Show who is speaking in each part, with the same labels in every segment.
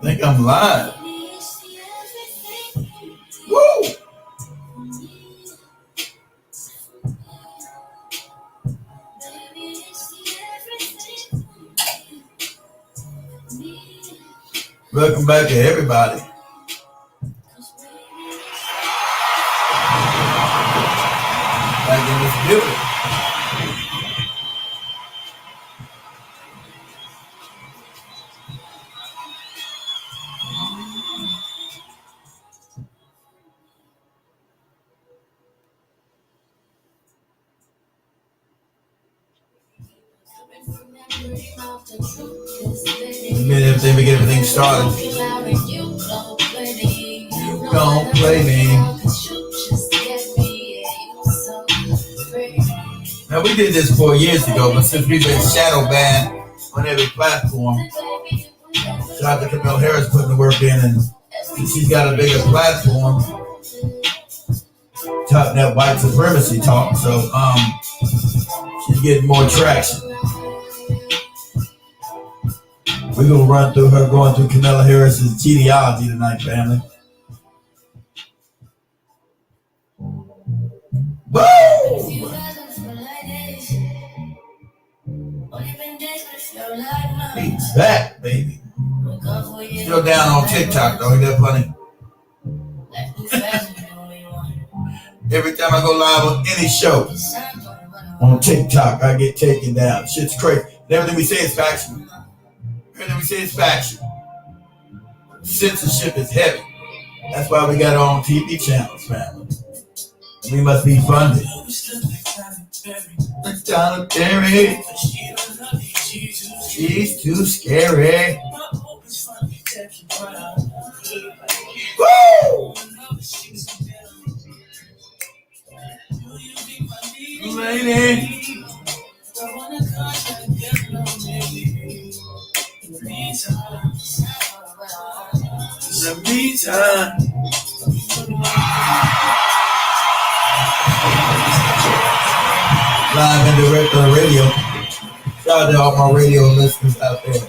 Speaker 1: think I'm live. Woo! Welcome back to everybody. Back in this building. We get everything started. You don't play me. Now we did this 4 years ago, but since we've been shadow banned on every platform, shout out to Kamala Harris putting the work in, and she's got a bigger platform, talking that white supremacy talk. So she's getting more traction. We're going to run through her going through Kamala Harris's genealogy tonight, family. Boom! He's back, baby. Still down on TikTok, though. Ain't that funny? Every time I go live on any show on TikTok, I get taken down. Shit's crazy. Everything we say is factual. Everything we say is factual. Censorship is heavy. That's why we got our own TV channels, family. We must be funded. Donald Terry. She's too scary. Woo! Lady. The meantime. Live and direct on the radio. Shout out to all my radio listeners out there.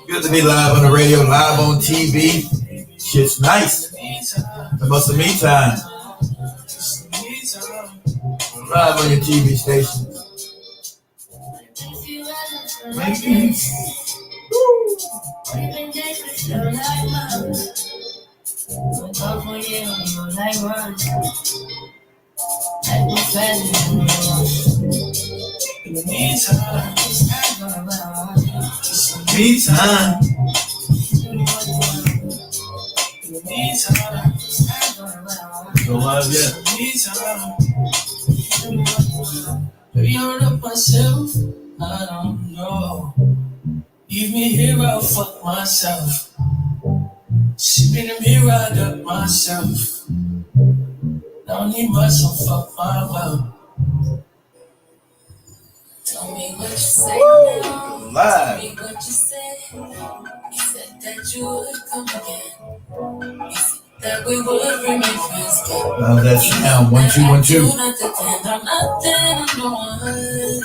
Speaker 1: Good to be live on the radio, live on TV. Shit's nice. It must have me time. Live on your TV station. Maybe. Meantime. Go live yet? Maybe I'm up myself. I don't know. Leave me here, I'll fuck myself. Sipping the mirror, I got myself. Don't need myself, fuck my well. Tell me what you say now. Tell me what you say. You said that you would come again. You said that we would remain friends. Oh, that's now 1 2 1 2. I'm not there, no one.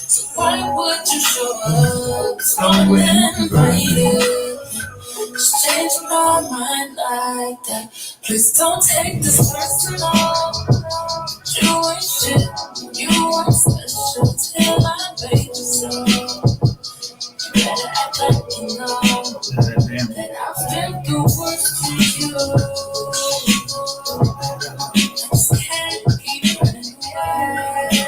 Speaker 1: So why would you show up? Someone invited. Just change my mind like that. Please don't take this personal. You ain't shit. You weren't special till I made you so. You better act like you know that I've been through worse for you. I just can't keep running away.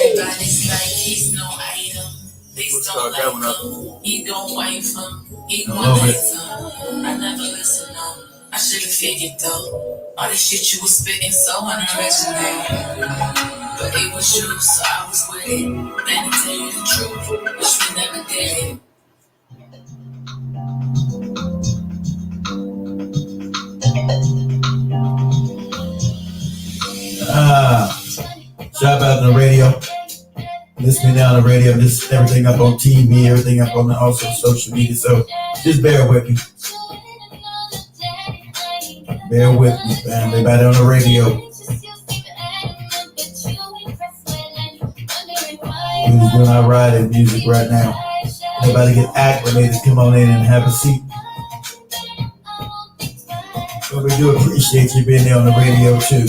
Speaker 1: Everybody's like he's no item. Please don't like him. He don't wife him. He want him. I never listen no. I should have figured though. All the shit you was spitting so unoriginal. But it was you, so I was with it. Then to tell you the truth, wish we never did.
Speaker 2: Shout out on the radio. Listening down the radio, just everything up on TV, everything up on also social media. So just bear with me. Bear with me, man. Everybody on the radio. We're just doing our riding music right now. Everybody get acclimated, come on in and have a seat. But we do appreciate you being there on the radio too.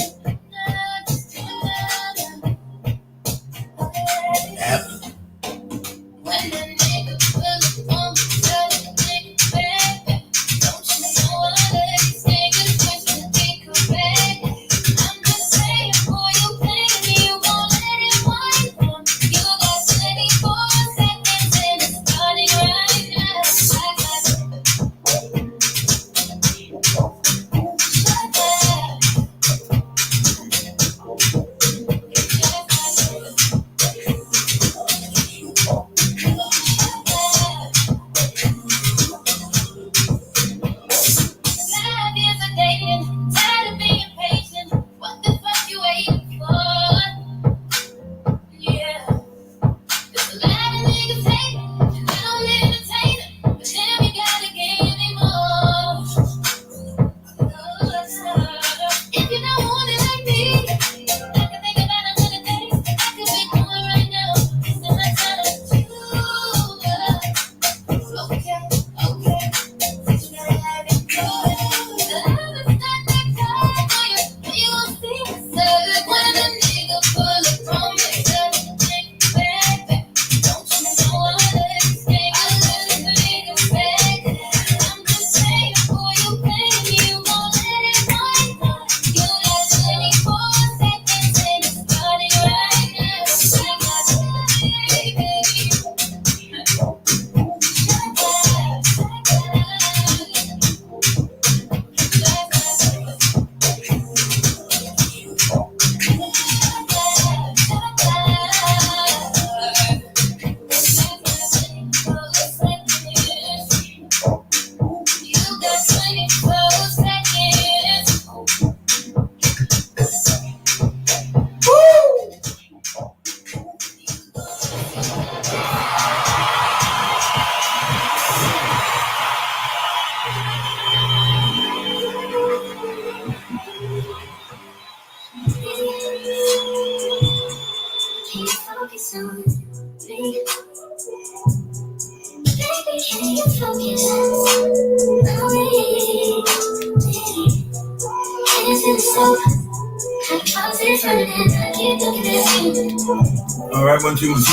Speaker 2: All right, 1, 2, 1, 2.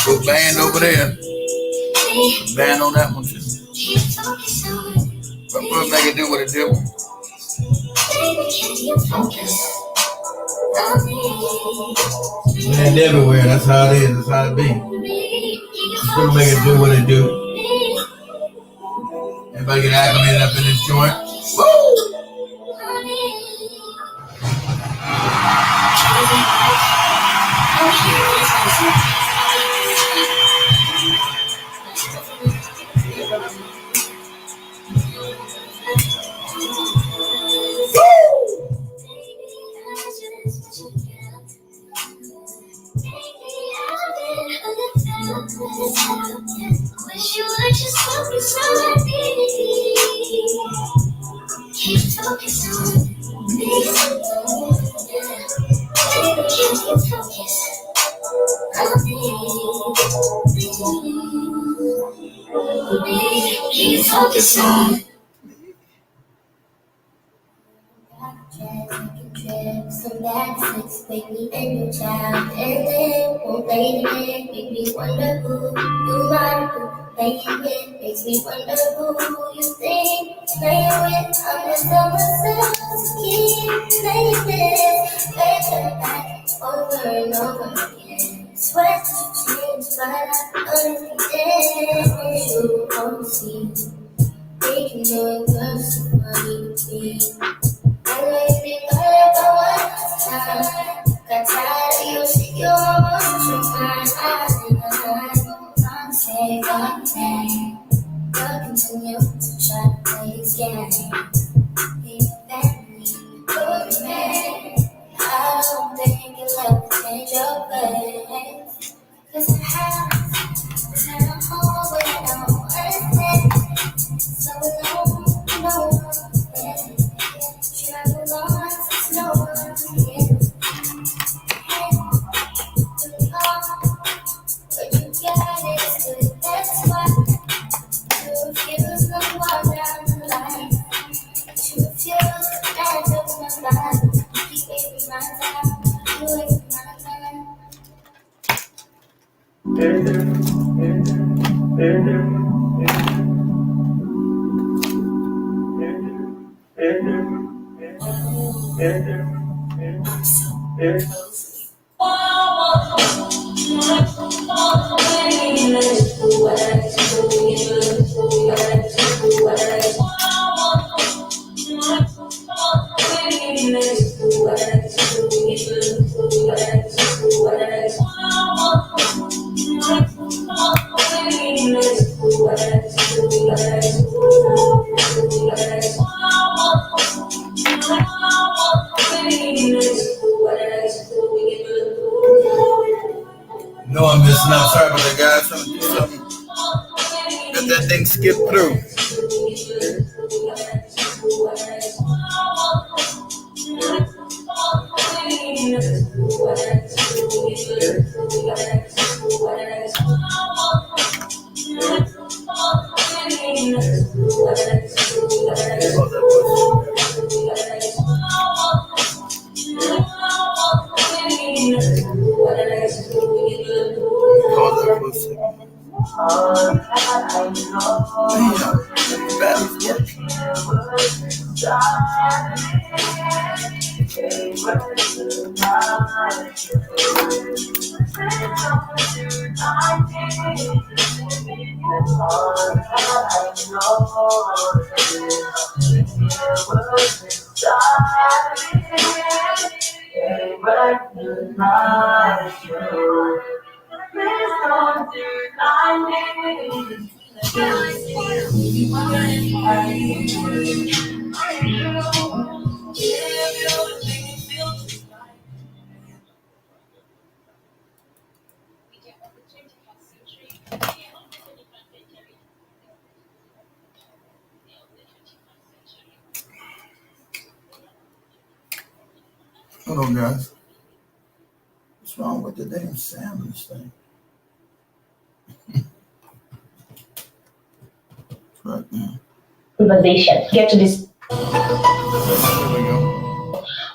Speaker 2: Good band over there. Band on that one too. But we'll make it do what it do. Man, everywhere. That's how it is. That's how it be. Just gonna make it do what it do. Everybody get acclimated up in this joint. Woo! Focus on. Some bad sex, make me end your child, and then won't play again. Make me wonder who you are, who play with. Makes me wonder who you think playing with. I'm just on myself to keep playing this. Better back. over and over again. Sweat to change, but I understand you won't see. Making your girls so funny to me. I know you think I ever one time. Got tired of you, shit, you almost your mind. Say, you'll continue to try to play this game. Be your family, good man. I don't think you'll ever change your ways. 'Cause I have had a home where I don't understand. So alone, no one's there. Travel on, no one's here. Too long, but you got it good. That's why you refuse to walk down the line. You refuse to answer my mind. You keep wasting my time. You waste my time.
Speaker 1: No, I'm missing out. Sorry about that, guys. Trying to do something. Let that thing skip through. Hold on, guys. What's wrong with the damn sound of this thing? Right now.
Speaker 3: Conversation. Get to this.
Speaker 1: There we go.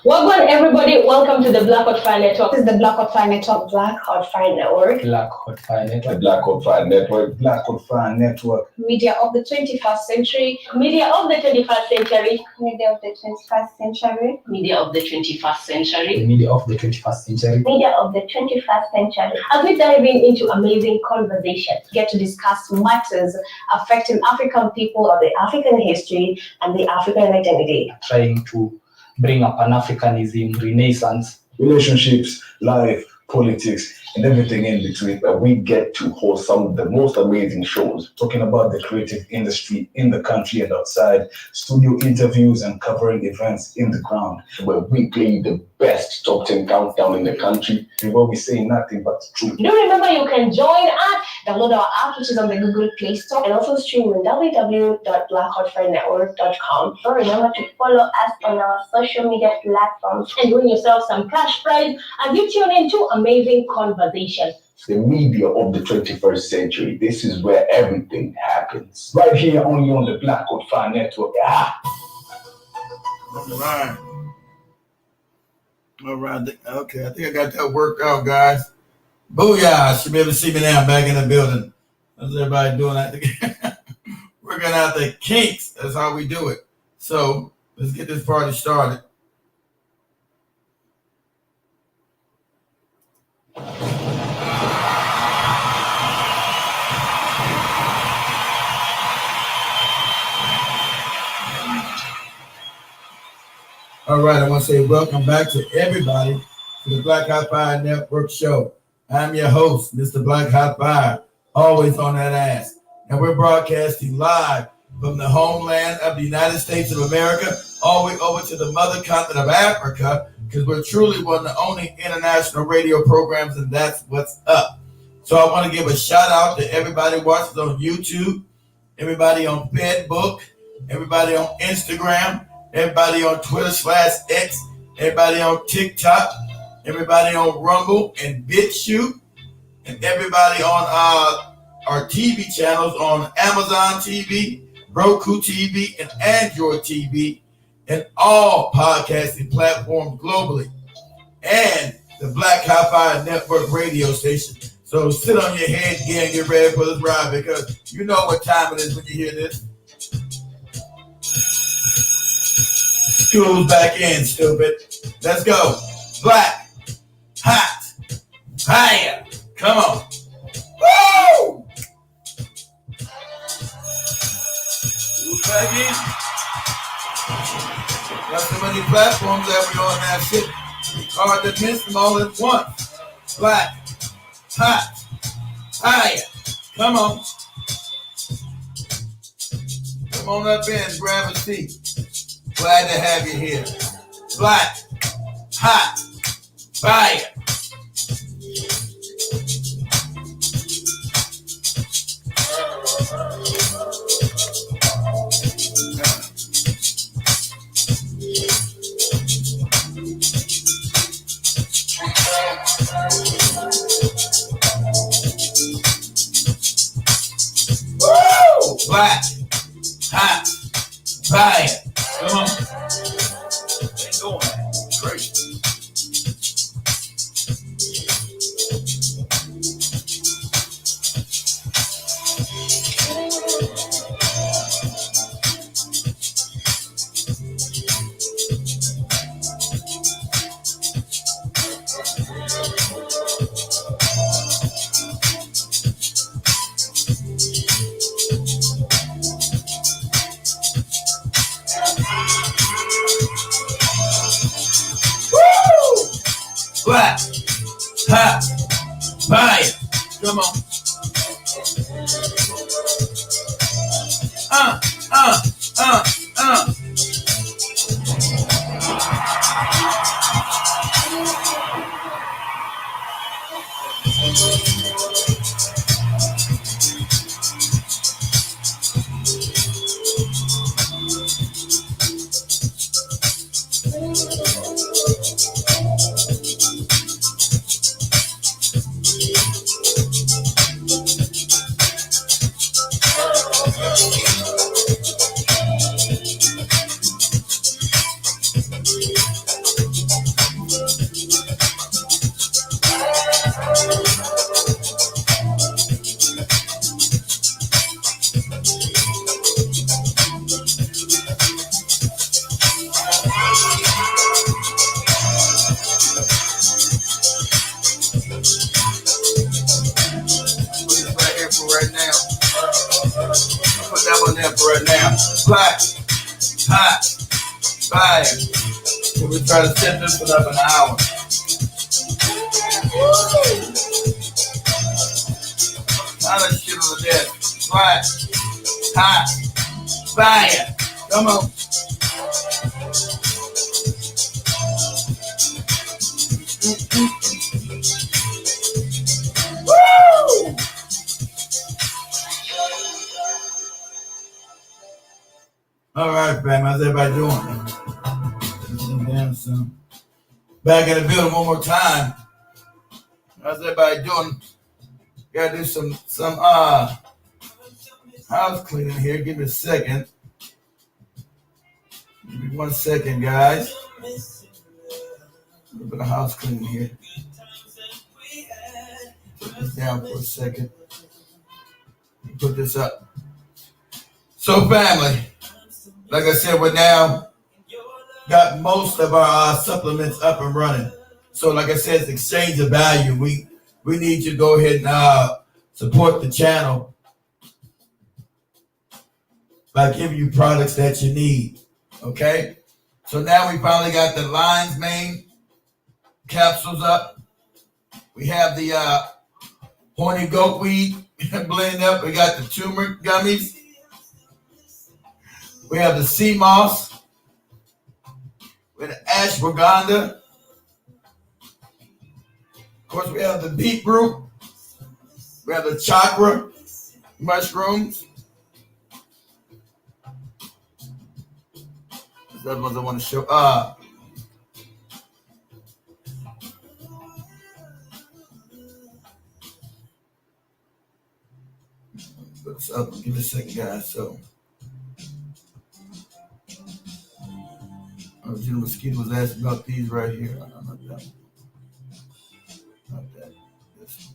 Speaker 3: Welcome everybody. Welcome to the Black Hot Fire Network. This is the Black Hot Fire Network. Black Hot Fire Network.
Speaker 4: Black Hot Fire Network.
Speaker 5: The Black Hot Fire Network.
Speaker 4: Black Hot Fire Network.
Speaker 3: Media of the 21st century. Media of the 21st century.
Speaker 2: Media of the 21st century.
Speaker 3: Media of the 21st century.
Speaker 4: The media of the 21st century.
Speaker 2: Media of the 21st century.
Speaker 3: As we dive into amazing conversations, get to discuss matters affecting African people, or the African history and the African identity.
Speaker 4: Trying to bring up Pan-Africanism, Renaissance,
Speaker 5: Relationships, life, politics, and everything in between. But we get to host some of the most amazing shows,
Speaker 4: talking about the creative industry in the country and outside, studio interviews and covering events in the ground.
Speaker 5: where we play the best top 10 countdown in the country.
Speaker 4: Where we say nothing but the truth.
Speaker 3: Do remember you can join us, download our app, which is on the Google Play Store, and also stream on www.blackhotfirenetwork.com.
Speaker 2: Don't remember to follow us on our social media platforms.
Speaker 3: And win yourself some cash prize as you tune into amazing conversations.
Speaker 5: The media of the 21st century. This is where everything happens.
Speaker 4: Right here only on the Black Hot Fire Network.
Speaker 1: All right. All right. Okay, I think I got that worked out, guys. Booyah. Should be able to see me now back in the building. How's everybody doing that? Working out the kinks. That's how we do it. So let's get this party started. All right, I want to say welcome back to everybody to the Black Hot Fire Network show. I'm your host, Mr. Black Hot Fire, always on that ass. And we're broadcasting live from the homeland of the United States of America all the way over to the mother continent of Africa, because we're truly one of the only international radio programs, and that's what's up. So I want to give a shout out to everybody watching on YouTube, everybody on Facebook, everybody on Instagram, everybody on Twitter/X, everybody on TikTok, everybody on Rumble and BitChute, and everybody on our TV channels on Amazon TV, Roku TV, and Android TV, and all podcasting platforms globally, and the Black Hot Fire Network radio station. So sit on your head again and get ready for this ride, because you know what time it is when you hear this. School's back in, stupid. Let's go. Black, hot, fire. Come on. Woo! School's back in. Got so many platforms that we on that shit. It's hard to miss them all at once. Black, hot, fire. Come on. Come on up in, grab a seat. Glad to have you here. Black, hot, fire. Woo! Black, hot, fire. Come on. Ain't going. Crazy. Black, hot, fire. Come on. Uh. Right now, black, hot, fire. So we try to set this one up in an hour. Not a shit over there. Black, hot, fire. Come on. Woo! All right, fam. How's everybody doing? Back in the building one more time. How's everybody doing? Gotta do some house cleaning here. Give me a second. Give me 1 second, guys. A little bit of house cleaning here. Put this down for a second. Put this up. So, family. Like I said, we're now got most of our supplements up and running. So like I said, it's exchange of value. We need to go ahead and support the channel by giving you products that you need. Okay? So now we finally got the lion's mane capsules up. We have the horny goat weed blend up. We got the turmeric gummies. We have the sea moss. We have the ashwagandha. Of course, we have the beetroot. We have the chakra mushrooms. Those other ones I want to show. Give me a second, guys. So, General Mosquito was asking about these right here. Not that. Not that. This.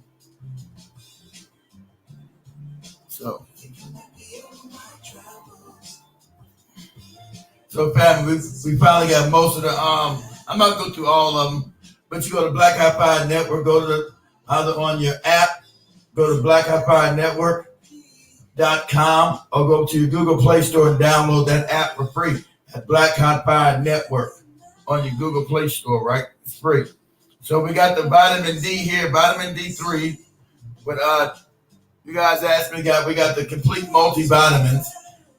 Speaker 1: So family, we finally got most of the I'm not gonna go through all of them, but you go to Black High Five Network, go to either on your app, go to blackhighfivenetwork.com or go to your Google Play Store and download that app for free at Black High Five Network on your Google Play Store, right? It's free. So we got the vitamin D here, vitamin D3. But you guys asked me, we got the complete multivitamins.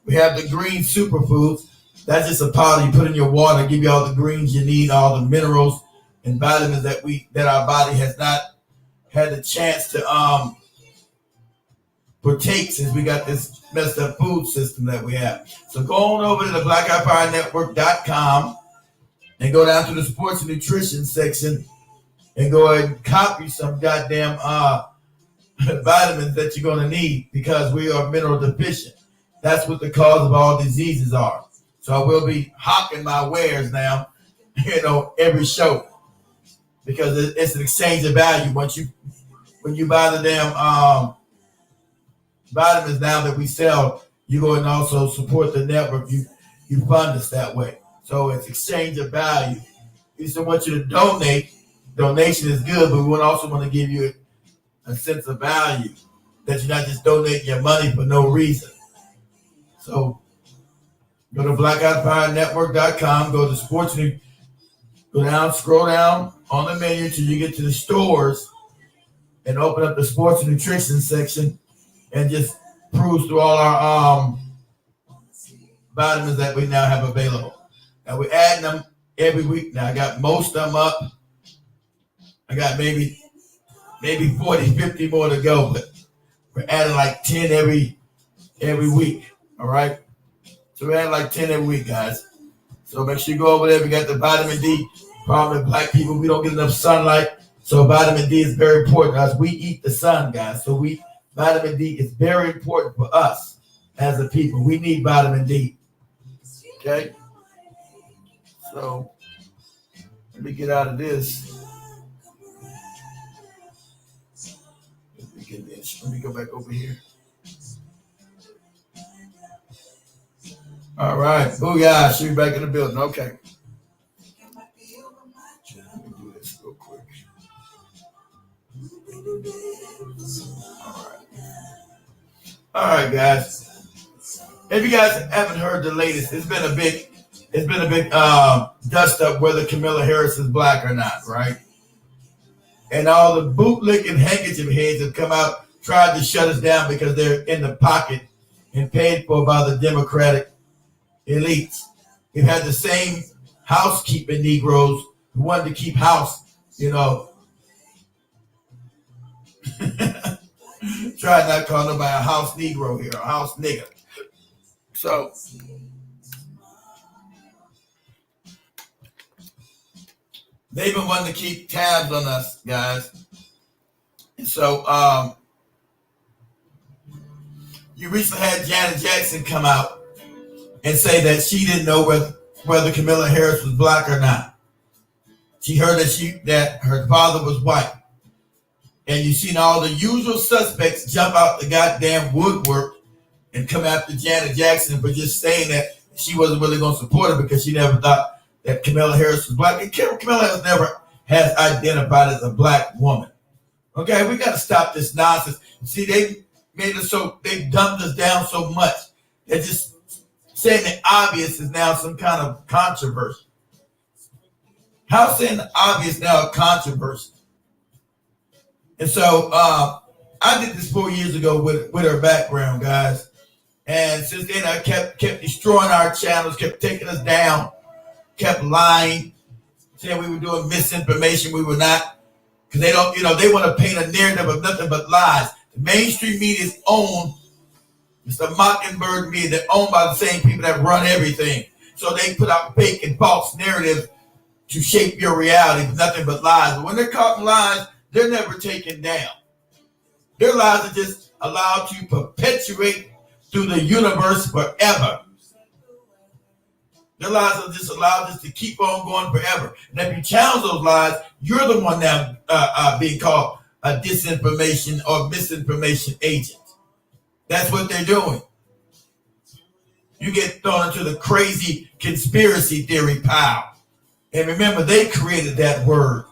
Speaker 1: We have the green superfoods. That's just a powder you put in your water, give you all the greens you need, all the minerals and vitamins that our body has not had the chance to partake since we got this messed up food system that we have. So go on over to the blackhighfirenetwork.com and go down to the sports and nutrition section and go ahead and copy some goddamn vitamins that you're going to need because we are mineral deficient. That's what the cause of all diseases are. So I will be hawking my wares now, every show because it's an exchange of value. When you buy the damn vitamins now that we sell, you go and also support the network. You fund us that way. So it's exchange of value. We just want you to donate. Donation is good, but we also want to give you a sense of value that you're not just donating your money for no reason. So go to blackhighfirenetwork.com, go to sports, go down, scroll down on the menu till you get to the stores and open up the sports and nutrition section and just peruse through all our vitamins that we now have available. Now we're adding them every week. Now I got most of them up. I got maybe 40, 50 more to go, but we're adding like 10 every week. All right. So we add like 10 every week, guys. So make sure you go over there. We got the vitamin D problem with black people. We don't get enough sunlight. So vitamin D is very important to us. We eat the sun, guys. So vitamin D is very important for us as a people. We need vitamin D. Okay. So let me get out of this. Let me go back over here. All right. Booyah. She'll be back in the building. Okay. Let me do this real quick. All right, guys. If you guys haven't heard the latest, it's been a big dust up whether Kamala Harris is black or not, right? And all the bootlicking handkerchief heads have come out, tried to shut us down because they're in the pocket and paid for by the Democratic elites. We've had the same housekeeping Negroes who wanted to keep house, try not to call nobody a house Negro here, a house nigger. So they've been wanting to keep tabs on us, guys. And so you recently had Janet Jackson come out and say that she didn't know whether Kamala Harris was black or not. She heard that her father was white. And you've seen all the usual suspects jump out the goddamn woodwork and come after Janet Jackson for just saying that she wasn't really going to support her because she never thought that Kamala Harris was black. And Kamala has never has identified as a black woman. Okay, we got to stop this nonsense. See, they made us so, they dumbed us down so much. They're just saying the obvious is now some kind of controversy. How's saying the obvious now a controversy? And so I did this 4 years ago with her background, guys. And since then, I kept destroying our channels, kept taking us down, kept lying, saying we were doing misinformation. We were not. Because they don't, they want to paint a narrative of nothing but lies. The mainstream media is owned. It's the Mockingbird media. They're owned by the same people that run everything. So they put out fake and false narratives to shape your reality with nothing but lies. But when they're caught in lies, they're never taken down. Their lies are just allowed to perpetuate through the universe forever. Their lies are just allowed us to keep on going forever. And if you challenge those lies, you're the one now being called a disinformation or misinformation agent. That's what they're doing. You get thrown into the crazy conspiracy theory pile. And remember, they created that word,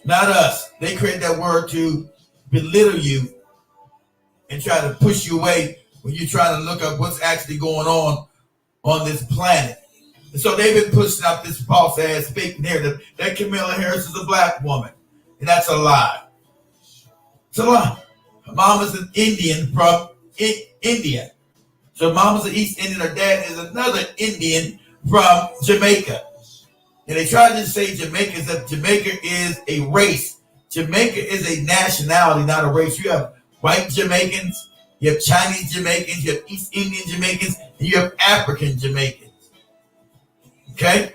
Speaker 1: not us. They created that word to belittle you and try to push you away when you're trying to look up what's actually going on this planet. And so they've been pushing out this false ass fake narrative that Kamala Harris is a black woman. And that's a lie. It's a lie. Her mom is an Indian from India. So mama's an East Indian, her dad is another Indian from Jamaica. And they tried to say Jamaica is a race. Jamaica is a nationality, not a race. You have white Jamaicans, you have Chinese Jamaicans, you have East Indian Jamaicans, and you have African Jamaicans. Okay?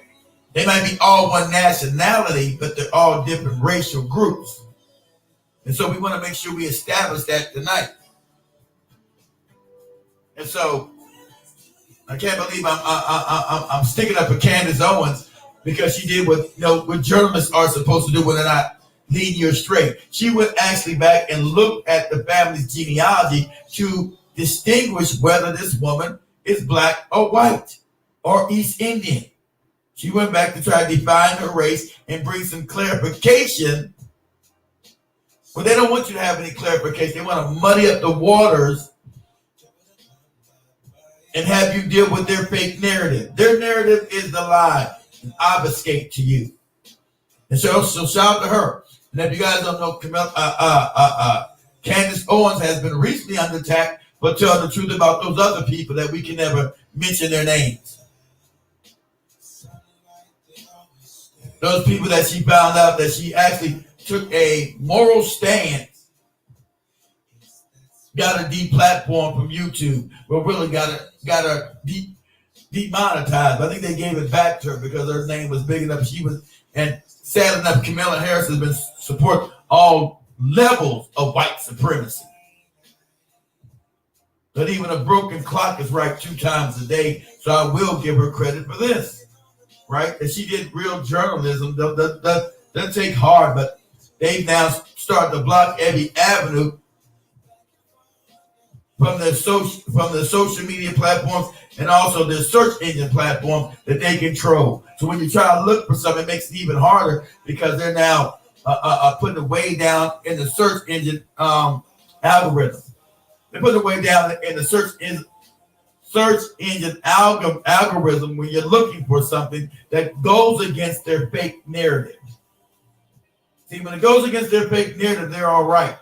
Speaker 1: They might be all one nationality, but they're all different racial groups. And so we want to make sure we establish that tonight. And so I can't believe I'm sticking up for Candace Owens because she did what journalists are supposed to do when they're not leading you astray. She went actually back and looked at the family's genealogy to distinguish whether this woman is black or white or East Indian. She went back to try to define her race and bring some clarification. Well, they don't want you to have any clarification. They want to muddy up the waters and have you deal with their fake narrative. Their narrative is the lie and obfuscate to you. And so shout out to her. And if you guys don't know, Candace Owens has been recently under attack for telling the truth about those other people that we can never mention their names. Those people that she found out that she actually took a moral stance, got her deplatformed from YouTube, but really got her demonetized. I think they gave it back to her because her name was big enough. And sad enough, Kamala Harris has been support all levels of white supremacy. But even a broken clock is right 2 times a day, so I will give her credit for this, right? That she did real journalism. Doesn't take hard, but they've now started to block every avenue from their social media platforms and also their search engine platforms that they control. So when you try to look for something, it makes it even harder because they're now putting it way down in the search engine algorithm. They put it way down in the search engine algorithm when you're looking for something that goes against their fake narrative. See, when it goes against their fake narrative, they're all right.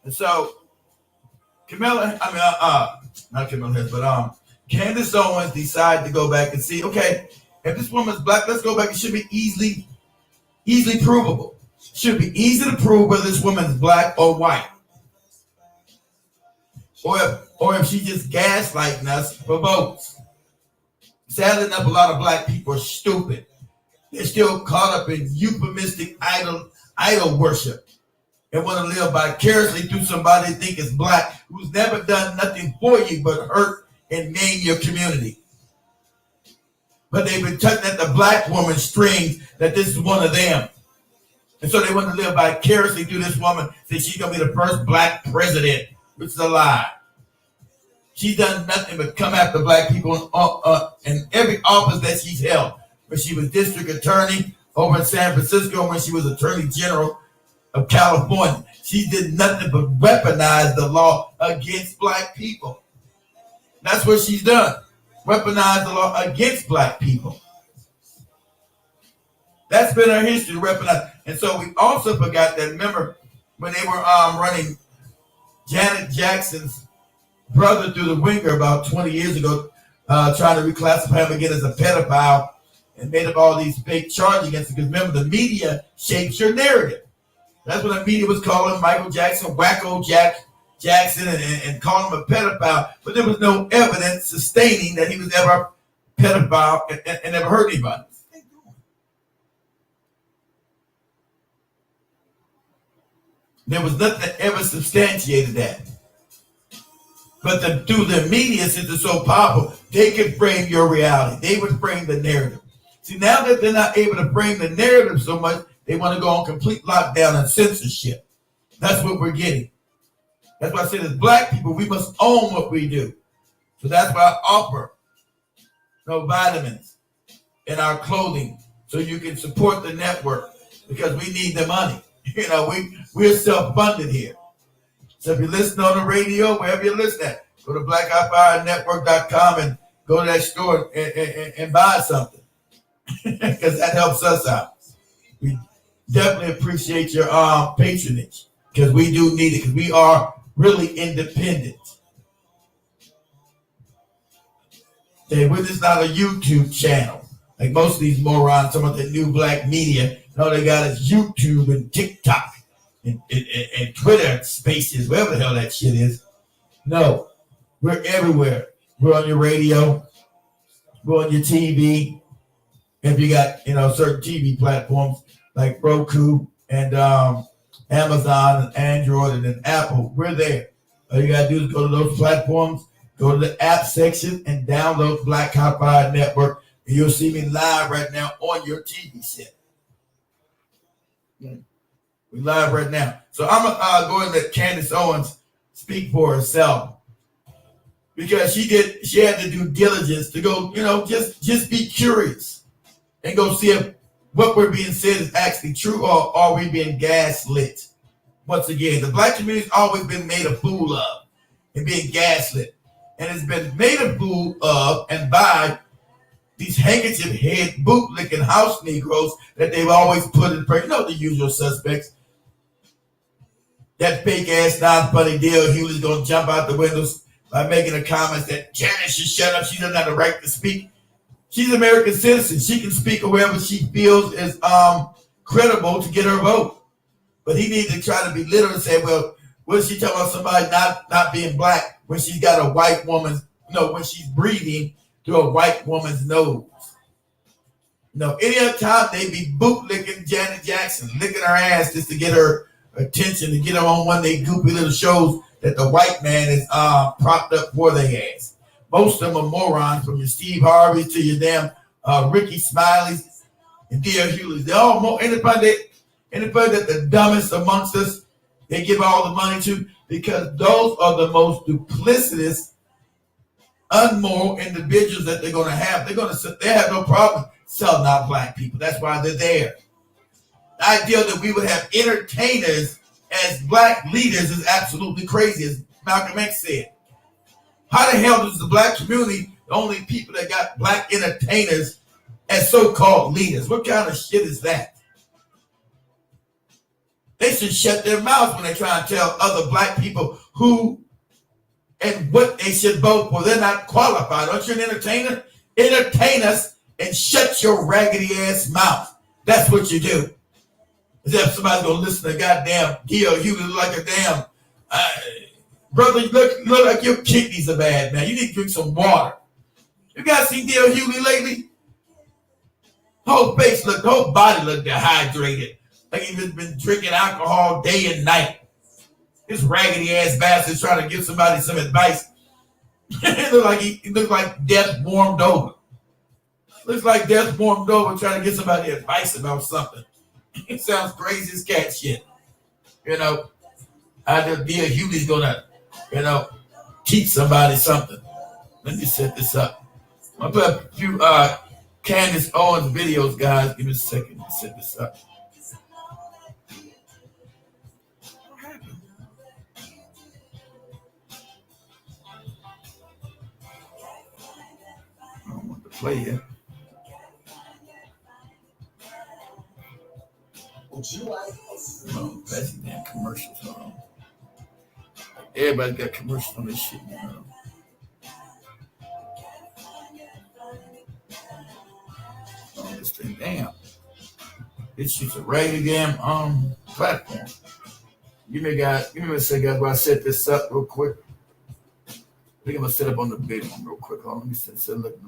Speaker 1: And so not Kamala Harris, but Candace Owens decided to go back and see, okay, if this woman's black, let's go back. It should be easily provable. It should be easy to prove whether this woman is black or white. Or if she's just gaslighting us for votes. Sadly enough, a lot of black people are stupid. They're still caught up in euphemistic idol worship and want to live vicariously through somebody they think is black who's never done nothing for you but hurt and maim your community. But they've been tugging at the black woman's strings that this is one of them. And so they want to live vicariously through this woman, say she's going to be the first black president, which is a lie. She's done nothing but come after black people in every office that she's held. When she was district attorney, over in San Francisco when she was Attorney General of California. She did nothing but weaponize the law against black people. That's what she's done. Weaponize the law against black people. That's been our history, weaponize. And so we also forgot that, remember, when they were running Janet Jackson's brother through the winger about 20 years ago, trying to reclassify him again as a pedophile and made up all these fake charges against him. Because remember, the media shapes your narrative. That's what the media was calling Michael Jackson, Wacko Jackson, and calling him a pedophile. But there was no evidence sustaining that he was ever a pedophile and never hurt anybody. There was nothing that ever substantiated that. But through the media, since it's so powerful, they can frame your reality. They would frame the narrative. See, now that they're not able to frame the narrative so much, they want to go on complete lockdown and censorship. That's what we're getting. That's why I said as black people, we must own what we do. So that's why I offer vitamins in our clothing so you can support the network because we need the money. We're self-funded here. So if you listen on the radio, wherever you listen at, go to blackoutfirenetwork.com and go to that store and buy something because that helps us out. We definitely appreciate your patronage because we do need it because we are really independent. Okay, we're just not a YouTube channel like most of these morons, some of the new black media. All they got is YouTube and TikTok and Twitter spaces, wherever the hell that shit is. No, we're everywhere. We're on your radio. We're on your TV. If you got, certain TV platforms like Roku and Amazon and Android and then Apple, we're there. All you got to do is go to those platforms, go to the app section and download Black Hot Fire Network, and you'll see me live right now on your TV set. We're live right now. So I'm going to let Candace Owens speak for herself because she had to do diligence to go, just be curious and go see if what we're being said is actually true or are we being gaslit. Once again, the black community's always been made a fool of and being gaslit. And it's been made a fool of and by these handkerchief head bootlicking house Negroes that they've always put in place. The usual suspects. That fake ass non-funny deal, he was going to jump out the windows by making a comment that Janet should shut up. She doesn't have the right to speak. She's an American citizen. She can speak wherever she feels is credible to get her vote. But he needs to try to be literal and say, well, what is she talking about somebody not being black when she's got a white woman's, when she's breathing through a white woman's nose. Any other time they be bootlicking Janet Jackson, licking her ass just to get her attention, to get her on one of their goopy little shows that the white man is propped up for their ass. Most of them are morons, from your Steve Harveys to your damn Ricky Smileys and D.L. Hewleys. They're all more anybody that the dumbest amongst us, they give all the money to because those are the most duplicitous, unmoral individuals that they're going to have. They have no problem selling out black people. That's why they're there. The idea that we would have entertainers as black leaders is absolutely crazy, as Malcolm X said. How the hell does the black community, the only people that got black entertainers as so-called leaders? What kind of shit is that? They should shut their mouths when they try and tell other black people who and what they should vote for. They're not qualified. Aren't you an entertainer? Entertain us and shut your raggedy ass mouth. That's what you do. As if somebody's gonna listen to goddamn D.L. Hewley like a damn brother. You look like your kidneys are bad, man. You need to drink some water. You guys seen D.L. Hewley lately? Whole body looked dehydrated, like he's been drinking alcohol day and night. This raggedy ass bastard trying to give somebody some advice. He looked like death warmed over. Looks like death warmed over trying to get somebody advice about something. It sounds crazy as cat shit. I just D.L. Hewley's gonna, teach somebody something. Let me set this up. I'll put a few Candace Owens videos, guys. Give me a second to set this up. What happened? I don't want to play it. Oh, that's damn commercials. Hold on. Everybody's got commercials on this shit now. Oh, this thing, damn. This shit's a raggedy damn platform. Give me a second, guys, while I set this up real quick. I think I'm gonna set up on the big one real quick. Hold on, let me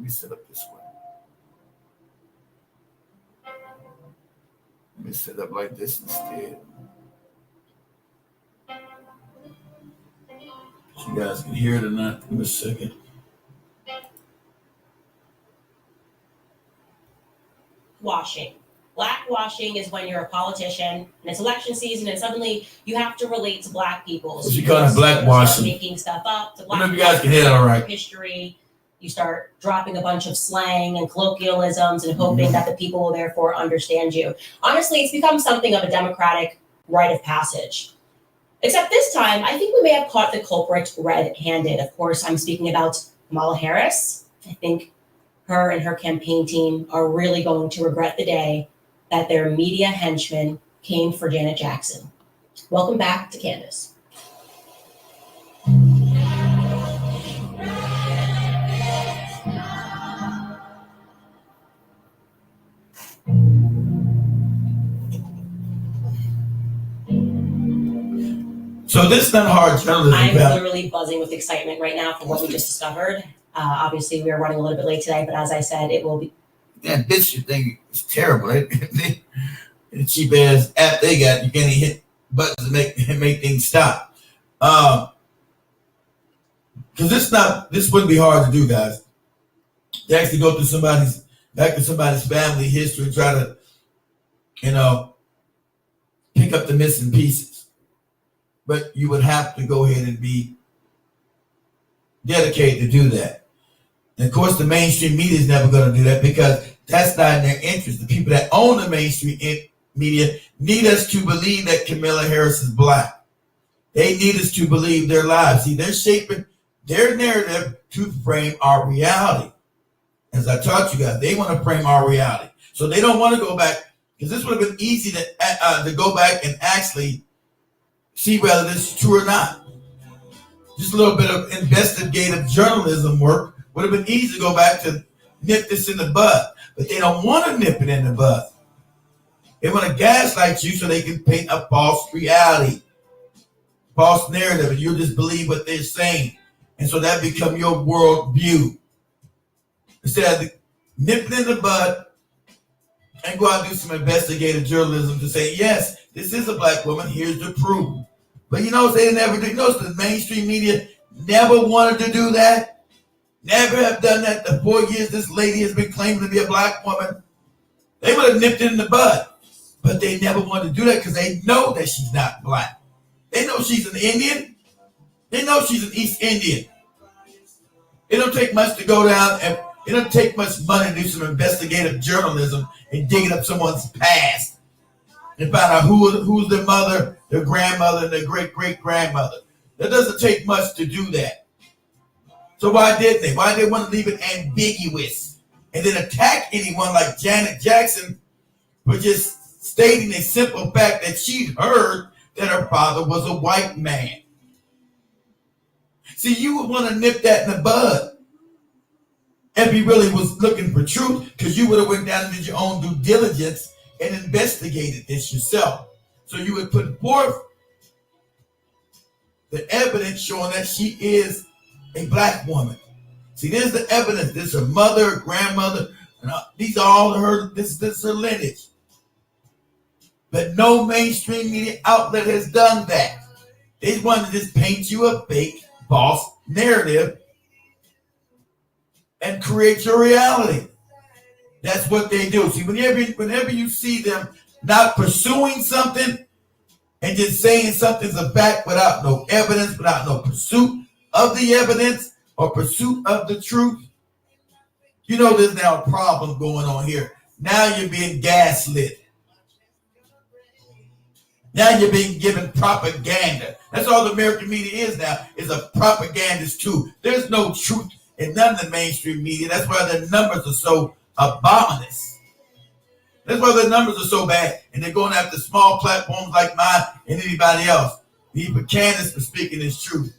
Speaker 1: set up this way. Let me set up like this instead. You guys can hear it or not. Give me a second.
Speaker 6: Washing. Blackwashing is when you're a politician and it's election season and suddenly you have to relate to black people.
Speaker 1: So you call it blackwashing.
Speaker 6: Making stuff up. To
Speaker 1: black you guys can hear it all right.
Speaker 6: History. You start dropping a bunch of slang and colloquialisms and hoping that the people will therefore understand you. Honestly, it's become something of a democratic rite of passage. Except this time, I think we may have caught the culprit red-handed. Of course, I'm speaking about Kamala Harris. I think her and her campaign team are really going to regret the day that their media henchmen came for Janet Jackson. Welcome back to Candace.
Speaker 1: So this is not hard journalism.
Speaker 6: I'm literally buzzing with excitement right now for what we just discovered. Obviously, we are running a little bit late today, but as I said, it will be.
Speaker 1: That bitch thing is terrible. The cheap ass app they got, you can't even hit buttons to make things stop. Because this wouldn't be hard to do, guys. To actually go through somebody's family history and try to, pick up the missing pieces. But you would have to go ahead and be dedicated to do that. And of course, the mainstream media is never going to do that because that's not in their interest. The people that own the mainstream media need us to believe that Kamala Harris is black. They need us to believe their lives. See, they're shaping their narrative to frame our reality. As I taught you guys, they want to frame our reality. So they don't want to go back, because this would have been easy to go back and actually see whether this is true or not. Just a little bit of investigative journalism work would have been easy to go back to nip this in the bud. But they don't want to nip it in the bud. They want to gaslight you so they can paint a false reality, false narrative, and you'll just believe what they're saying. And so that become your world view. Instead of nipping in the bud and go out and do some investigative journalism to say, yes, this is a black woman, here's the proof. But they never do. The mainstream media never wanted to do that. Never have done that. The 4 years this lady has been claiming to be a black woman, they would have nipped it in the bud. But they never wanted to do that because they know that she's not black. They know she's an Indian. They know she's an East Indian. It don't take much to go down, and it don't take much money to do some investigative journalism and digging up someone's past and find out who's their mother, their grandmother, and their great-great-grandmother. That doesn't take much to do that. So why didn't they? Why did they want to leave it ambiguous and then attack anyone like Janet Jackson for just stating a simple fact that she'd heard that her father was a white man? See, you would want to nip that in the bud if he really was looking for truth, because you would have went down and did your own due diligence and investigated this yourself. So you would put forth the evidence showing that she is a black woman. See, there's the evidence. This is her mother, grandmother, and these are all her. This is her lineage. But no mainstream media outlet has done that. They want to just paint you a fake, false narrative and create your reality. That's what they do. See, whenever you see them not pursuing something and just saying something's a fact without no evidence, without no pursuit of the evidence or pursuit of the truth, You know there's now a problem going on here. Now you're being gaslit. Now you're being given propaganda. That's all the American media is now, is a propagandist too. There's no truth in none of the mainstream media. That's why the numbers are so abominous. That's why the numbers are so bad. And they're going after small platforms like mine and anybody else. Even Candace was speaking his truth.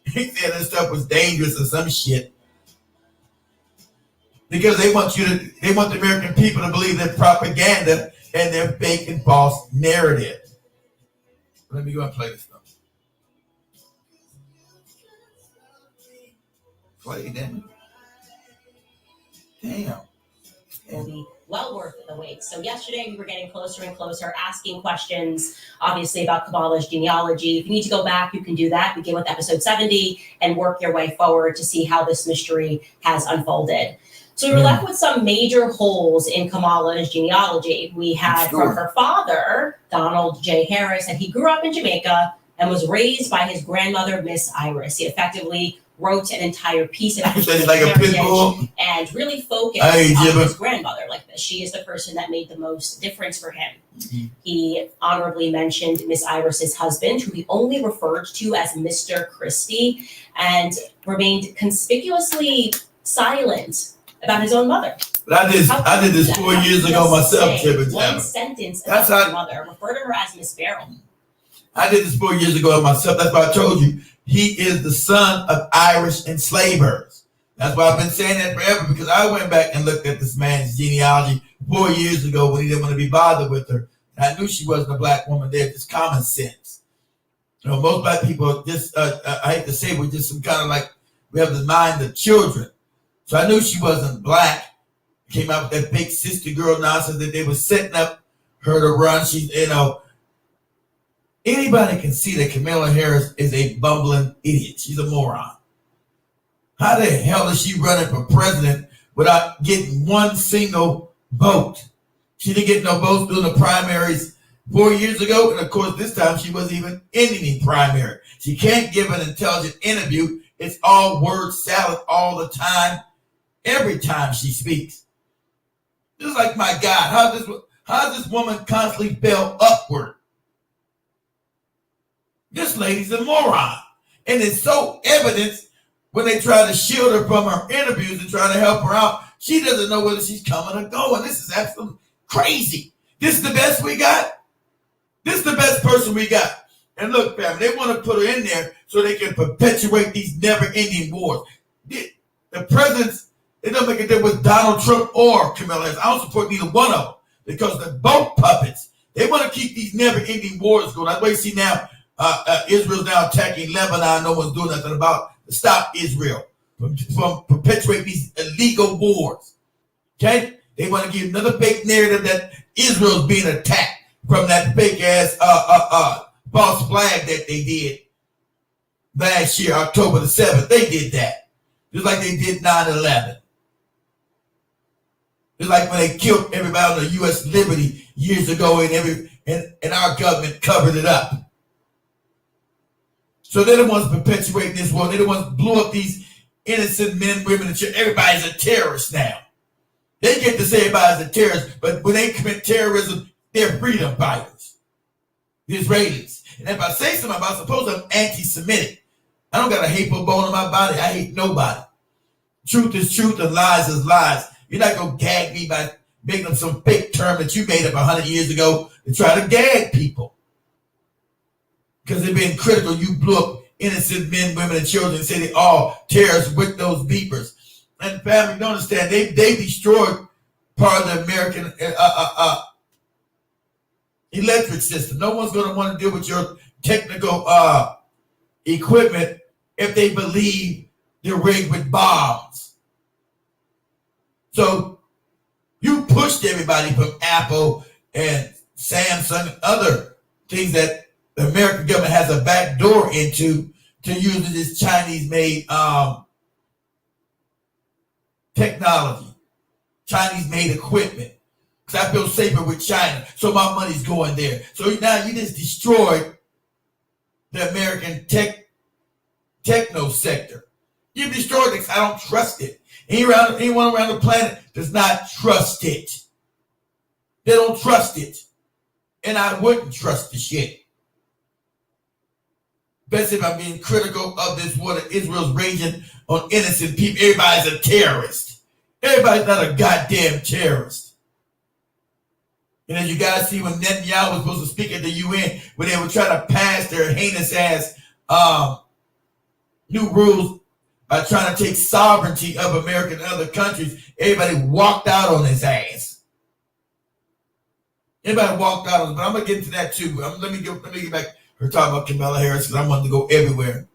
Speaker 1: He said this stuff was dangerous or some shit. Because they want the American people to believe their propaganda and their fake and false narrative. Let me go and play this stuff. Play them. Damn.
Speaker 6: Will be well worth the wait. So yesterday we were getting closer and closer, asking questions, obviously, about Kamala's genealogy. If you need to go back, you can do that. Begin with episode 70 and work your way forward to see how this mystery has unfolded. So we were left with some major holes in Kamala's genealogy. We had from her father, Donald J. Harris, that he grew up in Jamaica and was raised by his grandmother, Miss Iris. He effectively wrote an entire piece about his heritage and really focused on his grandmother. Like, she is the person that made the most difference for him. Mm-hmm. He honorably mentioned Miss Iris's husband, who he only referred to as Mr. Christie, and remained conspicuously silent about his own mother.
Speaker 1: But I did this 4 years ago myself,
Speaker 6: one sentence about his mother, refer to her as Miss Beryl.
Speaker 1: I did this 4 years ago myself. That's why I told you he is the son of Irish enslavers. That's why I've been saying that forever, because I went back and looked at this man's genealogy 4 years ago when he didn't want to be bothered with her. And I knew she wasn't a black woman there. Just common sense. You know, most black people just, I hate to say, we're just some kind of like, we have the mind of children. So I knew she wasn't black. Came out with that big sister girl nonsense that they were setting up her to run. She's, anybody can see that Kamala Harris is a bumbling idiot. She's a moron. How the hell is she running for president without getting one single vote? She didn't get no votes during the primaries 4 years ago. And of course, this time she wasn't even in any primary. She can't give an intelligent interview. It's all word salad all the time. Every time she speaks. Just like, my God, how does this woman constantly fail upward? This lady's a moron. And it's so evident when they try to shield her from her interviews and try to help her out. She doesn't know whether she's coming or going. This is absolutely crazy. This is the best we got. This is the best person we got. And look, family, they want to put her in there so they can perpetuate these never-ending wars. The president's, it doesn't make a difference with Donald Trump or Kamala Harris. I don't support neither one of them because they're both puppets. They want to keep these never-ending wars going. That's why you see now Israel's now attacking Lebanon. No one's doing nothing about to stop Israel from perpetuating these illegal wars. Okay? They want to give another fake narrative that Israel's being attacked from that fake-ass false flag that they did last year, October the 7th. They did that. Just like they did 9/11. It's like when they killed everybody on the U.S. Liberty years ago, and our government covered it up. So they're the ones perpetuating this war. They're the ones who blew up these innocent men, women, and children. Everybody's a terrorist now. They get to say everybody's a terrorist, but when they commit terrorism, they're freedom fighters. The Israelis. And if I say something about, suppose I'm anti-Semitic. I don't got a hateful bone in my body. I hate nobody. Truth is truth and lies is lies. You're not going to gag me by making up some fake term that you made up 100 years ago to try to gag people. Because they've been critical. You blew up innocent men, women, and children and say they all terrorists with those beepers. And family, don't understand, they destroyed part of the American electric system. No one's going to want to deal with your technical equipment if they believe they're rigged with bombs. So you pushed everybody from Apple and Samsung and other things that the American government has a back door into to use this Chinese-made technology, Chinese-made equipment. Because I feel safer with China, so my money's going there. So now you just destroyed the American techno sector. You've destroyed it. I don't trust it. Anyone around the planet does not trust it. They don't trust it. And I wouldn't trust the shit. Especially if I'm being critical of this war that Israel's raging on innocent people. Everybody's a terrorist. Everybody's not a goddamn terrorist. And as you guys see, when Netanyahu was supposed to speak at the UN, when they were trying to pass their heinous ass new rules by trying to take sovereignty of America and other countries, everybody walked out on his ass. Everybody walked out on him, but I'm gonna get into that too. Let me get back. We're talking about Kamala Harris because I wanted to go everywhere.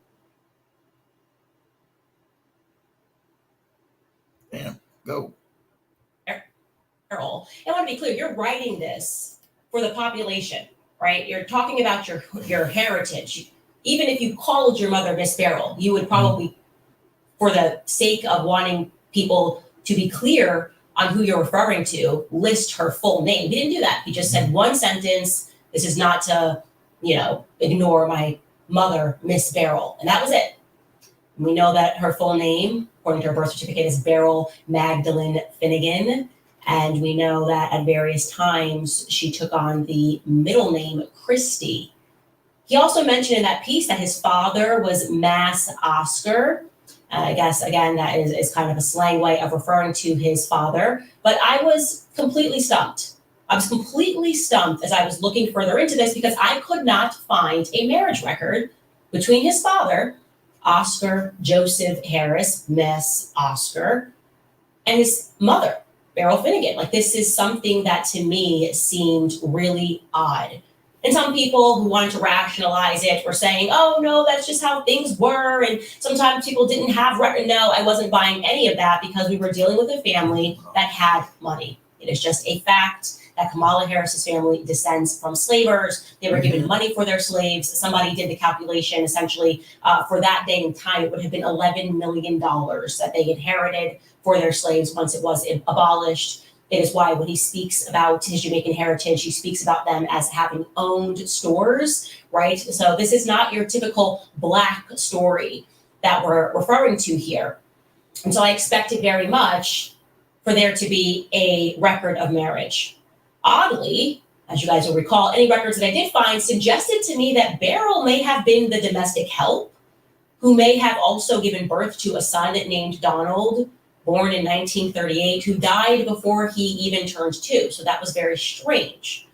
Speaker 1: Damn, go.
Speaker 6: Errol, I want to be clear, you're writing this for the population, right? You're talking about your heritage. Even if you called your mother Miss Beryl, you would probably, for the sake of wanting people to be clear on who you're referring to, list her full name. He didn't do that. He just said one sentence. This is not to, ignore my mother, Miss Beryl. And that was it. We know that her full name, according to her birth certificate, is Beryl Magdalene Finnegan. And we know that at various times she took on the middle name Christie. He also mentioned in that piece that his father was Mass Oscar. I guess, again, that is kind of a slang way of referring to his father. But I was completely stumped. I was completely stumped as I was looking further into this because I could not find a marriage record between his father, Oscar Joseph Harris, Miss Oscar, and his mother, Beryl Finnegan. Like, this is something that to me seemed really odd. And some people who wanted to rationalize it were saying, oh, no, that's just how things were. And sometimes people didn't have record. No, I wasn't buying any of that because we were dealing with a family that had money. It is just a fact that Kamala Harris's family descends from slavers. They were given money for their slaves. Somebody did the calculation. Essentially, for that day and time, it would have been $11 million that they inherited for their slaves once it was abolished. It is why when he speaks about his Jamaican heritage, he speaks about them as having owned stores, right? So this is not your typical Black story that we're referring to here. And so I expected very much for there to be a record of marriage. Oddly, as you guys will recall, any records that I did find suggested to me that Beryl may have been the domestic help, who may have also given birth to a son named Donald, born in 1938, who died before he even turned 2. So that was very strange.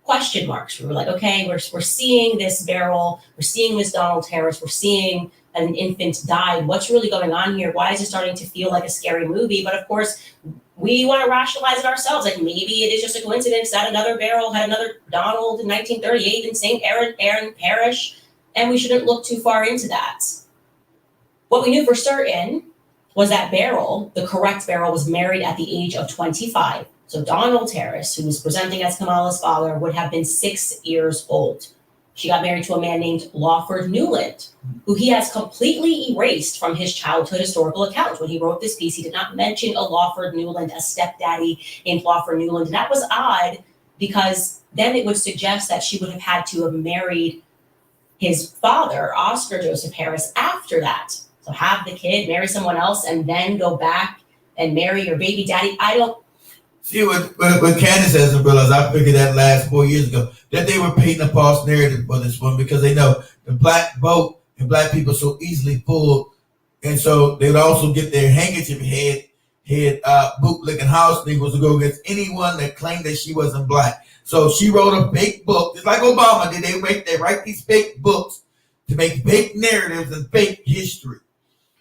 Speaker 6: Question marks. We were like, okay, we're seeing this Beryl, we're seeing this Donald Harris, we're seeing an infant died. What's really going on here? Why is it starting to feel like a scary movie? But of course, we want to rationalize it ourselves. Like, maybe it is just a coincidence that another Beryl had another Donald in 1938 in St. Aaron Parish, and we shouldn't look too far into that. What we knew for certain was that Beryl, the correct Beryl, was married at the age of 25. So Donald Harris, who was presenting as Kamala's father, would have been 6 years old. She got married to a man named Lawford Newland, who he has completely erased from his childhood historical account. When he wrote this piece, he did not mention a Lawford Newland, a stepdaddy named Lawford Newland. And that was odd because then it would suggest that she would have had to have married his father, Oscar Joseph Harris, after that. So have the kid, marry someone else, and then go back and marry your baby daddy. I don't
Speaker 1: see what Candace hasn't realized. I figured that last 4 years ago that they were painting a false narrative for this one because they know the Black vote and Black people so easily fooled, and so they would also get their handkerchief head bootlicking house niggas to go against anyone that claimed that she wasn't Black. So she wrote a fake book, just like Obama did. They write these fake books to make fake narratives and fake history.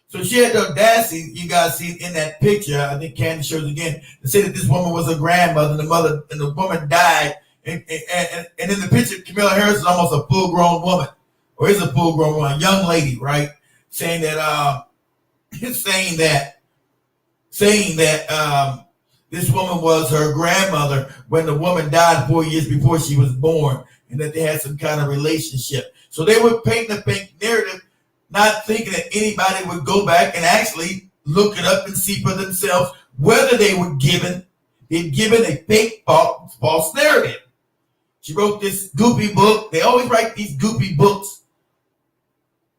Speaker 1: So she had the audacity, you guys see in that picture, I think Candace shows again, to say that this woman was her grandmother, and the woman died. And in the picture, Kamala Harris is almost a full-grown woman, or is a full-grown woman, a young lady, right? Saying that this woman was her grandmother when the woman died 4 years before she was born, and that they had some kind of relationship. So they were painting a fake narrative, not thinking that anybody would go back and actually look it up and see for themselves whether they were given a fake false narrative. She wrote this goopy book. They always write these goopy books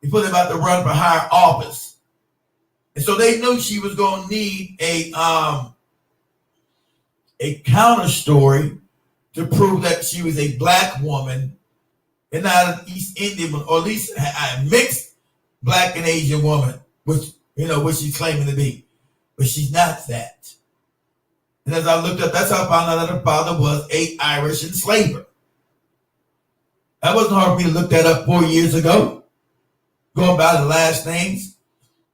Speaker 1: before they're about to run for higher office. And so they knew she was going to need a counter story to prove that she was a black woman and not an East Indian, or at least a mixed black and Asian woman, which she's claiming to be. But she's not that. And as I looked up, that's how I found out that her father was a Irish enslaver. That wasn't hard for me to look that up 4 years ago, going by the last names.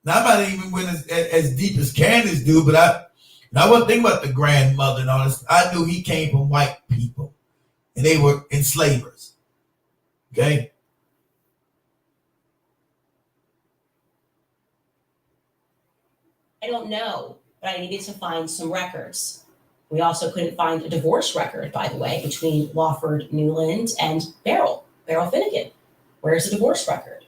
Speaker 1: Now, I might even went as deep as Candace do, but I wasn't thinking about the grandmother and all this. I knew he came from white people, and they were enslavers. Okay?
Speaker 6: I don't know, but I needed to find some records. We also couldn't find a divorce record, by the way, between Lawford Newland and Beryl Finnegan. Where's the divorce record?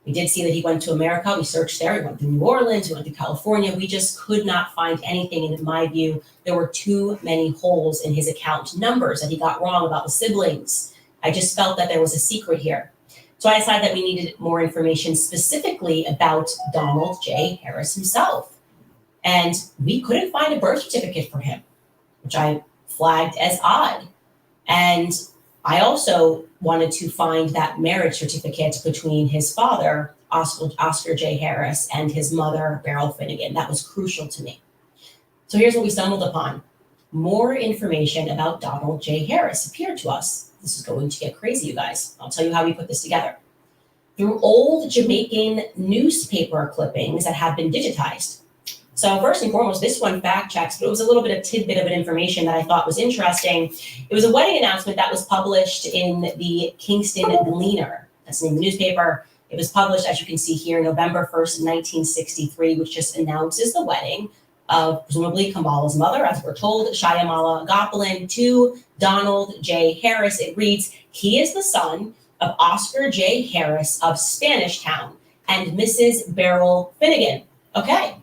Speaker 6: We did see that he went to America. We searched there. He went to New Orleans. He went to California. We just could not find anything. And in my view, there were too many holes in his account numbers that he got wrong about the siblings. I just felt that there was a secret here. So I decided that we needed more information specifically about Donald J. Harris himself. And we couldn't find a birth certificate for him, which I flagged as odd. And I also wanted to find that marriage certificate between his father, Oscar J. Harris, and his mother, Beryl Finnegan. That was crucial to me. So here's what we stumbled upon. More information about Donald J. Harris appeared to us. This is going to get crazy, you guys. I'll tell you how we put this together. Through old Jamaican newspaper clippings that have been digitized. So first and foremost, this one fact checks, but it was a little bit of tidbit of an information that I thought was interesting. It was a wedding announcement that was published in the Kingston Gleaner. That's the name of the newspaper. It was published, as you can see here, November 1st, 1963, which just announces the wedding of presumably Kamala's mother, as we're told, Shyamala Gopalin, to Donald J. Harris. It reads, he is the son of Oscar J. Harris of Spanish Town and Mrs. Beryl Finnegan. Okay.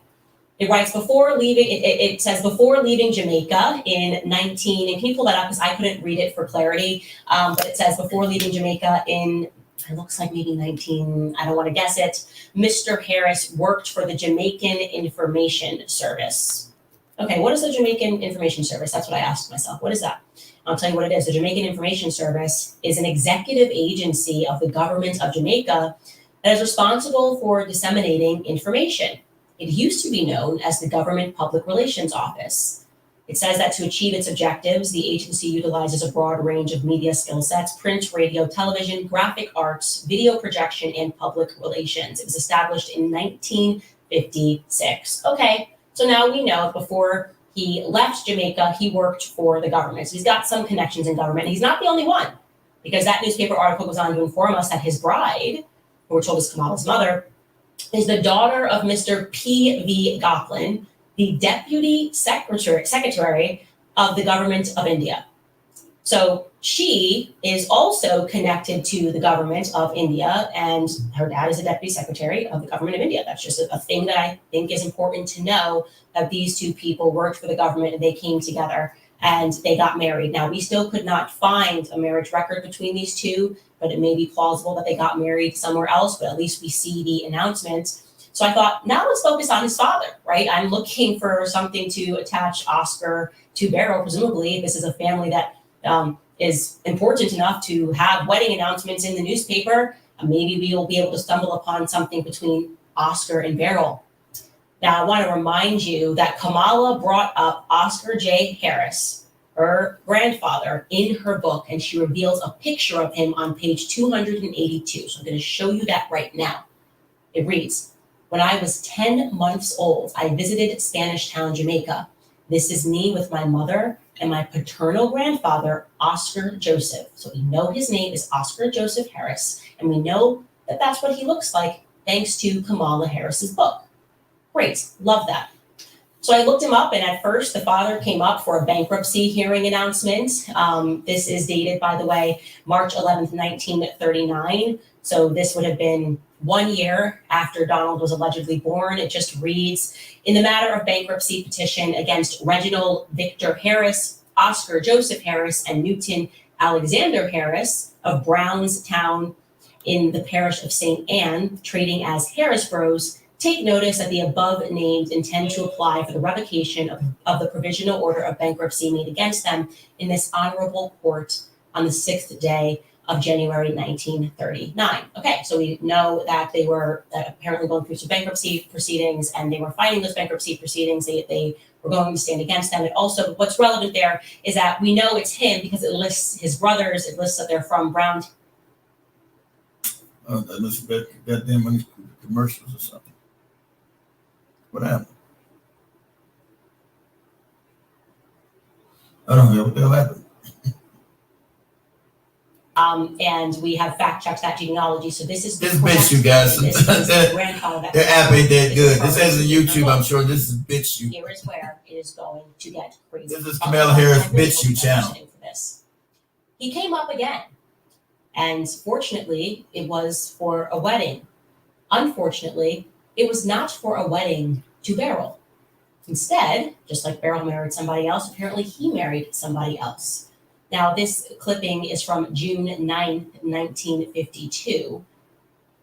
Speaker 6: It writes it says before leaving Jamaica in 19, and can you pull that up because I couldn't read it for clarity, but it says before leaving Jamaica in, it looks like maybe 19, I don't want to guess it, Mr. Harris worked for the Jamaican Information Service. Okay, what is the Jamaican Information Service? That's what I asked myself. What is that? I'll tell you what it is. The Jamaican Information Service is an executive agency of the government of Jamaica that is responsible for disseminating information. It used to be known as the Government Public Relations Office. It says that to achieve its objectives, the agency utilizes a broad range of media skill sets: print, radio, television, graphic arts, video projection, and public relations. It was established in 1956. Okay, so now we know before he left Jamaica, he worked for the government. So he's got some connections in government. And he's not the only one, because that newspaper article goes on to inform us that his bride, who we're told is Kamala's mother, is the daughter of Mr. P.V. Gopalin, the Deputy Secretary of the Government of India. So she is also connected to the government of India, and her dad is the Deputy Secretary of the Government of India. That's just a thing that I think is important to know, that these two people worked for the government and they came together and they got married. Now, we still could not find a marriage record between these two, but it may be plausible that they got married somewhere else, but at least we see the announcement. So I thought, now let's focus on his father, right? I'm looking for something to attach Oscar to Beryl. Presumably, this is a family that is important enough to have wedding announcements in the newspaper. Maybe we will be able to stumble upon something between Oscar and Beryl. Now, I want to remind you that Kamala brought up Oscar J. Harris, her grandfather, in her book, and she reveals a picture of him on page 282. So I'm going to show you that right now. It reads, when I was 10 months old, I visited Spanish Town, Jamaica. This is me with my mother and my paternal grandfather, Oscar Joseph. So we know his name is Oscar Joseph Harris, and we know that that's what he looks like thanks to Kamala Harris's book. Great, love that. So I looked him up, and at first the father came up for a bankruptcy hearing announcement. This is dated, by the way, March 11th, 1939. So this would have been 1 year after Donald was allegedly born. It just reads, in the matter of bankruptcy petition against Reginald Victor Harris, Oscar Joseph Harris, and Newton Alexander Harris of Brownstown in the parish of St. Anne, trading as Harris Bros, Take notice that the above named intend to apply for the revocation of the provisional order of bankruptcy made against them in this honorable court on the 6th day of January 1939. Okay, so we know that they were apparently going through some bankruptcy proceedings, and they were fighting those bankruptcy proceedings. They were going to stand against them. And also, what's relevant there is that we know it's him because it lists his brothers. It lists that they're from Brown.
Speaker 1: Oh, that looks goddamn money commercials or something. What happened? I don't know what the hell happened.
Speaker 6: And we have fact checked that genealogy. So this is
Speaker 1: This bitch you guys.
Speaker 6: This is the grandfather.
Speaker 1: The app ain't that good. This has a YouTube, I'm sure. This is bitch you.
Speaker 6: Here is where it is going to get crazy.
Speaker 1: This is Kamala Harris bitch you channel.
Speaker 6: For this. He came up again. And fortunately, it was for a wedding. Unfortunately, it was not for a wedding to Beryl. Instead, just like Beryl married somebody else, apparently he married somebody else. Now, this clipping is from June 9th, 1952.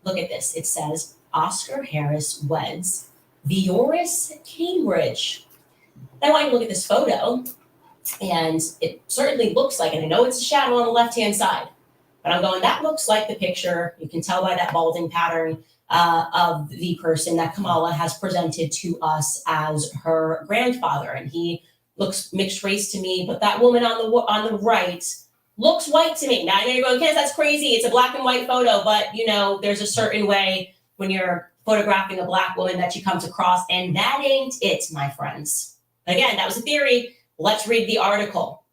Speaker 6: Look at this. It says, Oscar Harris weds Vioris Cambridge. I want you to look at this photo, and it certainly looks like, and I know it's a shadow on the left-hand side, but I'm going, that looks like the picture. You can tell by that balding pattern of the person that Kamala has presented to us as her grandfather. And he looks mixed race to me, but that woman on the right looks white to me. Now you're going, Candace, that's crazy. It's a black and white photo, but there's a certain way when you're photographing a black woman that she comes across, and that ain't it, my friends. Again, that was a theory. Let's read the article.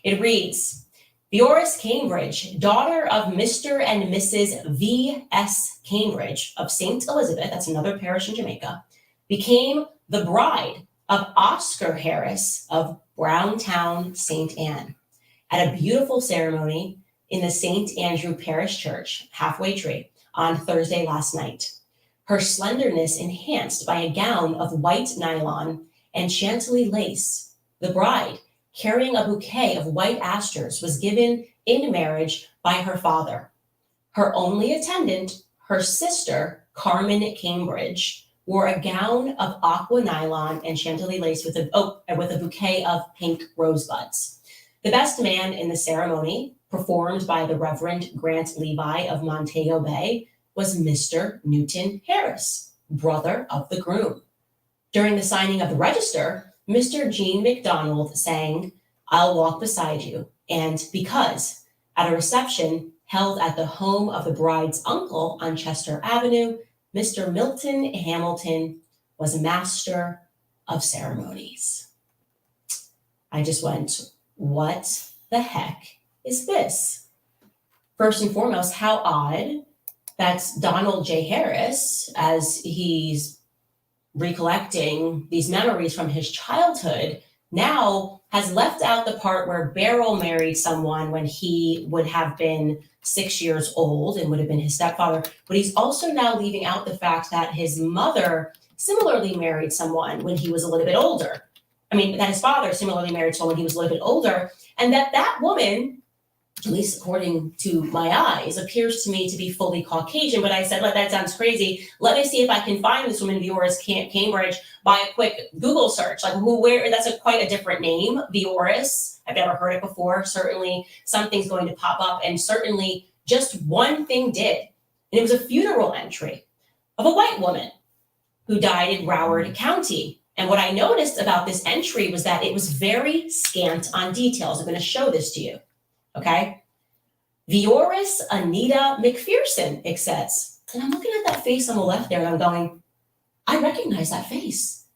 Speaker 6: It reads, Vioris Cambridge, daughter of Mr. and Mrs. V.S. Cambridge of St. Elizabeth, that's another parish in Jamaica, became the bride of Oscar Harris of Browntown, St. Anne, at a beautiful ceremony in the St. Andrew Parish Church, Halfway Tree, on Thursday last night. Her slenderness enhanced by a gown of white nylon and chantilly lace. The bride, carrying a bouquet of white asters, was given in marriage by her father. Her only attendant, her sister, Carmen Cambridge, wore a gown of aqua nylon and chantilly lace with a bouquet of pink rosebuds. The best man in the ceremony, performed by the Reverend Grant Levi of Montego Bay, was Mr. Newton Harris, brother of the groom. During the signing of the register, Mr. Gene McDonald sang, I'll Walk Beside You, and Because, at a reception held at the home of the bride's uncle on Chester Avenue, Mr. Milton Hamilton was master of ceremonies. I just went, what the heck is this? First and foremost, how odd that Donald J. Harris, as he's recollecting these memories from his childhood, now has left out the part where Beryl married someone when he would have been 6 years old and would have been his stepfather. But he's also now leaving out the fact that his mother similarly married someone when he was a little bit older. That his father similarly married someone when he was a little bit older. And that woman, at least according to my eyes, appears to me to be fully Caucasian. But I said, that sounds crazy. Let me see if I can find this woman, Vioris Cambridge, by a quick Google search. That's quite a different name, Vioris. I've never heard it before. Certainly something's going to pop up. And certainly just one thing did. And it was a funeral entry of a white woman who died in Broward County. And what I noticed about this entry was that it was very scant on details. I'm going to show this to you. Okay. Vioris Anita McPherson, it says. And I'm looking at that face on the left there and I'm going, I recognize that face.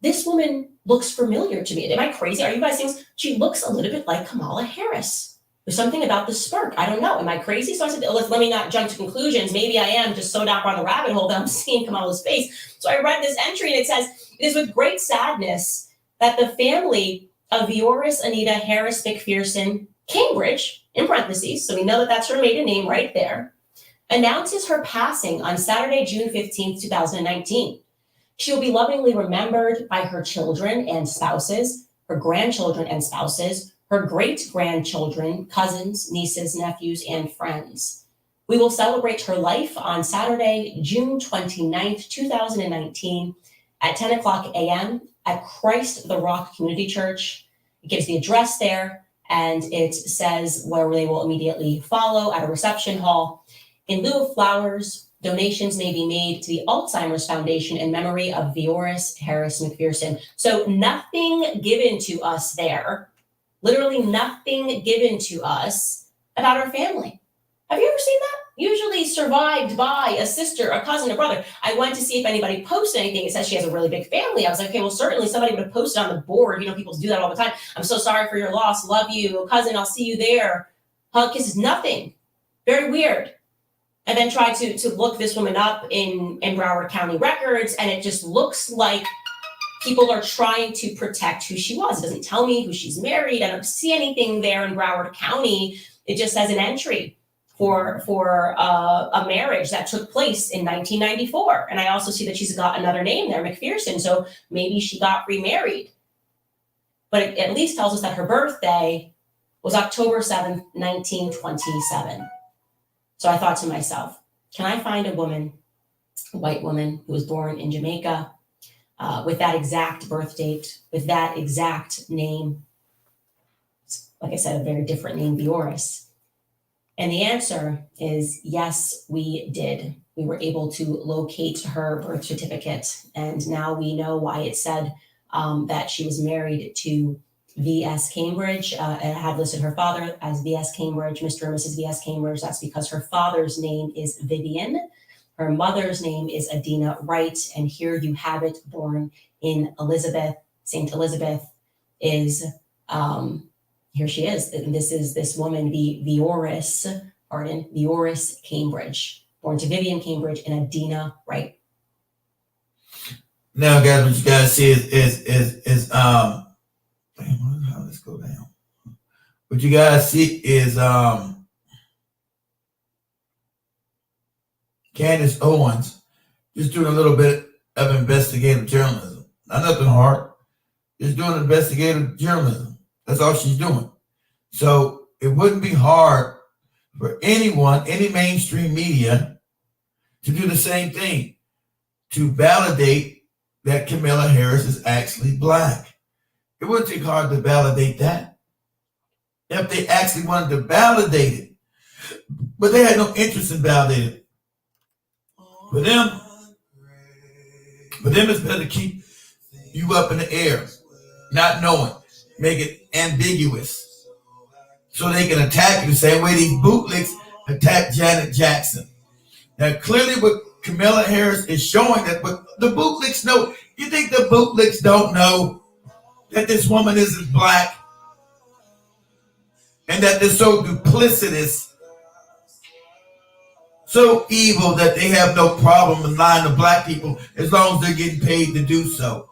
Speaker 6: This woman looks familiar to me. Am I crazy? Are you guys seeing? She looks a little bit like Kamala Harris. There's something about the smirk. I don't know. Am I crazy? So I said, let me not jump to conclusions. Maybe I am just so down on the rabbit hole that I'm seeing Kamala's face. So I read this entry and it says, it is with great sadness that the family of Vioris Anita Harris McPherson Cambridge, in parentheses, so we know that that's her maiden name right there, announces her passing on Saturday, June 15th, 2019. She will be lovingly remembered by her children and spouses, her grandchildren and spouses, her great-grandchildren, cousins, nieces, nephews, and friends. We will celebrate her life on Saturday, June 29th, 2019 at 10 o'clock a.m. at Christ the Rock Community Church. It gives the address there, and it says where they will immediately follow at a reception hall. In lieu of flowers, donations may be made to the Alzheimer's Foundation in memory of Vioris Harris McPherson. So nothing given to us there, literally nothing given to us about our family. Have you ever seen that? Usually survived by a sister, a cousin, a brother. I went to see if anybody posted anything. It says she has a really big family. I was like, okay, well, certainly somebody would have posted on the board. You know, people do that all the time. I'm so sorry for your loss. Love you. Cousin, I'll see you there. Hug, kisses, nothing. Very weird. And then tried to look this woman up in Broward County records, and it just looks like people are trying to protect who she was. It doesn't tell me who she's married. I don't see anything there in Broward County. It just says an entry for a marriage that took place in 1994. And I also see that she's got another name there, McPherson. So maybe she got remarried. But it at least tells us that her birthday was October 7th, 1927. So I thought to myself, can I find a woman, a white woman who was born in Jamaica with that exact birth date, with that exact name? Like I said, a very different name, Vioris. And the answer is yes, we did. We were able to locate her birth certificate. And now we know why it said that she was married to V.S. Cambridge. It had listed her father as V.S. Cambridge, Mr. and Mrs. V.S. Cambridge. That's because her father's name is Vivian. Her mother's name is Adina Wright. And here you have it, born in Elizabeth. St. Elizabeth is, here she is. And this is this woman, Vioris Cambridge, born to Vivian Cambridge and Adina Wright.
Speaker 1: Now, guys, what you guys see is how this go down. What you guys see is Candace Owens just doing a little bit of investigative journalism. Not nothing hard. Just doing investigative journalism. That's all she's doing. So it wouldn't be hard for anyone, any mainstream media, to do the same thing, to validate that Kamala Harris is actually black. It wouldn't take hard to validate that if they actually wanted to validate it. But they had no interest in validating it. For them, it's better to keep you up in the air, not knowing, make it ambiguous, so they can attack you the same way these bootlicks attacked Janet Jackson. Now, clearly what Kamala Harris is showing that, but the bootlicks know. You think the bootlicks don't know that this woman isn't black and that they're so duplicitous, so evil that they have no problem in lying to black people as long as they're getting paid to do so.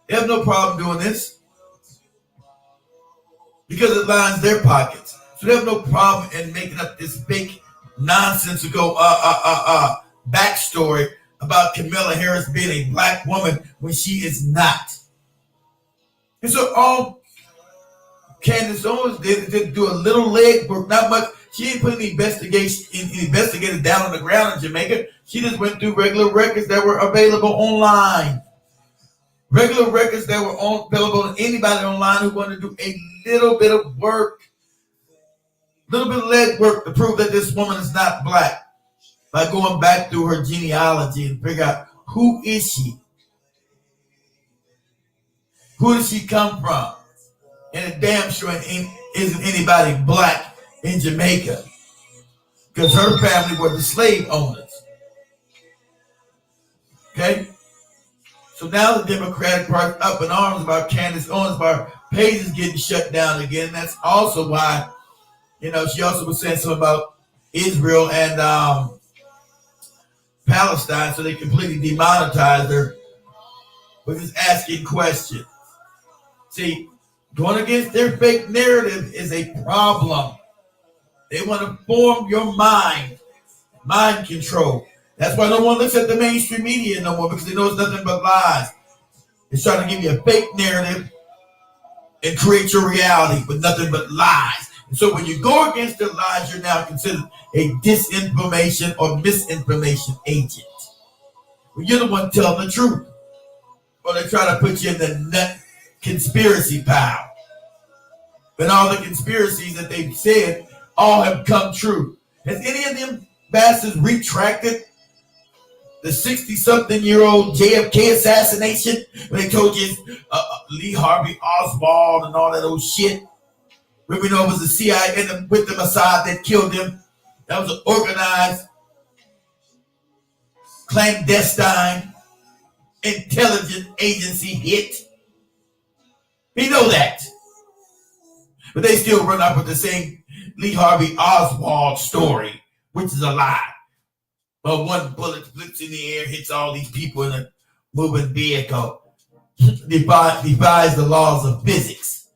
Speaker 1: They have no problem doing this because it lines their pockets. So they have no problem in making up this fake nonsensical backstory about Kamala Harris being a black woman when she is not. And so all Candace Owens did is do a little leg work, not much. She didn't put any investigators down on the ground in Jamaica. She just went through regular records that were available online. Regular records that were available to anybody online who wanted to do a little bit of work, little bit of leg work to prove that this woman is not black, by going back through her genealogy and figure out who is she? Who does she come from? And it damn sure isn't anybody black in Jamaica, because her family were the slave owners. Okay? So now the Democratic Party up in arms about Candace Owens, about page is getting shut down again. That's also why, she also was saying something about Israel and Palestine, so they completely demonetized her with just asking questions. See, going against their fake narrative is a problem. They want to form your mind control. That's why no one looks at the mainstream media no more, because they know it's nothing but lies. It's trying to give you a fake narrative and create your reality with nothing but lies. And so when you go against their lies, you're now considered a disinformation or misinformation agent. Well, you're the one telling the truth. Or they try to put you in the nut conspiracy pile. But all the conspiracies that they've said all have come true. Has any of them bastards retracted the 60-something-year-old JFK assassination when they told you Lee Harvey Oswald and all that old shit? When we know it was the CIA and with the Mossad that killed him. That was an organized, clandestine, intelligence agency hit. We know that. But they still run up with the same Lee Harvey Oswald story, which is a lie. But one bullet flips in the air, hits all these people in a moving vehicle, defies the laws of physics.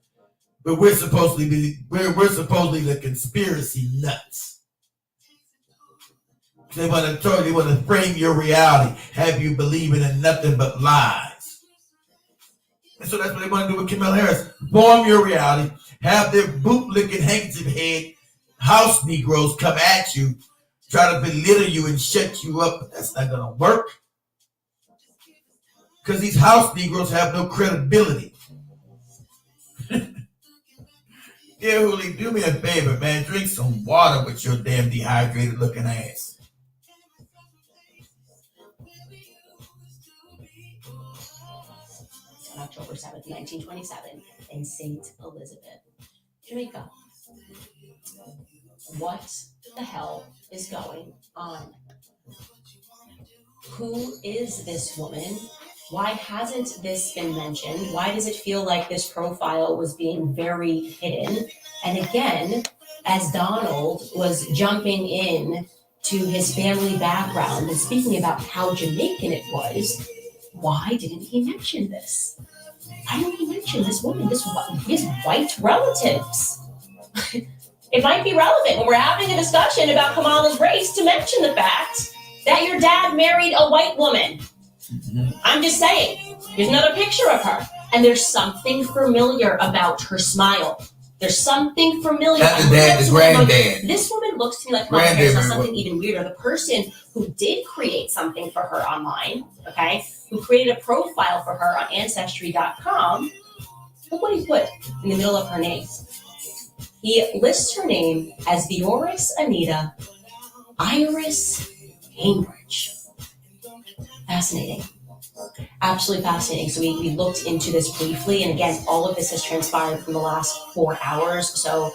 Speaker 1: But we're supposedly the conspiracy nuts. They want to frame your reality, have you believing in nothing but lies. And so that's what they want to do with Kamala Harris. Form your reality, have their boot-licking handkerchief head house Negroes come at you, try to belittle you and shut you up, but that's not going to work. Because these house Negroes have no credibility. Yeah, Huli, do me a favor, man. Drink some water with your damn dehydrated looking ass.
Speaker 6: On October 7th, 1927, in St. Elizabeth, Jamaica. What the hell is going on? Who is this woman? Why hasn't this been mentioned? Why does it feel like this profile was being very hidden? And again, as Donald was jumping in to his family background and speaking about how Jamaican it was, why didn't he mention this? Why didn't he mention this woman, his white relatives? It might be relevant when we're having a discussion about Kamala's race to mention the fact that your dad married a white woman. I'm just saying, there's another picture of her, and there's something familiar about her smile. There's something familiar.
Speaker 1: That's the dad, the granddad.
Speaker 6: This woman looks to me like Kamala Harris has something even weirder. The person who did create something for her online, okay, who created a profile for her on Ancestry.com, look what he put in the middle of her name. He lists her name as Vioris Anita Iris Cambridge. Fascinating. Absolutely fascinating. So we looked into this briefly, and again, all of this has transpired from the last 4 hours. So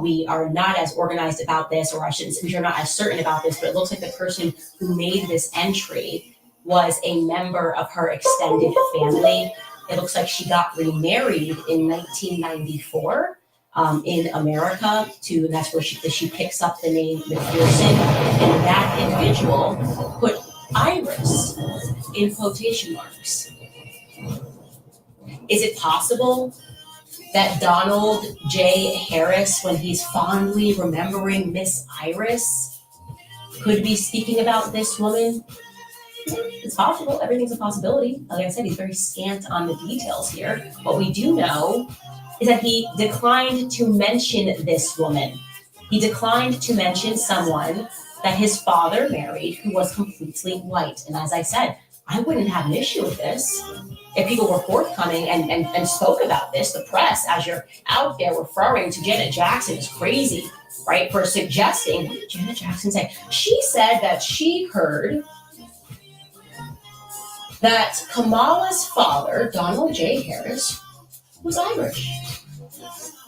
Speaker 6: we are not as organized about this, or we are not as certain about this, but it looks like the person who made this entry was a member of her extended family. It looks like she got remarried in 1994 in America, and that's where she picks up the name McPherson, and that individual put Iris in quotation marks. Is it possible that Donald J. Harris, when he's fondly remembering Miss Iris, could be speaking about this woman? It's possible. Everything's a possibility. Like I said, he's very scant on the details here. What we do know is that he declined to mention this woman. He declined to mention someone that his father married who was completely white. And as I said, I wouldn't have an issue with this if people were forthcoming and spoke about this. The press, as you're out there referring to Janet Jackson, is crazy, right? For suggesting, what did Janet Jackson say? She said that she heard that Kamala's father, Donald J. Harris, was Irish.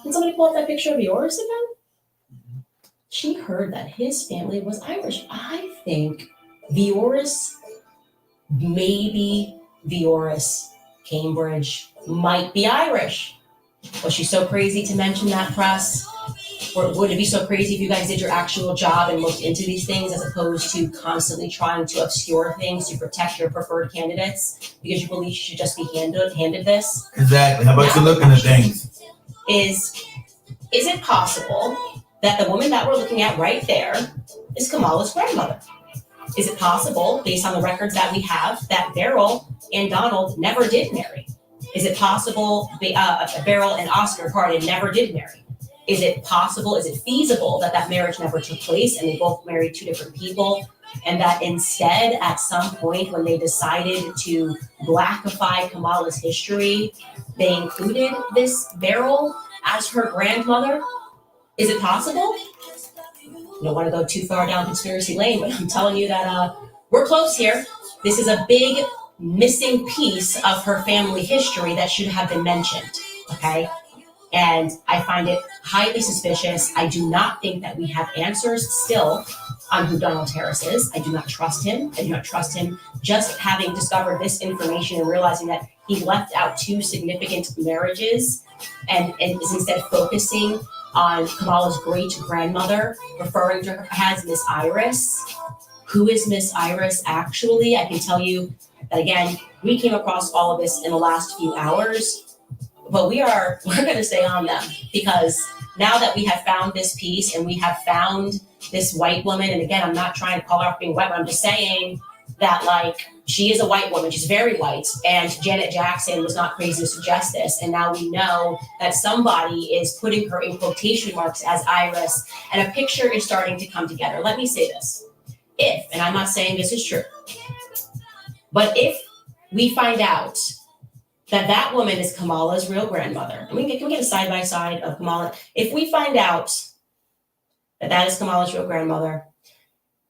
Speaker 6: Can somebody pull up that picture of yours again? She heard that his family was Irish. I think Vioris, maybe Vioris Cambridge, might be Irish. Was she so crazy to mention that, press? Or would it be so crazy if you guys did your actual job and looked into these things as opposed to constantly trying to obscure things to protect your preferred candidates because you believe you should just be handed this?
Speaker 1: Exactly. How about you looking at things?
Speaker 6: Is it possible that the woman that we're looking at right there is Kamala's grandmother? Is it possible, based on the records that we have, that Beryl and Donald never did marry? Is it possible Beryl and Oscar never did marry? Is it possible? Is it feasible that that marriage never took place and they both married two different people? And that instead, at some point, when they decided to blackify Kamala's history, they included this Beryl as her grandmother? Is it possible? I don't want to go too far down conspiracy lane, but I'm telling you that we're close here. This is a big missing piece of her family history that should have been mentioned, okay? And I find it highly suspicious. I do not think that we have answers still on who Donald Harris is. I do not trust him. I do not trust him. Just having discovered this information and realizing that he left out two significant marriages and is instead focusing on Kamala's great-grandmother, referring to her as Miss Iris. Who is Miss Iris actually? I can tell you that, again, we came across all of this in the last few hours, but we're going to stay on them, because now that we have found this piece and we have found this white woman, and again, I'm not trying to call her out being white, but I'm just saying that, like, she is a white woman. She's very white, and Janet Jackson was not crazy to suggest this. And now we know that somebody is putting her in quotation marks as Iris, and a picture is starting to come together. Let me say this. If, and I'm not saying this is true, but if we find out that that woman is Kamala's real grandmother, and can we get a side-by-side of Kamala? If we find out that that is Kamala's real grandmother,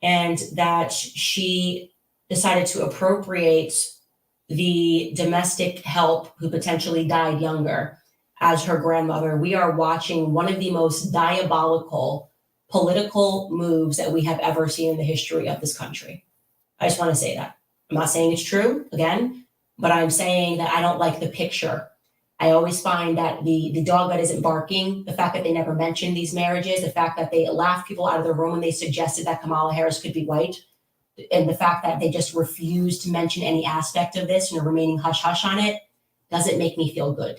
Speaker 6: and that she decided to appropriate the domestic help who potentially died younger as her grandmother, we are watching one of the most diabolical political moves that we have ever seen in the history of this country. I just want to say that. I'm not saying it's true, again, but I'm saying that I don't like the picture. I always find that the dog that isn't barking, the fact that they never mentioned these marriages, the fact that they laughed people out of the room when they suggested that Kamala Harris could be white, and the fact that they just refused to mention any aspect of this and are remaining hush-hush on it, doesn't make me feel good.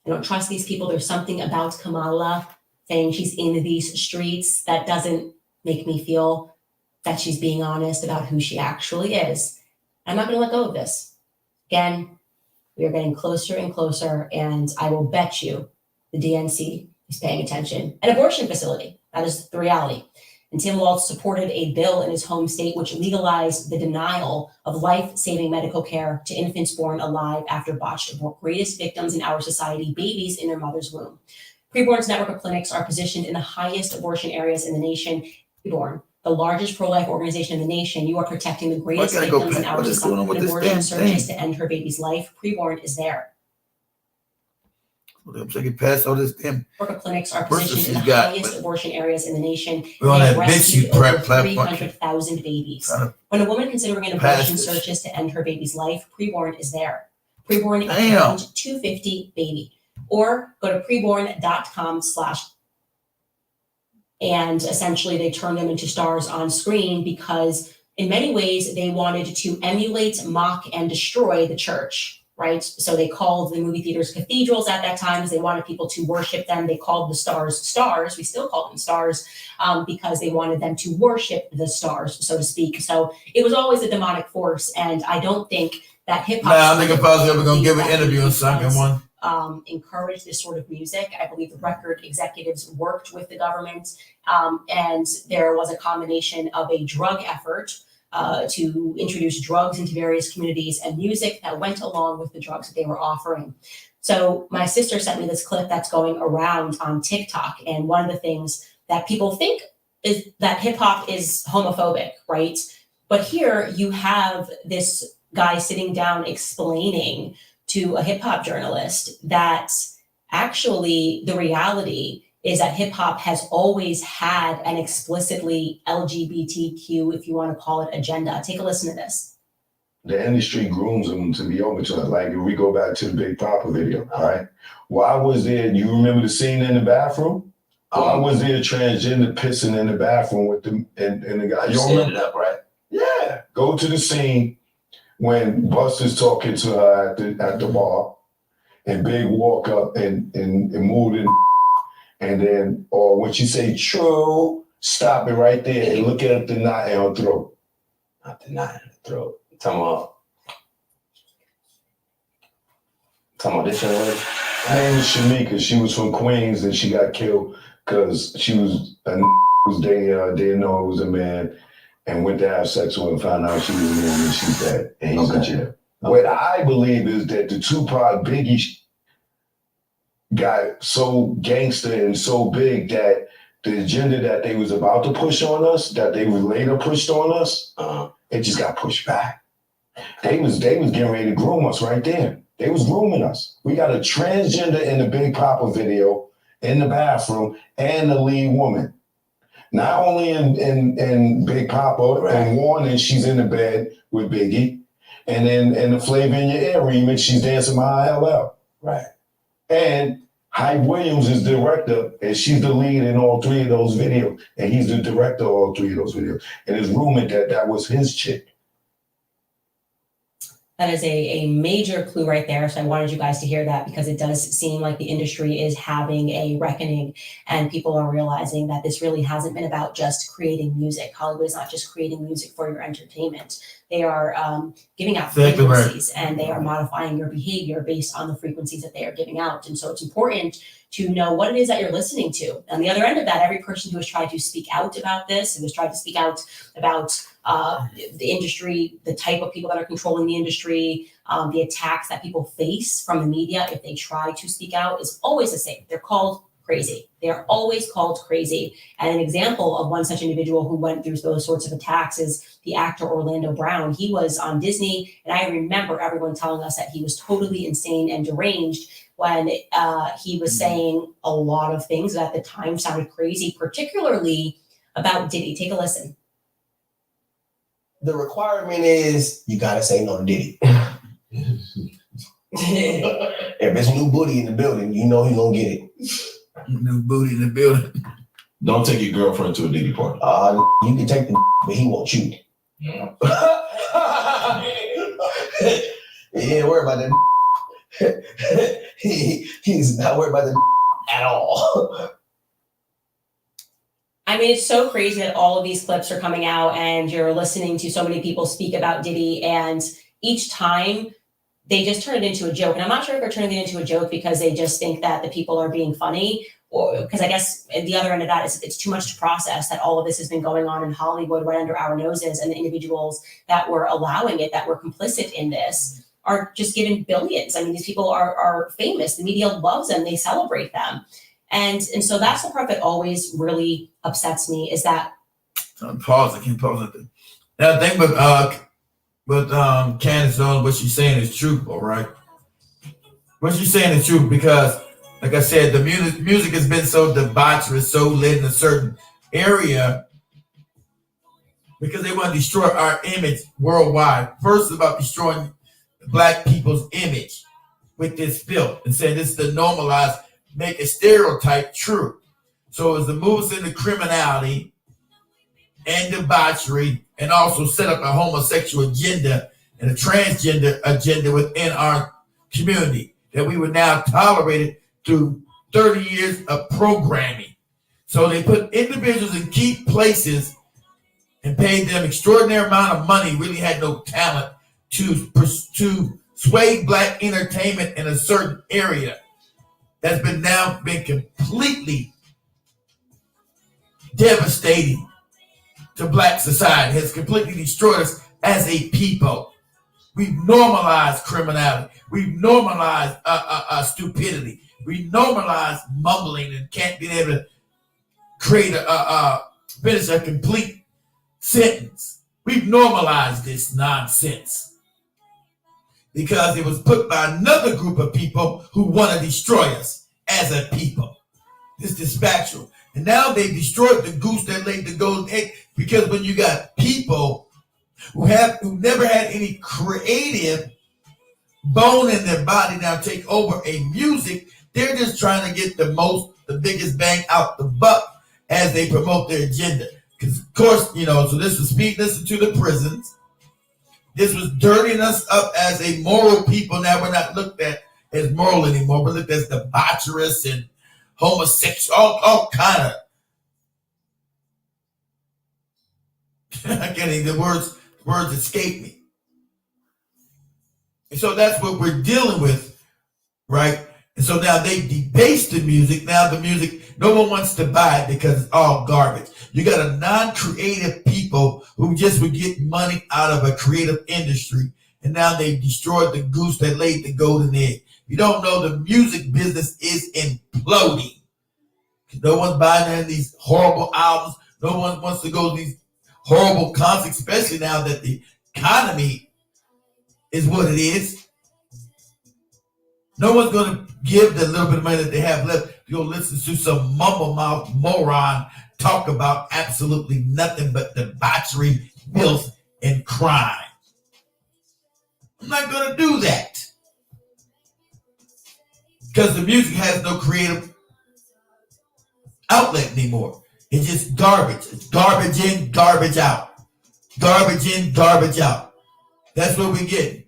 Speaker 6: I don't trust these people. There's something about Kamala saying she's in these streets that doesn't make me feel that she's being honest about who she actually is. I'm not going to let go of this. Again, we are getting closer and closer, and I will bet you the DNC is paying attention. An abortion facility, that is the reality. And Tim Walz supported a bill in his home state which legalized the denial of life-saving medical care to infants born alive after botched abortion. Greatest victims in our society, babies in their mother's womb. Preborn's network of clinics are positioned in the highest abortion areas in the nation. Preborn, the largest pro-life organization in the nation, you are protecting the greatest victims in our society. When abortion searches to end her baby's life, Preborn is there.
Speaker 1: I'm taking past all this damn.
Speaker 6: Network of clinics are positioned in the highest abortion areas in the nation.
Speaker 1: We're on that
Speaker 6: rescued
Speaker 1: bitchy prep
Speaker 6: over
Speaker 1: platform.
Speaker 6: 300,000 babies. When a woman considering an abortion searches to end her baby's life, Preborn is there. Preborn is around 250 baby. Or go to preborn.com/ and essentially they turn them into stars on screen, because in many ways they wanted to emulate, mock, and destroy the church, right? So they called the movie theaters cathedrals at that time because they wanted people to worship them. They called the stars stars. We still call them stars because they wanted them to worship the stars, so to speak. So it was always a demonic force, and I don't think that hip hop.
Speaker 1: Nah, I think Apostle ever gonna give an interview on second one.
Speaker 6: Encourage this sort of music. I believe the record executives worked with the government, and there was a combination of a drug effort to introduce drugs into various communities and music that went along with the drugs that they were offering. So my sister sent me this clip that's going around on TikTok, and one of the things that people think is that hip hop is homophobic, right? But here you have this guy sitting down explaining to a hip hop journalist that actually the reality is that hip hop has always had an explicitly LGBTQ, if you want to call it, agenda. Take a listen to this.
Speaker 5: The industry grooms them to be open to it. Like if we go back to the Big Papa video, all right? Why was there, you remember the scene in the bathroom? Why was there a transgender pissing in the bathroom with the and the guy? You remember that, right? Yeah. Go to the scene when Buster's talking to her at the bar, and Big walk up and move in, and then, or when she say true, stop it right there and look at the knot in her throat.
Speaker 7: Not the knot in her throat. Talking about this young lady.
Speaker 5: Her name was Shamika. She was from Queens and she got killed because she was dating didn't know it was a man and went to have sex with him, found out she was a woman and she's dead. And he's in jail. What I believe is that the Tupac Biggie got so gangster and so big that the agenda that they was about to push on us, that they were later pushed on us, it just got pushed back. They was getting ready to groom us right there. They was grooming us. We got a transgender in the Big Papa video in the bathroom and the lead woman. Not only in Big Papa and Warning, she's in the bed with Biggie. And then in the Flavor in Your Ear remix, she's dancing behind LL. Right. And Hype Williams is the director, and she's the lead in all three of those videos. And he's the director of all three of those videos. And it's rumored that that was his chick.
Speaker 6: That is a major clue right there. So I wanted you guys to hear that because it does seem like the industry is having a reckoning and people are realizing that this really hasn't been about just creating music. Hollywood is not just creating music for your entertainment. They are giving out frequencies and they are modifying your behavior based on the frequencies that they are giving out. And so it's important to know what it is that you're listening to. On the other end of that, every person who has tried to speak out about this, who has tried to speak out about the industry, the type of people that are controlling the industry, the attacks that people face from the media if they try to speak out is always the same. They're called crazy. They are always called crazy. And an example of one such individual who went through those sorts of attacks is the actor Orlando Brown. He was on Disney, and I remember everyone telling us that he was totally insane and deranged when he was saying a lot of things that at the time sounded crazy, particularly about Diddy. Take a listen.
Speaker 7: The requirement is you gotta say no to Diddy. If there's new booty in the building, you know he's gonna get it.
Speaker 1: New booty in the building.
Speaker 8: Don't take your girlfriend to a Diddy party.
Speaker 7: You can take the but he won't shoot.
Speaker 8: Yeah.
Speaker 7: He ain't worried about that. He's not worried about that at all.
Speaker 6: I mean, it's so crazy that all of these clips are coming out and you're listening to so many people speak about Diddy, and each time they just turn it into a joke. And I'm not sure if they're turning it into a joke because they just think that the people are being funny, or because I guess at the other end of that is it's too much to process that all of this has been going on in Hollywood right under our noses, and the individuals that were allowing it, that were complicit in this, are just given billions. I mean, these people are famous. The media loves them. They celebrate them. And so that's the part that always really upsets me is that.
Speaker 1: Pause. I can't pause it. Now, the thing with Candace Owens, what she's saying is true, all right? What she's saying is true because, like I said, the music has been so debaucherous, so lit in a certain area because they want to destroy our image worldwide. First, it's about destroying Black people's image with this filth and saying this is the normalized, make a stereotype true. So as the moves into criminality and debauchery, and also set up a homosexual agenda and a transgender agenda within our community that we would now tolerate it through 30 years of programming. So they put individuals in key places and paid them extraordinary amount of money, really had no talent to sway Black entertainment in a certain area that's now been completely devastating to Black society, has completely destroyed us as a people. We've normalized criminality. We've normalized stupidity. We normalized mumbling and can't be able to create finish a complete sentence. We've normalized this nonsense because it was put by another group of people who want to destroy us as a people. This is factual. And now they've destroyed the goose that laid the golden egg, because when you got people who never had any creative bone in their body now take over a music, they're just trying to get the biggest bang out the buck as they promote their agenda. Because of course, so this was feeding us into the prisons. This was dirtying us up as a moral people. Now we're not looked at as moral anymore. We're looked at as debaucherous and homosexual, all kind of. I can't even, the words escape me. And so that's what we're dealing with, right? And so now they debased the music. Now the music, no one wants to buy it because it's all garbage. You got a non-creative people who just would get money out of a creative industry. And now they've destroyed the goose that laid the golden egg. You don't know the music business is imploding. No one's buying these horrible albums. No one wants to go to these horrible concerts, especially now that the economy is what it is. No one's going to give the little bit of money that they have left to go listen to some mumble mouth moron talk about absolutely nothing but debauchery, filth, and crime. I'm not going to do that. Because the music has no creative outlet anymore. It's just garbage. It's garbage in, garbage out. Garbage in, garbage out. That's what we get.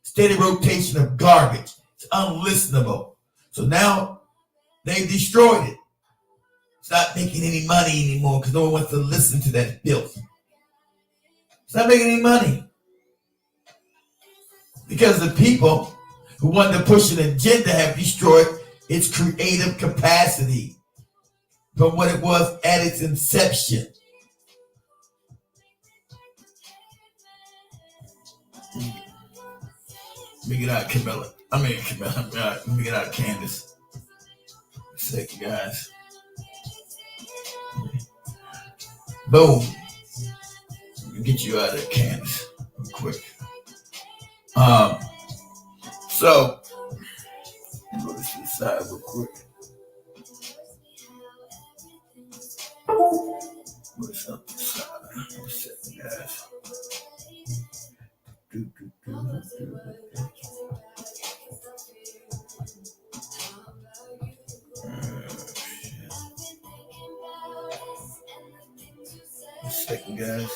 Speaker 1: Steady rotation of garbage. It's unlistenable. So now they've destroyed it. It's not making any money anymore because no one wants to listen to that filth. It's not making any money. Because the people who wanted to push an agenda have destroyed its creative capacity from what it was at its inception. Let me get out Camilla. Let me get out Candace. Second, guys. Boom. Let me get you out of there, Candace, real quick. So, go to the side real quick. What's up the side? Second, guys. Second, guys.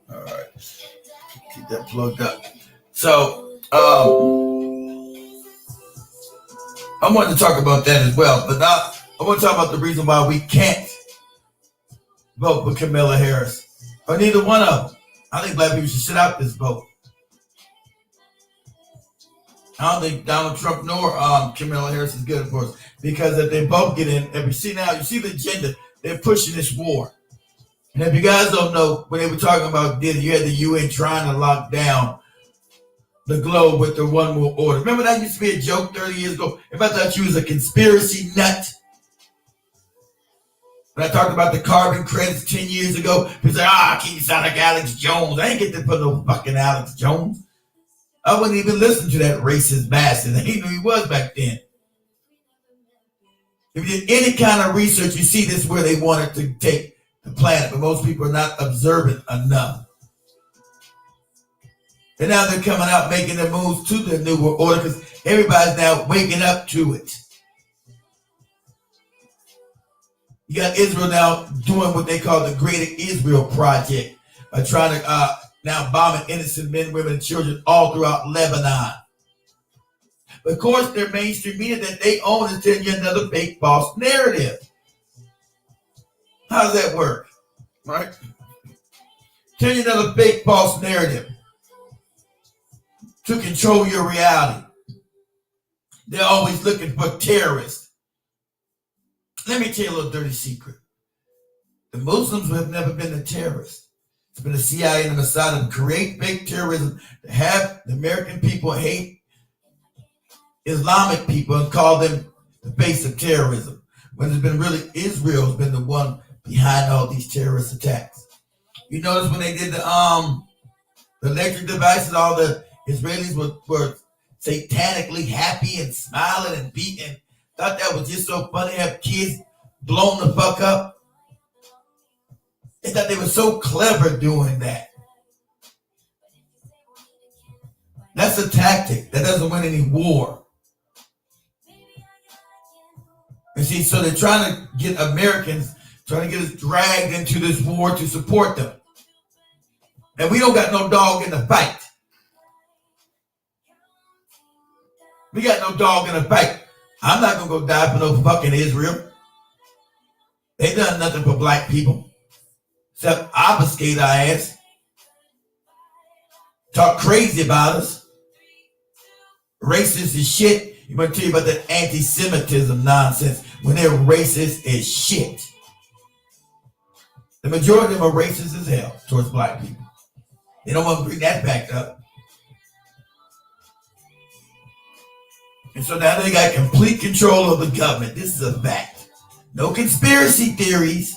Speaker 1: All right, keep that plugged up. So, I wanted to talk about that as well, but now I want to talk about the reason why we can't vote for Kamala Harris or neither one of them. I think black people should sit out this vote. I don't think Donald Trump nor Kamala Harris is good for us because if they both get in, and you see the agenda, they're pushing this war. And if you guys don't know, when they were talking about did you had the UN trying to lock down the globe with the one world order. Remember that used to be a joke 30 years ago? Everybody thought you was a conspiracy nut. When I talked about the carbon credits 10 years ago, people say, keep you sound like Alex Jones. I ain't get to put no fucking Alex Jones. I wouldn't even listen to that racist bastard. He knew he was back then. If you did any kind of research, you see this where they wanted to take the planet, but most people are not observant enough. And now they're coming out making the moves to the New World Order because everybody's now waking up to it. You got Israel now doing what they call the Greater Israel Project by trying to now bombing innocent men, women, and children all throughout Lebanon. But of course, their mainstream media that they own is telling you another fake false narrative. How does that work? Right? Tell you another fake false narrative to control your reality. They're always looking for terrorists. Let me tell you a little dirty secret. The Muslims have never been the terrorists. It's been the CIA and the Mossad to create fake terrorism, to have the American people hate Islamic people and call them the face of terrorism. When it's been really Israel's been the one behind all these terrorist attacks. You notice when they did the electric devices, all the Israelis were satanically happy and smiling and beating. Thought that was just so funny to have kids blown the fuck up. They thought they were so clever doing that. That's a tactic. That doesn't win any war. And see, so they're trying to get Americans, trying to get us dragged into this war to support them. And we don't got no dog in the fight. We got no dog in the fight. I'm not going to go die for no fucking Israel. They done nothing for black people. Except obfuscate our ass. talk crazy about us. Racist as shit. You want to tell you about that anti-Semitism nonsense when they're racist as shit. The majority of them are racist as hell towards black people. They don't want to bring that back up. And so now they got complete control of the government. This is a fact. No conspiracy theories.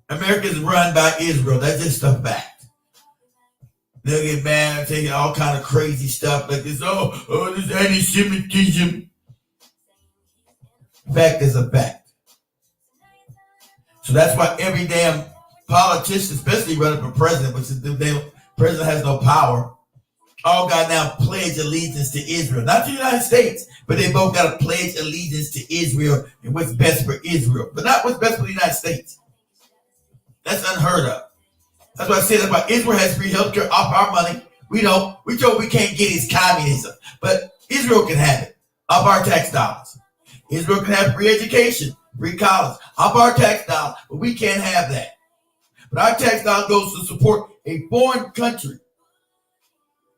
Speaker 1: America is run by Israel. That's just a fact. They'll get mad and taking all kind of crazy stuff like this. Oh, this anti-Semitism. Fact is a fact. So that's why every damn politician, especially running for president, which is the president has no power, all got now pledge allegiance to Israel. Not the United States, but they both got to pledge allegiance to Israel and what's best for Israel, but not what's best for the United States. That's unheard of. That's why I said that Israel has free healthcare off our money. We don't. We told we can't get his communism, but Israel can have it off our tax dollars. Israel can have free education, free college off our tax dollars, but we can't have that. But our tax dollar goes to support a foreign country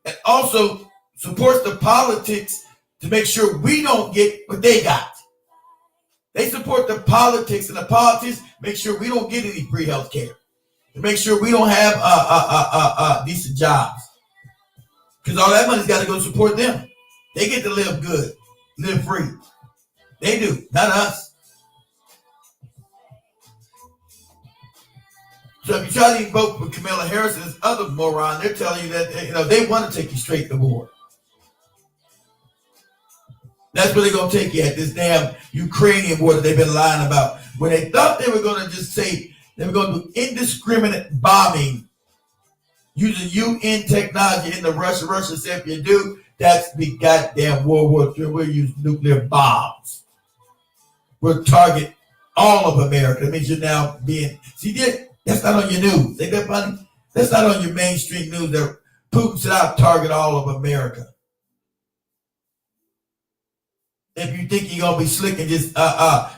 Speaker 1: and also supports the politics to make sure we don't get what they got. They support the politics, and the politics make sure we don't get any free health care. To make sure we don't have decent jobs. Because all that money's got to go support them. They get to live good, live free. They do, not us. So if you try to vote for Kamala Harris and this other moron, they're telling you that they want to take you straight to war. That's where they're going to take you at, this damn Ukrainian war that they've been lying about. When they thought they were going to just say they were going to do indiscriminate bombing using UN technology into Russia. Russia said, if you do, that's the goddamn World War III. We'll use nuclear bombs. We'll target all of America. That means you're now being... See, that's not on your news. Ain't that funny? That's not on your mainstream news. That Putin said, I'll target all of America. If you think you're going to be slick and just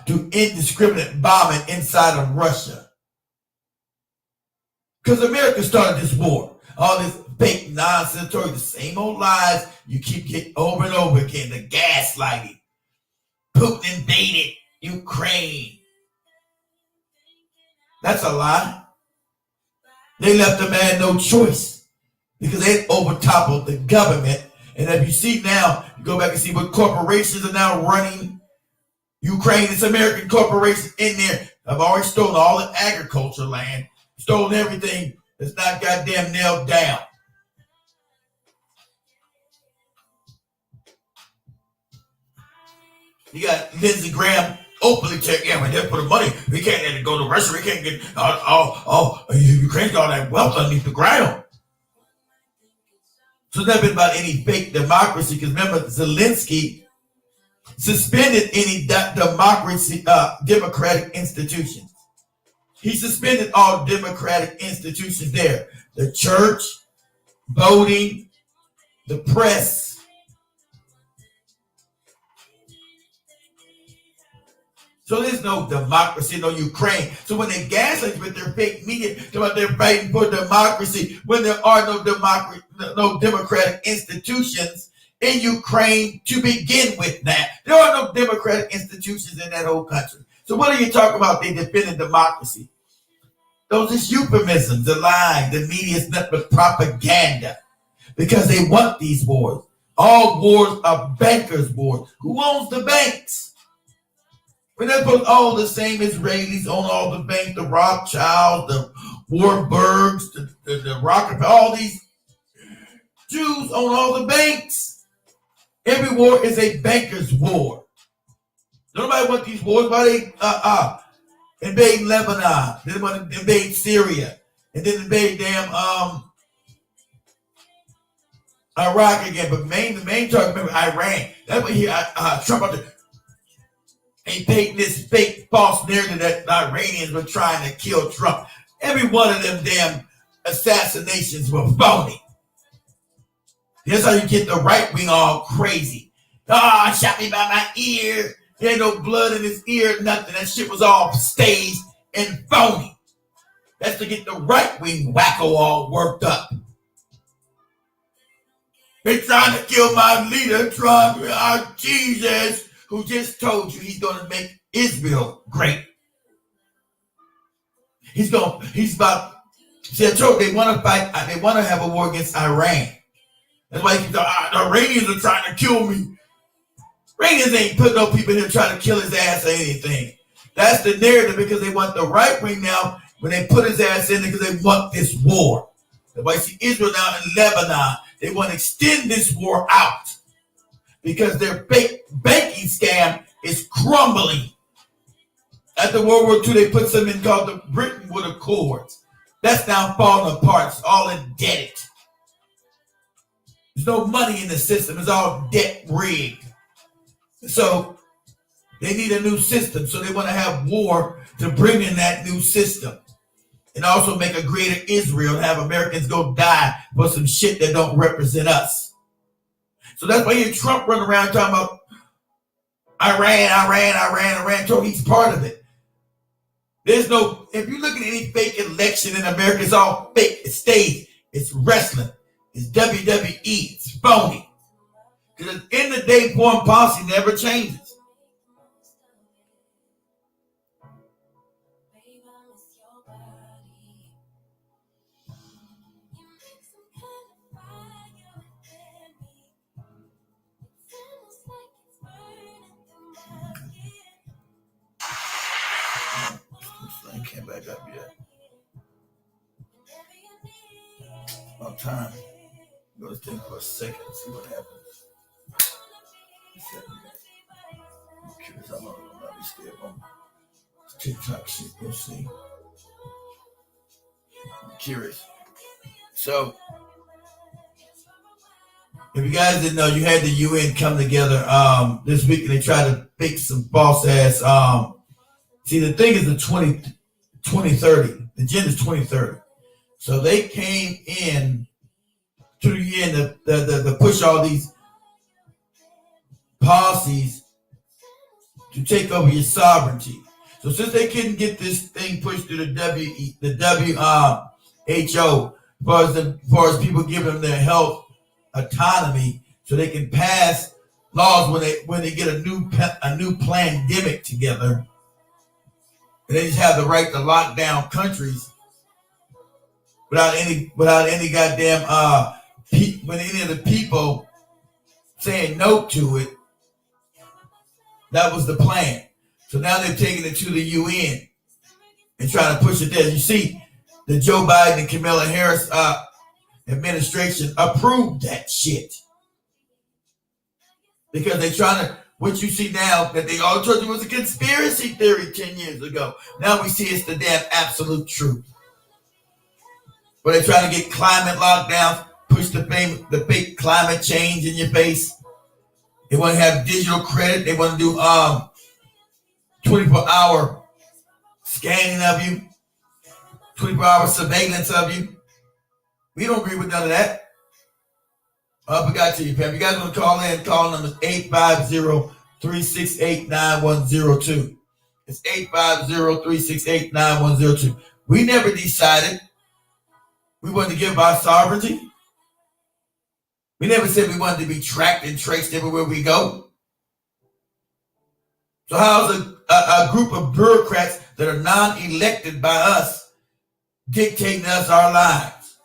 Speaker 1: do indiscriminate bombing inside of Russia. Because America started this war. All this fake nonsense, the same old lies you keep getting over and over again. The gaslighting. Putin invaded Ukraine. That's a lie. They left the man no choice because they overtoppled the government. And if you see now, you go back and see what corporations are now running Ukraine. It's American corporations in there. I've already stolen all the agriculture land, stolen everything that's not goddamn nailed down. You got Lindsey Graham openly telling, yeah, we're there for the money. We can't let it go to Russia. We can't get Ukraine's got all that wealth underneath the ground. So it's never been about any fake democracy, because remember, Zelensky suspended any democratic institutions. He suspended all democratic institutions there. The church, voting, the press. So there's no democracy, no Ukraine. So when they gaslight with their fake media, about they're fighting for democracy, when there are no democratic institutions in Ukraine to begin with that. There are no democratic institutions in that whole country. So what are you talking about? They defending democracy. Those are euphemisms, the lie, the media is nothing but propaganda. Because they want these wars. All wars are bankers' wars. Who owns the banks? When they put all the same Israelis own all the banks, the Rothschilds, the Warburgs, the Rockefeller, all these Jews own all the banks. Every war is a banker's war. Nobody want these wars. Why they invade Lebanon? Then they want to invade Syria, and then invade damn Iraq again. But the main target, remember, Iran. That's what Trump out there. Ain't painting this fake false narrative that the Iranians were trying to kill Trump. Every one of them damn assassinations were phony. That's how you get the right wing all crazy. Shot me by my ear. There ain't no blood in his ear, nothing. That shit was all staged and phony. That's to get the right wing wacko all worked up. They're trying to kill my leader, Trump, our Jesus, who just told you he's going to make Israel great. He's about, see, I told you, they want to fight, they want to have a war against Iran. That's why he keeps saying, the Iranians are trying to kill me. Iranians ain't put no people here trying to kill his ass or anything. That's the narrative, because they want the right wing now, when they put his ass in there, because they want this war. That's why you see Israel now in Lebanon. They want to extend this war out because their fake banking scam is crumbling. After World War II, they put something called the Bretton Woods Accords. That's now falling apart. It's all indebted. There's no money in the system. It's all debt rigged. So they need a new system. So they want to have war to bring in that new system. And also make a greater Israel and have Americans go die for some shit that don't represent us. So that's why you hear Trump run around talking about Iran. So he's part of it. There's no, if you look at any fake election in America, it's all fake. It's staged. It's wrestling. It's WWE. It's phony. Because at the end of the day, foreign policy never changes. Came back up yet. About time. Go to think for a second, see what happens. I'm curious how long I'll be still on TikTok shit. We'll see. I'm curious. So, if you guys didn't know, you had the UN come together this week and they tried to fix some false ass. See, the thing is the 2030. The agenda is 2030. So they came in to the UN to push all these policies to take over your sovereignty. So since they couldn't get this thing pushed through the WHO, as far as people giving them their health autonomy, so they can pass laws when they get a new pandemic together. And they just have the right to lock down countries without any goddamn when any of the people saying no to it. That was the plan. So now they're taking it to the UN and trying to push it there. You see, the Joe Biden and Kamala Harris administration approved that shit because they're trying to. What you see now, that they all told you was a conspiracy theory 10 years ago. Now we see it's the damn absolute truth. But they're trying to get climate lockdowns, push the fake climate change in your face. They want to have digital credit. They want to do 24-hour scanning of you, 24-hour surveillance of you. We don't agree with none of that. I forgot to you, Pam. You guys want to call in? Call number is 850-368-9102. It's 850-368-9102. We never decided we wanted to give our sovereignty. We never said we wanted to be tracked and traced everywhere we go. So how's a group of bureaucrats that are non-elected by us dictating us our lives?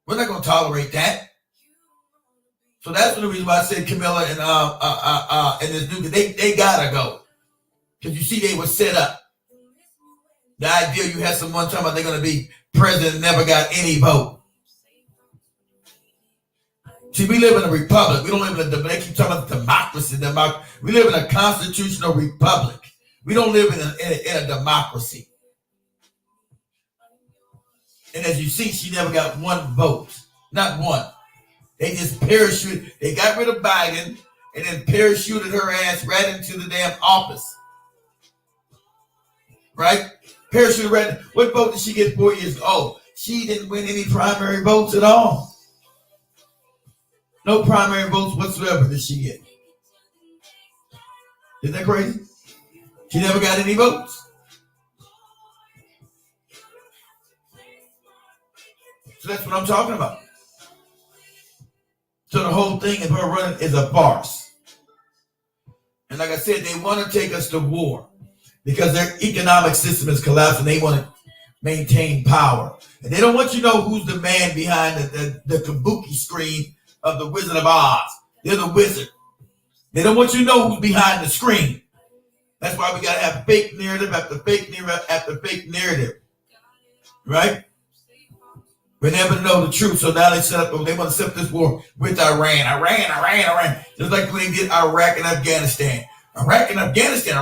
Speaker 1: We're not going to tolerate that. So that's the reason why I said Camilla and this dude, they gotta go. Because you see, they were set up. The idea you had someone talking about they're gonna be president never got any vote. See, we live in a republic. We don't live in they keep talking about democracy. We live in a constitutional republic. We don't live in a democracy. And as you see, she never got one vote. Not one. They just parachuted. They got rid of Biden and then parachuted her ass right into the damn office. Right? Parachuted right. What vote did she get 4 years ago? Oh, she didn't win any primary votes at all. No primary votes whatsoever did she get. Isn't that crazy? She never got any votes. So that's what I'm talking about. So the whole thing and her running is a farce. And like I said, they want to take us to war because their economic system is collapsing. They want to maintain power. And they don't want you to know who's the man behind the kabuki screen of the Wizard of Oz. They're the wizard. They don't want you to know who's behind the screen. That's why we got to have fake narrative after fake narrative after fake narrative. Right? We never know the truth. So now they want to set up this war with Iran. Just like when they did Iraq and Afghanistan. Iraq and Afghanistan.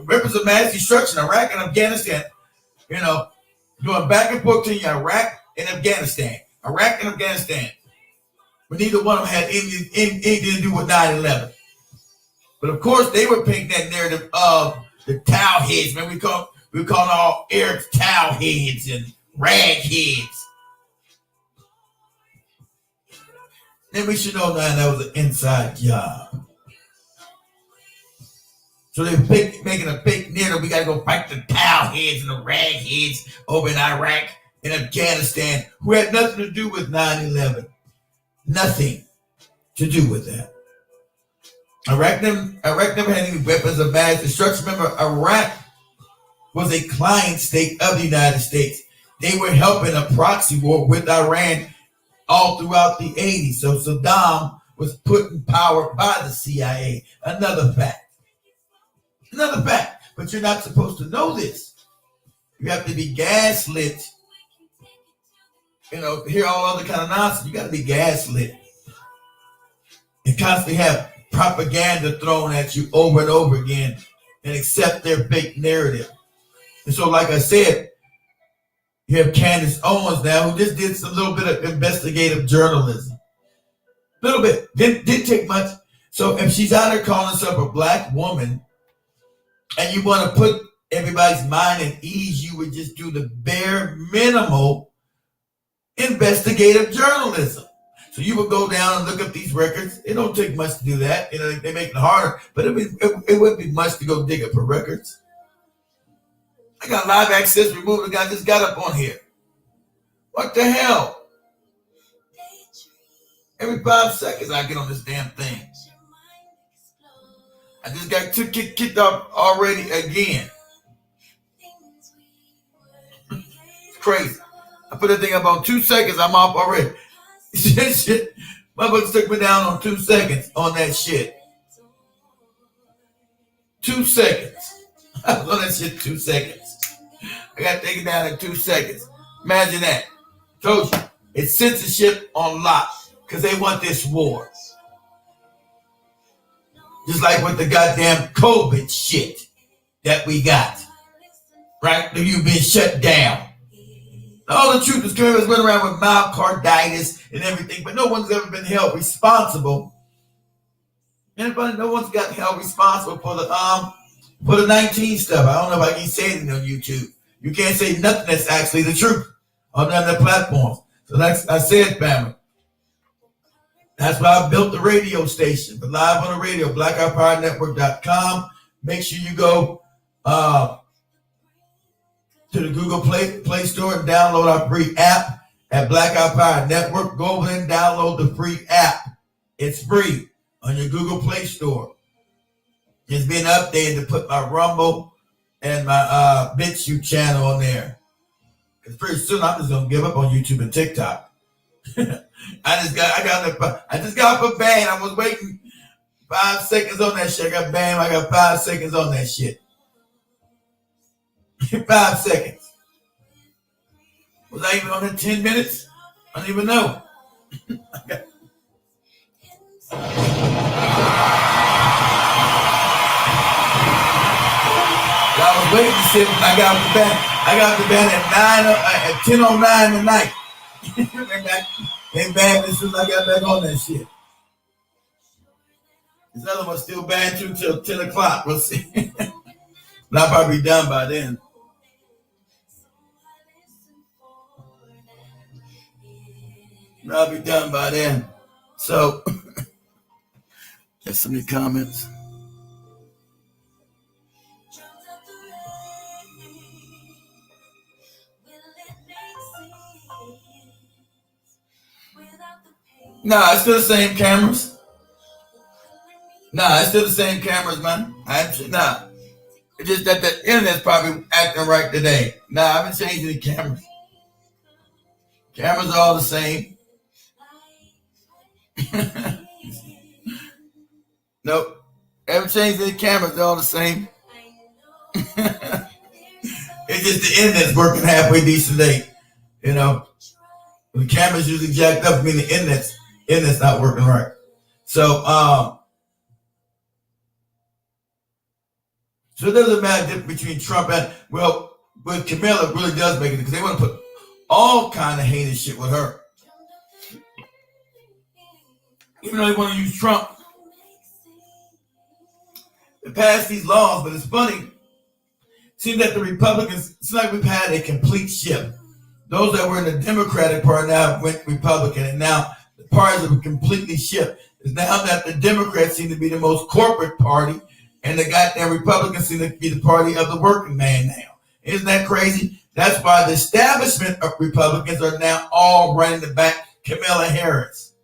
Speaker 1: Weapons of mass destruction. Iraq and Afghanistan. You know, going back and forth to Iraq and Afghanistan. But neither one of them had anything to do with 9/11. But of course, they were painting that narrative of the towel heads. Man, we call all Arabs towel heads and rag heads. Then we should know that was an inside job. So they're making a fake narrative. We got to go fight the towel heads and the rag heads over in Iraq and Afghanistan who had nothing to do with 9/11. Nothing to do with that. Iraq never had any weapons of mass destruction. Remember, Iraq was a client state of the United States. They were helping a proxy war with Iran all throughout the 80s. So Saddam was put in power by the CIA. Another fact. But you're not supposed to know this. You have to be gaslit. You know, to hear all other kind of nonsense, you got to be gaslit. And constantly have propaganda thrown at you over and over again and accept their fake narrative. And so, like I said, you have Candace Owens now who just did some little bit of investigative journalism. Little bit. Didn't take much. So if she's out there calling herself a black woman and you want to put everybody's mind at ease, you would just do the bare minimal investigative journalism. So you would go down and look up these records. It don't take much to do that. You know, they make it harder, but it wouldn't be much to go dig up for records. I got live access removed. The guy just got up on here. What the hell? Every 5 seconds I get on this damn thing. I just got kicked off already again. It's crazy. I put that thing up on 2 seconds. I'm off already. Shit. My book took me down on 2 seconds on that shit. 2 seconds. I was on that shit 2 seconds. I got taken down in 2 seconds. Imagine that. Told you. It's censorship on lock because they want this war. Just like with the goddamn COVID shit that we got. Right? You've been shut down. All the truth is coming us running around with myocarditis and everything, but no one's ever been held responsible. Anybody? No one's got held responsible for the 19 stuff. I don't know if I can say it on YouTube. You can't say nothing that's actually the truth on none of the platforms. So that's I said, family. That's why I built the radio station, but live on the radio, blackoutpowernetwork.com. Make sure you go to the Google Play Store and download our free app at Blackout Power Network. Go over and download the free app. It's free on your Google Play Store. It's been updated to put my Rumble and my BitChute channel on there. Because pretty soon I'm just gonna give up on YouTube and TikTok. I just got off a ban. I was waiting 5 seconds on that shit. I got banned. I got 5 seconds on that shit. 5 seconds. Was I even on it 10 minutes? I don't even know. I was waiting to see when I got off the ban. I got off the ban at 10:09 at night. They banned me as soon as I got back on that shit. This other one's still banned till 10 o'clock. We'll see. But I'll probably be done by then. I'll be done by then. So, there's some new comments. Nah, it's still the same cameras. Nah, it's still the same cameras, man. Nah. It's just that the internet's probably acting right today. Nah, I haven't changed any cameras. Cameras are all the same. Nope. Haven't changed any cameras, they're all the same. It's just the internet's working halfway decent today. You know. The camera's usually jacked up, meaning the internet's not working right. So so it doesn't matter the difference between Trump and, well, with Kamala, it really does make it, because they want to put all kind of heinous shit with her. Even though they want to use Trump to pass these laws, but it's funny. It seems that the Republicans, it's like we've had a complete shift. Those that were in the Democratic Party now went Republican, and now the parties have completely shifted. It's now that the Democrats seem to be the most corporate party, and the goddamn Republicans seem to be the party of the working man now. Isn't that crazy? That's why the establishment of Republicans are now all running to back Kamala Harris.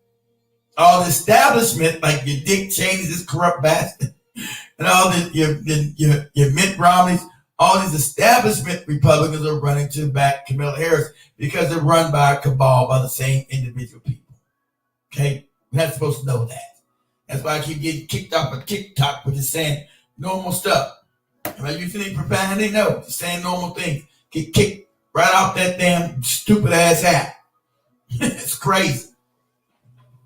Speaker 1: All the establishment, like your Dick Cheney, this corrupt bastard, and all your Mitt Romneys, all these establishment Republicans are running to back Kamala Harris because they're run by a cabal by the same individual people. Okay? You're not supposed to know that. That's why I keep getting kicked off of TikTok for just saying normal stuff. Am I using any profanity? No. Just saying normal things. Get kicked right off that damn stupid ass app. It's crazy.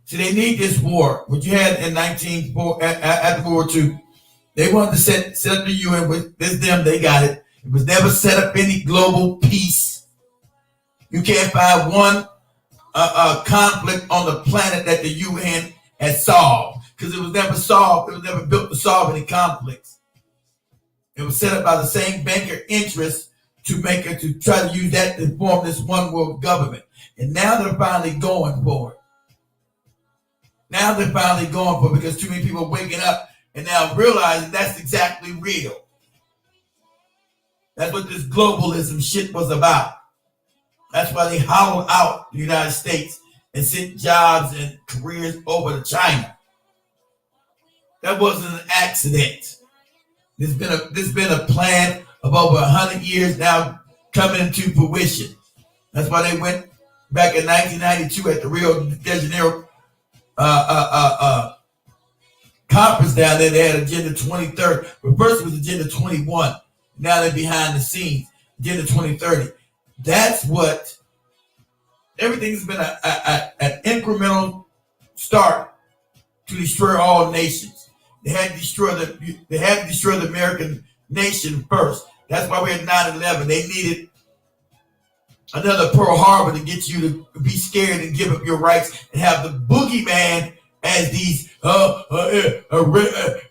Speaker 1: See, they need this war. What you had in after World War II, they wanted to set up the UN. With this them, they got it. It was never set up any global peace. You can't find one conflict on the planet that the UN has solved, because it was never solved. It was never built to solve any conflicts. It was set up by the same banker interests to try to use that to form this one world government. And now they're finally going for it. Because too many people are waking up and now realizing that's exactly real. That's what this globalism shit was about. That's why they hollowed out the United States and sent jobs and careers over to China. That wasn't an accident. There's been a plan of over 100 years now coming into fruition. That's why they went back in 1992 at the Rio de Janeiro conference down there. They had Agenda 2030. But first it was Agenda 21. Now they're behind the scenes. Agenda 2030. That's what everything's been an incremental start to destroy all nations. They had to destroy the American nation first. That's why we had 9/11. They needed another Pearl Harbor to get you to be scared and give up your rights and have the boogeyman as these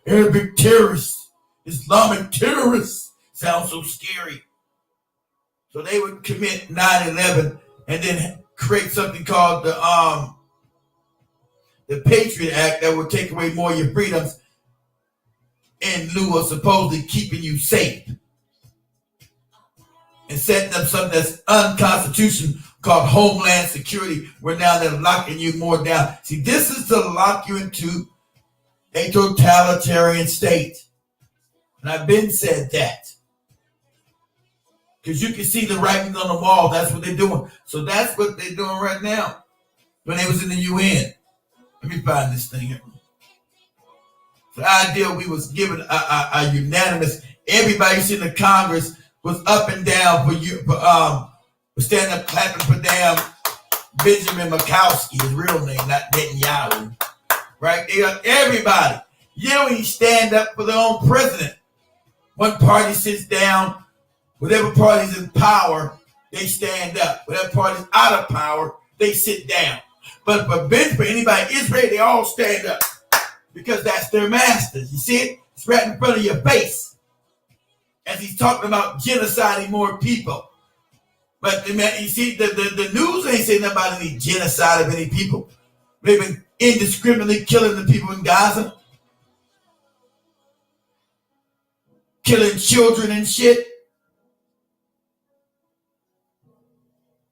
Speaker 1: Arabic terrorists, Islamic terrorists. Sounds so scary. So they would commit 9/11 and then create something called the Patriot Act that would take away more of your freedoms in lieu of supposedly keeping you safe. And setting up something that's unconstitutional called Homeland Security, where now they're locking you more down. See, this is to lock you into a totalitarian state. And I've been said that. Because you can see the writings on the wall. That's what they're doing. So that's what they're doing right now. When they was in the UN. Let me find this thing here. The idea we was given a unanimous, everybody sitting in the Congress was up and down for standing up clapping for damn Benjamin Mikowski, his real name, not Netanyahu. Right? They got everybody. You don't even stand up for their own president. One party sits down. Whatever party's in power, they stand up. Whatever party's out of power, they sit down. But for anybody Israel, they all stand up. Because that's their masters. You see it? It's right in front of your face. As he's talking about genociding more people. But you see, the news ain't saying nothing about any genocide of any people. They've been indiscriminately killing the people in Gaza. Killing children and shit.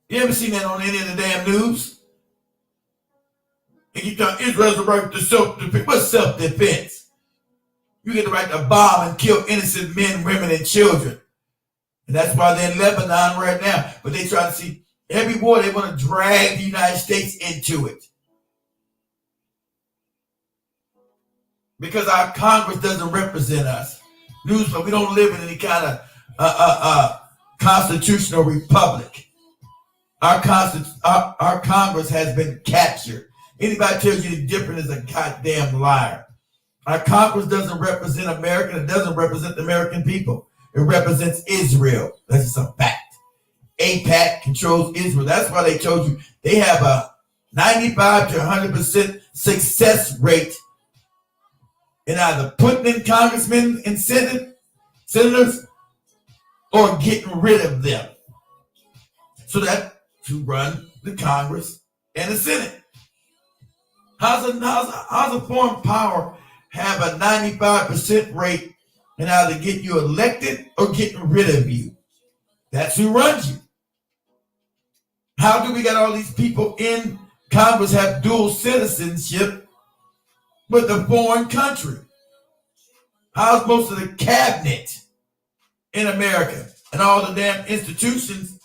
Speaker 1: You ever seen that on any of the damn news? And you tell Israel has the right to self-defense. What's self-defense? You get the right to bomb and kill innocent men, women, and children. And that's why they're in Lebanon right now. But they try to see every war, they want to drag the United States into it. Because our Congress doesn't represent us. Newsflash, we don't live in any kind of constitutional republic. Our Congress has been captured. Anybody tells you different is a goddamn liar. Our Congress doesn't represent America. It doesn't represent the American people. It represents Israel. That's just a fact. AIPAC controls Israel. That's why they told you they have a 95 to 100% success rate in either putting in congressmen and senators or getting rid of them. So that to run the Congress and the Senate. How's a foreign power have a 95% rate in either getting you elected or getting rid of you? That's who runs you. How do we got all these people in Congress have dual citizenship with a foreign country? How's most of the cabinet in America and all the damn institutions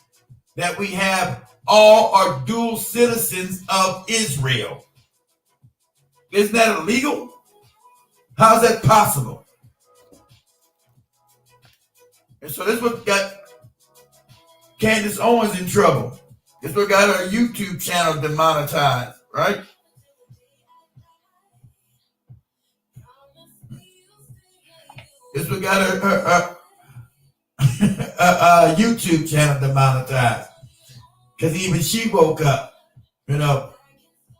Speaker 1: that we have all are dual citizens of Israel? Isn't that illegal? How's that possible? And so this is what got Candace Owens in trouble. This is what got her YouTube channel demonetized, right? This is what got her YouTube channel demonetized. Because even she woke up, you know.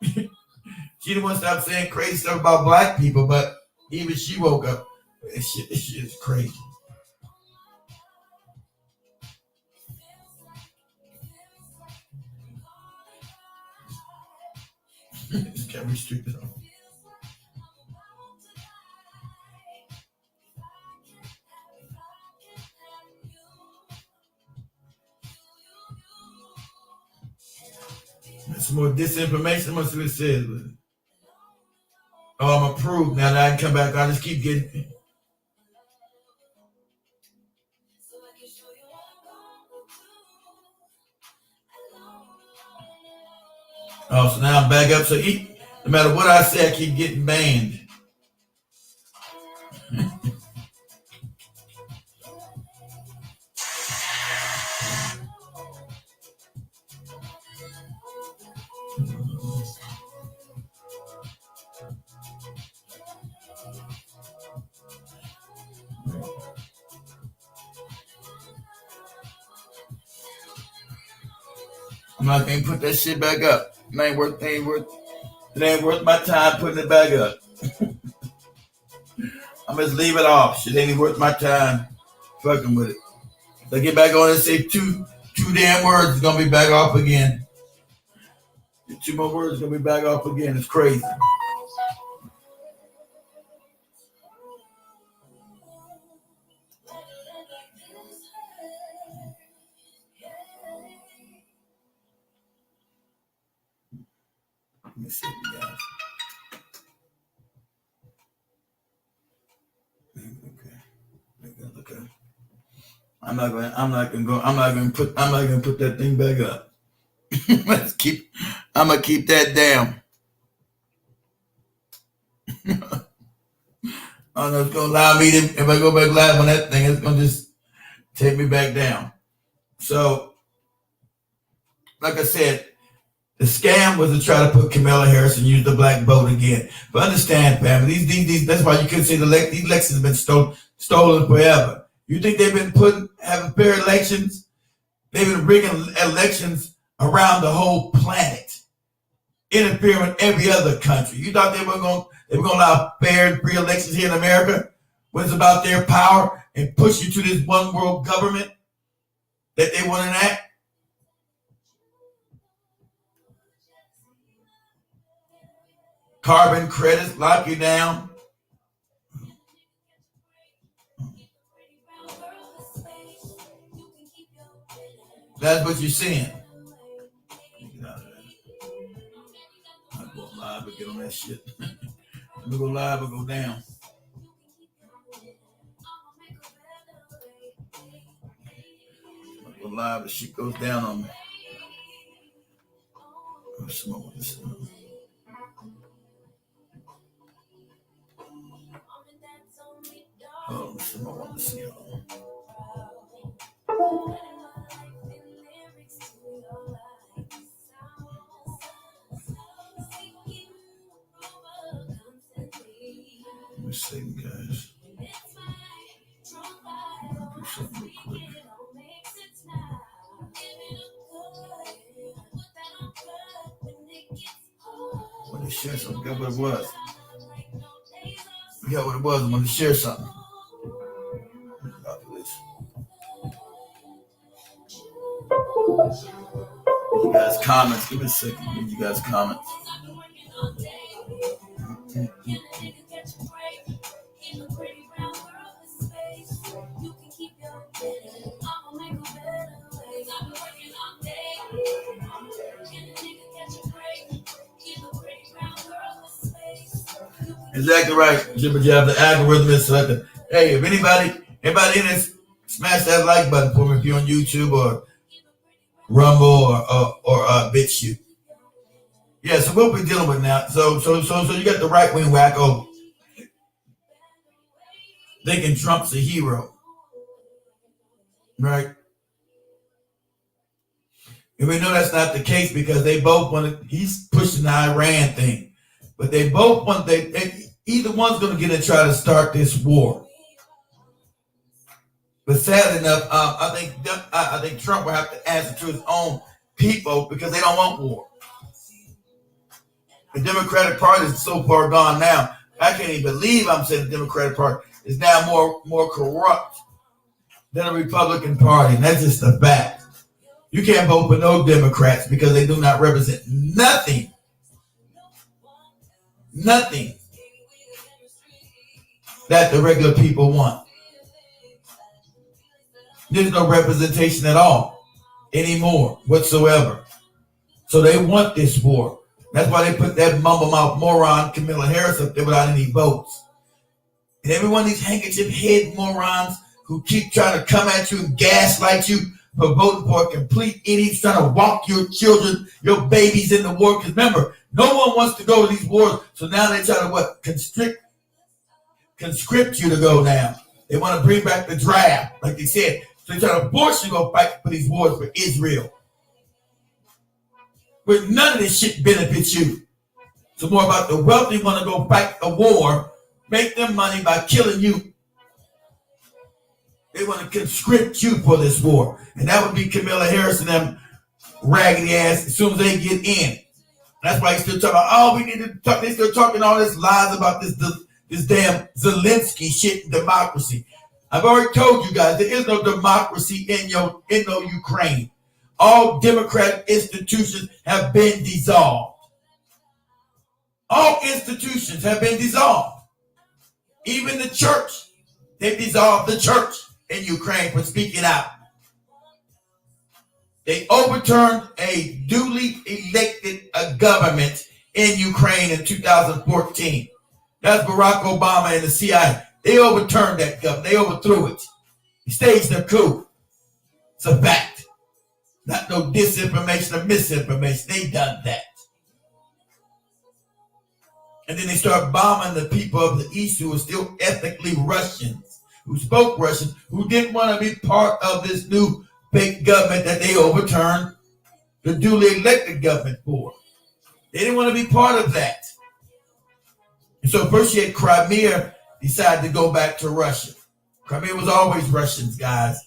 Speaker 1: She didn't want to stop saying crazy stuff about black people, but even she woke up. This shit is crazy. This can't be stupid. There's some more disinformation. Let's see what it says. Oh, I'm approved now that I can come back. I just keep getting. Oh, so now I'm back up. So no matter what I say, I keep getting banned. I'm not gonna put that shit back up. It ain't worth my time putting it back up. I'm just leave it off. Shit ain't worth my time fucking with it. If I get back on and say two damn words, it's gonna be back off again. 2 more words, it's gonna be back off again. It's crazy. Let me see, guys. Okay. I'm not gonna put that thing back up. I'm gonna keep that down. Oh no, it's gonna allow me to, if I go back live on that thing, it's gonna just take me back down. So, like I said, the scam was to try to put Kamala Harris and use the black vote again. But understand, family, these that's why you couldn't say these elections have been stolen forever. You think they've been having fair elections? They've been rigging elections around the whole planet, interfering with every other country. You thought they were gonna allow fair and free elections here in America when it's about their power and push you to this one world government that they want to enact? Carbon credits lock you down. That's what you're seeing. live and get on that shit. Let me go live or go down. Go live and shit goes down on me. Smoke this. Oh, I want to see it. Let me see, guys. Do something real quick. Want to share something? Got what it was. We got what it was. I want to share something. You guys comments. Give me a second. Give you guys comments. Exactly right. Jibber jab. The algorithm is selected. Hey, if anybody in this, smash that like button for me if you're on YouTube or Rumble or BitChute. Yeah, so what we're dealing with now. So you got the right wing wacko thinking Trump's a hero, right? And we know that's not the case because they both want to. He's pushing the Iran thing, but they both want. Either one's going to get and try to start this war. But sad enough, I think Trump will have to answer to his own people because they don't want war. The Democratic Party is so far gone now. I can't even believe I'm saying the Democratic Party is now more corrupt than the Republican Party. And that's just a fact. You can't vote for no Democrats because they do not represent nothing. Nothing that the regular people want. There's no representation at all anymore whatsoever. So they want this war. That's why they put that mumble mouth moron Kamala Harris up there without any votes. And every one of these handkerchief head morons who keep trying to come at you and gaslight you for voting for a complete idiots trying to walk your children, your babies in the war. Because remember, no one wants to go to these wars. So now they try to conscript you to go now. They want to bring back the draft, like they said. So they try to force you to go fight for these wars for Israel. But none of this shit benefits you. It's more about the wealthy want to go fight a war, make them money by killing you. They want to conscript you for this war. And that would be Kamala Harris and them raggedy ass as soon as they get in. That's why they still talking about, we need to talk. They still talking all this lies about this damn Zelensky shit in democracy. I've already told you guys there is no democracy in no Ukraine. All democratic institutions have been dissolved. All institutions have been dissolved. Even the church. They've dissolved the church in Ukraine for speaking out. They overturned a duly elected government in Ukraine in 2014. That's Barack Obama and the CIA. They overturned that government. They overthrew it. He staged a coup. It's a fact. Not no disinformation or misinformation. They done that. And then they start bombing the people of the East who are still ethnically Russians, who spoke Russian, who didn't want to be part of this new fake government that they overturned the duly elected government for. They didn't want to be part of that. And so first you had Crimea decide to go back to Russia. Crimea was always Russians, guys.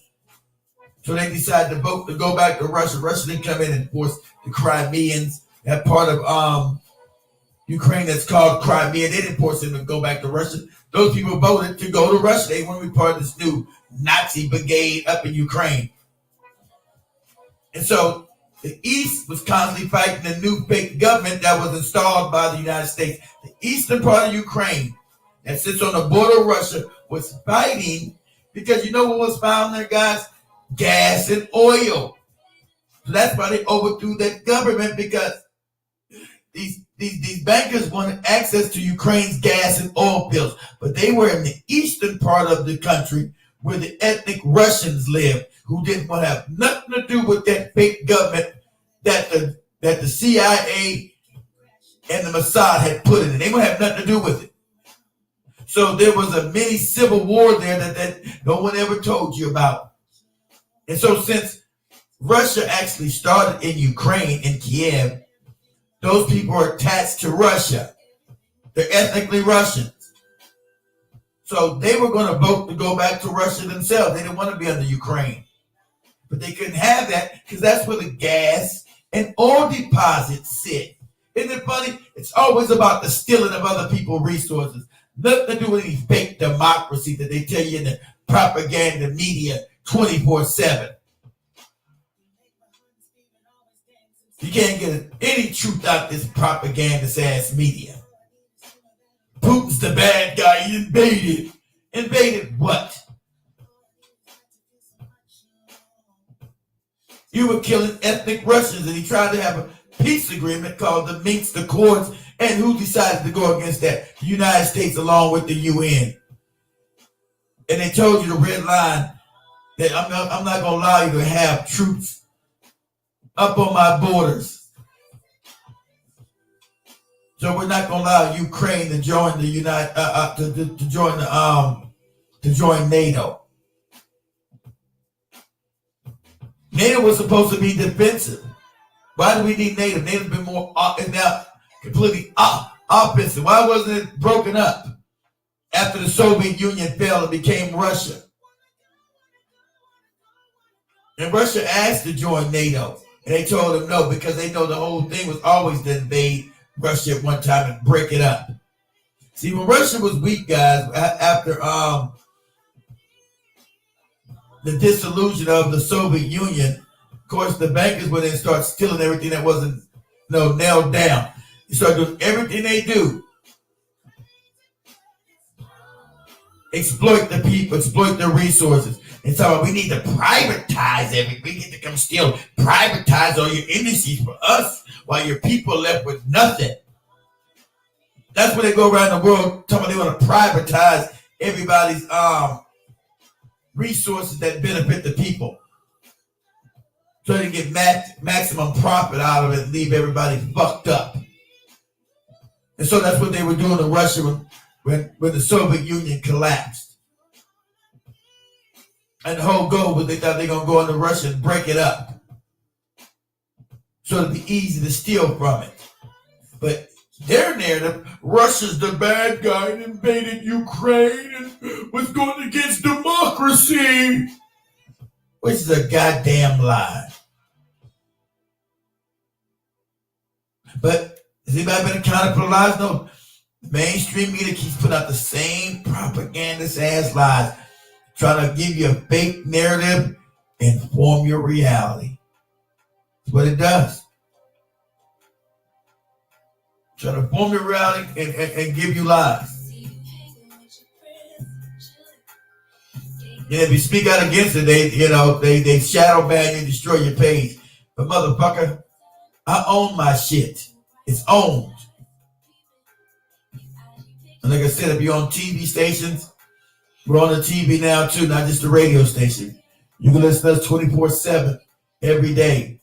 Speaker 1: So they decided to vote to go back to Russia. Russia didn't come in and force the Crimeans, that part of Ukraine that's called Crimea. They didn't force them to go back to Russia. Those people voted to go to Russia. They want to be part of this new Nazi brigade up in Ukraine. And so the East was constantly fighting the new fake government that was installed by the United States. The eastern part of Ukraine that sits on the border of Russia was fighting because you know what was found there, guys? Gas and oil. So that's why they overthrew that government, because these bankers wanted access to Ukraine's gas and oil fields, but they were in the eastern part of the country where the ethnic Russians live, who didn't want to have nothing to do with that fake government that the CIA and the Mossad had put in it. They wouldn't have nothing to do with it. So there was a mini civil war there that no one ever told you about. And so since Russia actually started in Ukraine, in Kiev, those people are attached to Russia. They're ethnically Russians. So they were going to vote to go back to Russia themselves. They didn't want to be under Ukraine. But they couldn't have that because that's where the gas and oil deposits sit. Isn't it funny? It's always about the stealing of other people's resources. Nothing to do with any fake democracy that they tell you in the propaganda media 24/7. You can't get any truth out this propagandist ass media. Putin's the bad guy. He invaded. Invaded what? You were killing ethnic Russians, and he tried to have a peace agreement called the Minsk Accords. And who decided to go against that? The United States, along with the UN. And they told you the red line that I'm not going to allow you to have troops up on my borders. So we're not going to allow Ukraine to join the to join NATO. NATO was supposed to be defensive. Why do we need NATO? NATO's been more is now completely offensive. Why wasn't it broken up after the Soviet Union fell and became Russia? And Russia asked to join NATO, and they told them no because they know the whole thing was always to invade Russia at one time and break it up. See, when Russia was weak, guys, after the dissolution of the Soviet Union, of course, the bankers would then start stealing everything that wasn't nailed down. They start doing everything they do. Exploit the people, exploit their resources. And so we need to privatize everything. We need to come steal, privatize all your industries for us while your people are left with nothing. That's when they go around the world talking about they want to privatize everybody's resources that benefit the people. So they can get maximum profit out of it and leave everybody fucked up. And so that's what they were doing in Russia when the Soviet Union collapsed. And the whole goal was they thought they were going to go into Russia and break it up. So it'd be easy to steal from it. But their narrative, Russia's the bad guy and invaded Ukraine and was going against democracy, which is a goddamn lie. But has anybody been accounted for the lies? No. Mainstream media keeps putting out the same propagandist ass lies, trying to give you a fake narrative and form your reality. That's what it does. Trying to form your reality and give you lies. And if you speak out against it, they shadow ban you, destroy your page. But motherfucker, I own my shit. It's owned. And like I said, if you're on TV stations, we're on the TV now too, not just the radio station. You can listen to us 24/7 every day,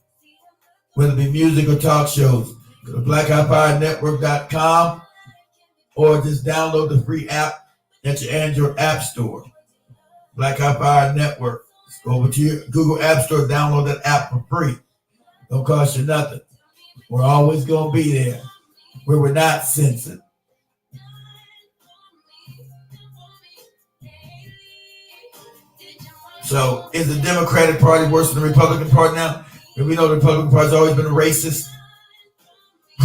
Speaker 1: whether it be music or talk shows. Go to BlackHighFireNetwork.com or just download the free app at your Android App Store. Black High Fire Network. Just go over to your Google App Store, download that app for free. Don't cost you nothing. We're always going to be there where we're not censored. So is the Democratic Party worse than the Republican Party now? And we know the Republican Party's always been a racist.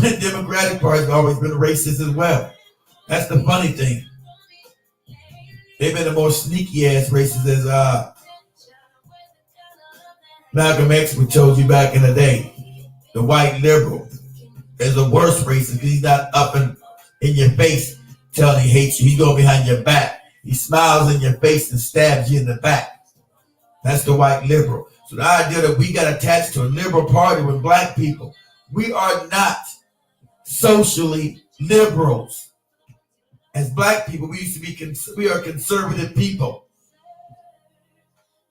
Speaker 1: The Democratic Party's always been a racist as well. That's the funny thing. They've been the more sneaky ass racist as Malcolm X told you back in the day. The white liberal is the worst racist because he's not up in your face telling he hates you. He's going behind your back. He smiles in your face and stabs you in the back. That's the white liberal. So the idea that we got attached to a liberal party with black people, we are not socially liberals. As black people, we are conservative people.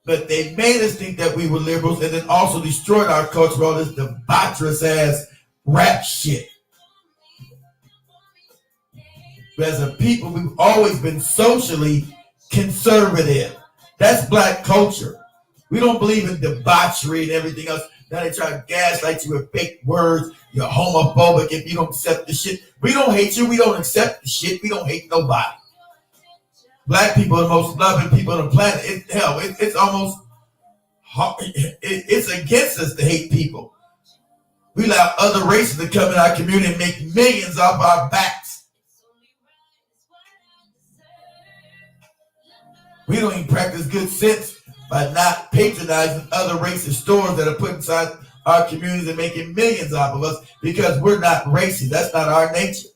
Speaker 1: But they made us think that we were liberals and then also destroyed our culture with all this debaucherous ass rap shit. But as a people, we've always been socially conservative. That's black culture. We don't believe in debauchery and everything else. Now they try to gaslight you with fake words. You're homophobic if you don't accept the shit. We don't hate you. We don't accept the shit. We don't hate nobody. Black people are the most loving people on the planet. It's almost hard. It's against us to hate people. We allow other races to come in our community and make millions off our backs. We don't even practice good sense by not patronizing other racist stores that are put inside our communities and making millions off of us because we're not racist. That's not our nature.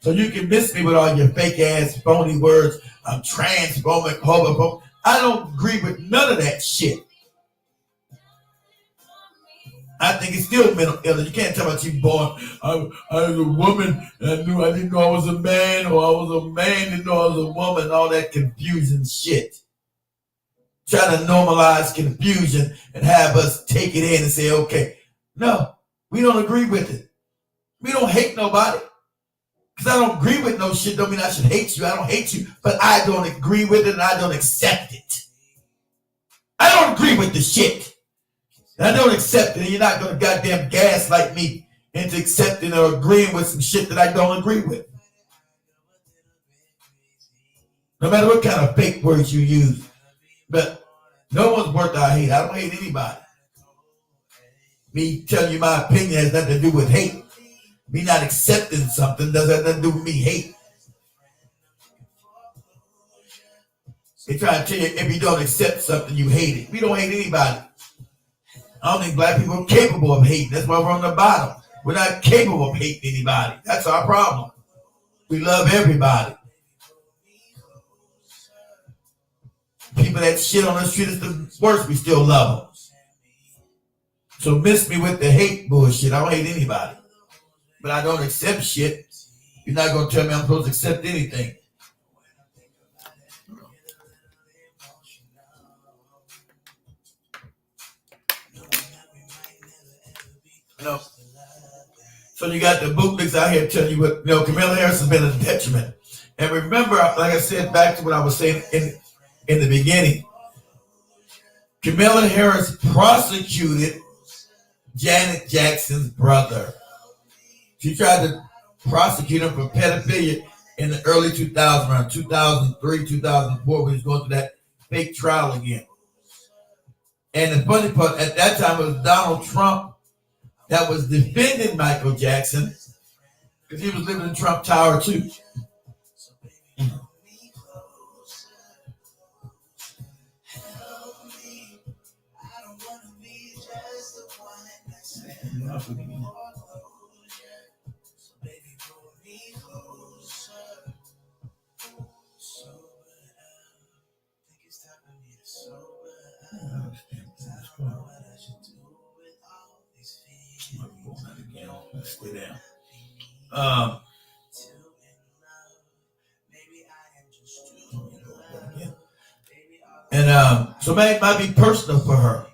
Speaker 1: So you can miss me with all your fake ass phony words. I'm transphobic, homophobic. I don't agree with none of that shit. I think it's still mental illness. You can't tell me you born. I was a woman and I didn't know I was a man, or I was a man didn't know I was a woman. All that confusing shit. Trying to normalize confusion and have us take it in and say, okay, no, we don't agree with it. We don't hate nobody. Because I don't agree with no shit don't mean I should hate you. I don't hate you, but I don't agree with it and I don't accept it. I don't agree with the shit. And I don't accept it, and you're not going to goddamn gaslight me into accepting or agreeing with some shit that I don't agree with. No matter what kind of fake words you use. But no one's worth our hate. I don't hate anybody. Me telling you my opinion has nothing to do with hate. Me not accepting something doesn't have nothing to do with me hate. They try to tell you if you don't accept something, you hate it. We don't hate anybody. I don't think black people are capable of hating. That's why we're on the bottom. We're not capable of hating anybody. That's our problem. We love everybody. People that shit on the street is the worst. We still love them. So miss me with the hate bullshit. I don't hate anybody. But I don't accept shit. You're not going to tell me I'm supposed to accept anything. No. So you got the bootlegs out here telling you what, Kamala Harris has been a detriment. And remember, like I said, back to what I was saying in the beginning, Kamala Harris prosecuted Janet Jackson's brother. She tried to prosecute him for pedophilia in the early 2000s, around 2003, 2004, when he was going through that fake trial again. And the funny part, at that time, it was Donald Trump that was defending Michael Jackson because he was living in Trump Tower too. Stay down. So it might be personal for her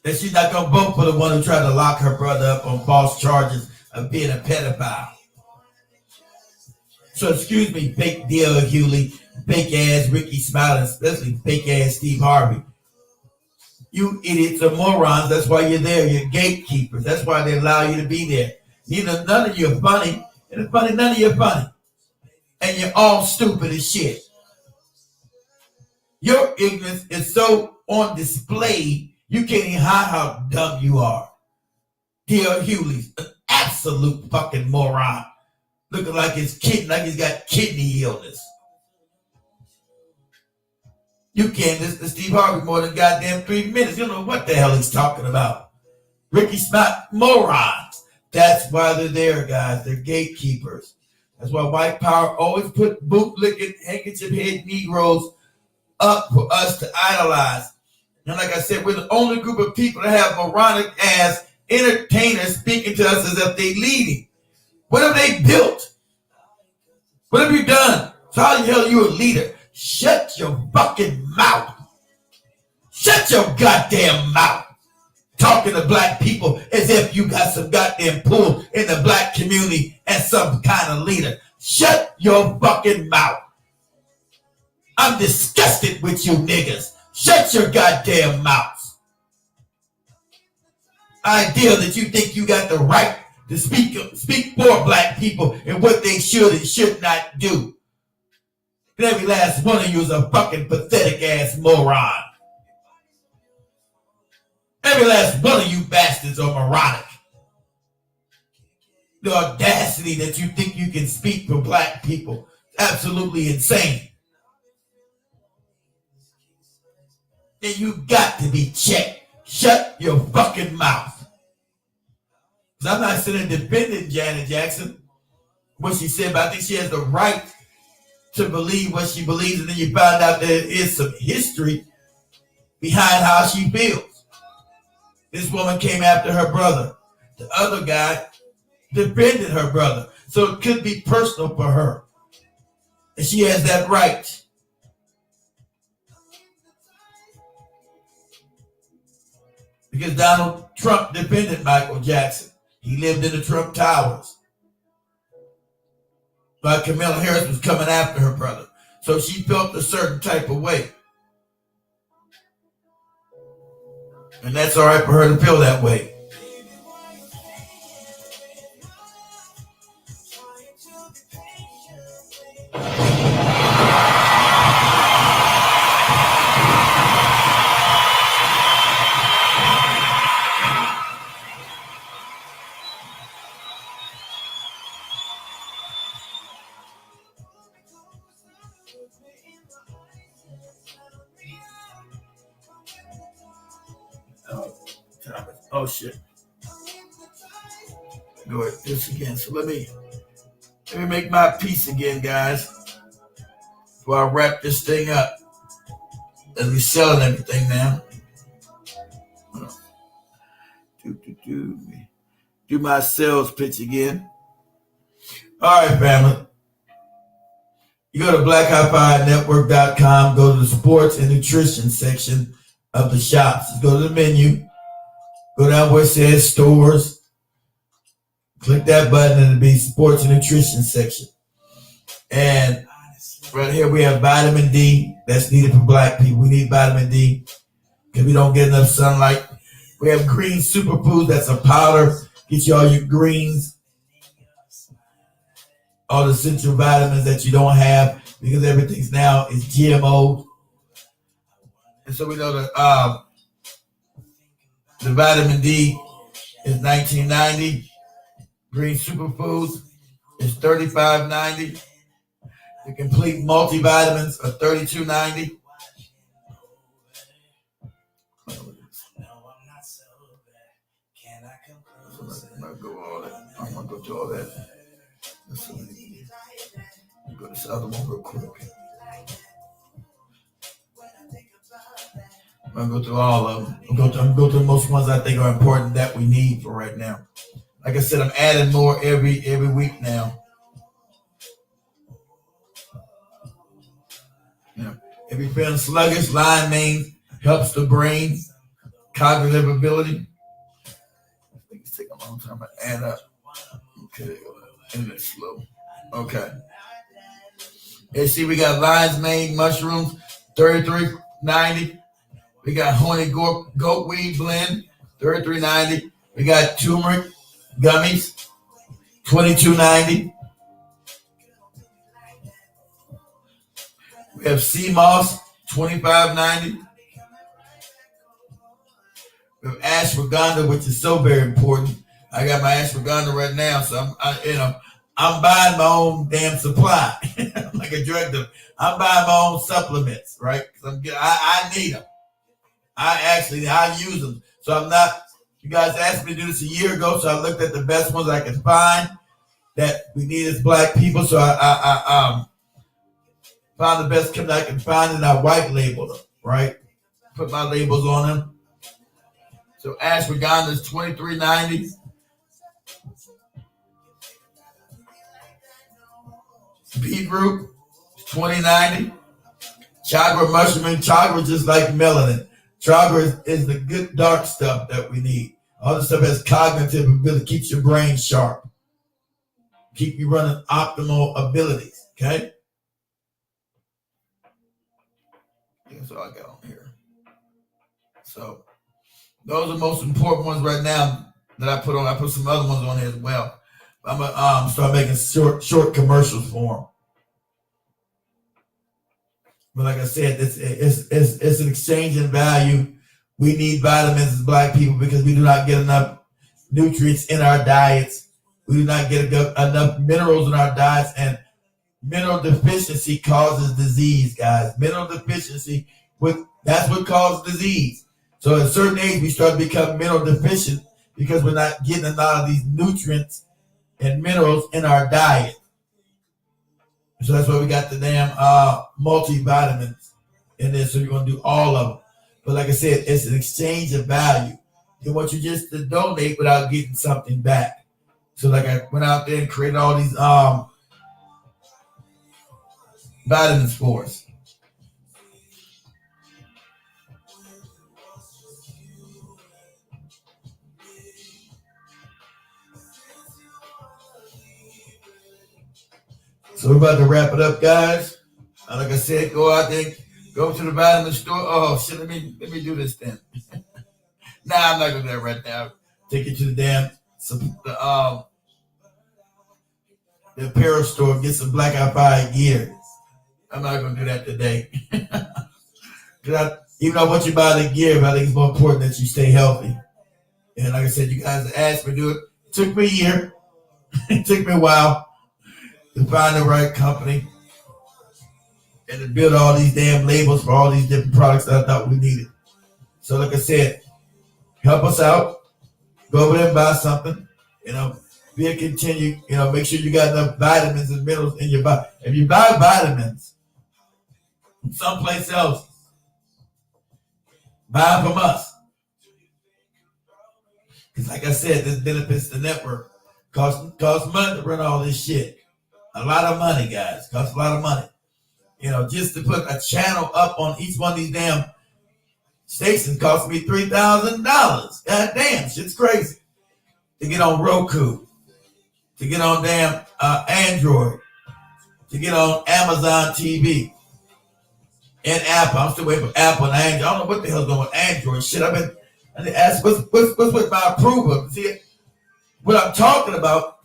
Speaker 1: that she's not gonna vote for the one who tried to lock her brother up on false charges of being a pedophile. So excuse me, fake Dale Hewley, fake ass Ricky Smiley, especially fake ass Steve Harvey. You idiots are morons. That's why you're there. You're gatekeepers. That's why they allow you to be there. None of you are funny. And it's funny, none of you are funny. And you're all stupid as shit. Your ignorance is so on display, you can't even hide how dumb you are. Dale Hewley's an absolute fucking moron. Looking like he's got kidney illness. You can't listen to Steve Harvey more than goddamn 3 minutes. You don't know what the hell he's talking about. Ricky Smart, morons. That's why they're there, guys. They're gatekeepers. That's why white power always put boot-licking, handkerchief-head Negroes up for us to idolize. And like I said, we're the only group of people that have moronic ass entertainers speaking to us as if they leading. What have they built? What have you done? So how the hell are you a leader? Shut your fucking mouth. Shut your goddamn mouth. Talking to black people as if you got some goddamn pull in the black community and some kind of leader. Shut your fucking mouth. I'm disgusted with you niggas. Shut your goddamn mouths. Idea that you think you got the right to speak for black people and what they should and should not do. And every last one of you is a fucking pathetic ass moron. Every last one of you bastards are moronic. The audacity that you think you can speak for black people, absolutely insane. And you got to be checked. Shut your fucking mouth. I'm not sitting defending Janet Jackson, what she said, but I think she has the right to believe what she believes, and then you find out there is some history behind how she feels. This woman came after her brother. The other guy defended her brother. So it could be personal for her. And she has that right. Because Donald Trump defended Michael Jackson. He lived in the Trump Towers. But Kamala Harris was coming after her brother. So she felt a certain type of way. And that's all right for her to feel that way. Oh shit. Go at this again. So let me make my piece again, guys. Before I wrap this thing up. As we selling everything now. Do my sales pitch again. All right, family. You go to blackhighfirenetwork.com, go to the sports and nutrition section of the shops. Just go to the menu. Go down where it says stores. Click that button and it'll be sports and nutrition section. And right here we have vitamin D that's needed for black people. We need vitamin D because we don't get enough sunlight. We have green superfood that's a powder. Get you all your greens. All the essential vitamins that you don't have because everything's now is GMO. And so we know that the vitamin D is $19.90. Green superfoods is $35.90. The complete multivitamins are $32.90. I'm gonna go to all that. Go to this other one real quick. I'm gonna go through all of them. I'm gonna go through the most ones I think are important that we need for right now. Like I said, I'm adding more every week now. Yeah. If you're feeling sluggish, lime main helps the brain, cognitive ability. I think it's taking a long time to add up. Okay, and it's slow. Okay. And see, we got lion's mane mushrooms, $33.90. We got honey goat weed blend, $33.90. We got turmeric gummies, $22.90. We have sea moss, $25.90. We have ashwagandha, which is so very important. I got my ashwagandha right now, so I'm buying my own damn supply. I'm like a drug dealer. I'm buying my own supplements, right? I need them. I use them. So I'm not, you guys asked me to do this a year ago, so I looked at the best ones I could find that we need as black people. So I found the best company I can find and I white labeled them, right? Put my labels on them. So ashwagandha is $23.90. Beetroot is $20.90. Chagra mushroom and chagra is just like melanin. Chagra is the good dark stuff that we need. All this stuff has cognitive ability, keeps your brain sharp, keep you running optimal abilities. Okay, that's all I got on here. So those are the most important ones right now that I put on. I put some other ones on here as well. I'm gonna start making short commercials for them. But like I said, it's an exchange in value. We need vitamins as Black people because we do not get enough nutrients in our diets. We do not get enough minerals in our diets, and mineral deficiency causes disease, guys. Mineral deficiency, that's what causes disease. So at a certain age, we start to become mineral deficient because we're not getting a lot of these nutrients and minerals in our diet. So that's why we got the damn multivitamins in there. So you're going to do all of them. But like I said, it's an exchange of value. They want you just to donate without getting something back. So like I went out there and created all these vitamins for us. So we're about to wrap it up, guys. Like I said, go out there, go to the vitamin store. Oh shit, let me do this then. Nah, I'm not gonna do that right now. Take you to the damn the apparel store, get some Black Eye Fire gear. I'm not gonna do that today. Even though I want you to buy the gear, but I think it's more important that you stay healthy. And like I said, you guys asked me to do it. It took me a year. It took me a while to find the right company and to build all these damn labels for all these different products that I thought we needed. So like I said, help us out. Go over there and buy something. Make sure you got enough vitamins and minerals in your body. If you buy vitamins from someplace else, buy them from us. Because like I said, this benefits the network. Costs money to run all this shit. A lot of money, guys. Costs a lot of money. Just to put a channel up on each one of these damn stations cost me $3,000. God damn, shit's crazy. To get on Roku, to get on damn Android, to get on Amazon TV and Apple. I'm still waiting for Apple and Android. I don't know what the hell's going with Android. Shit, I asked what's with my approval. See what I'm talking about.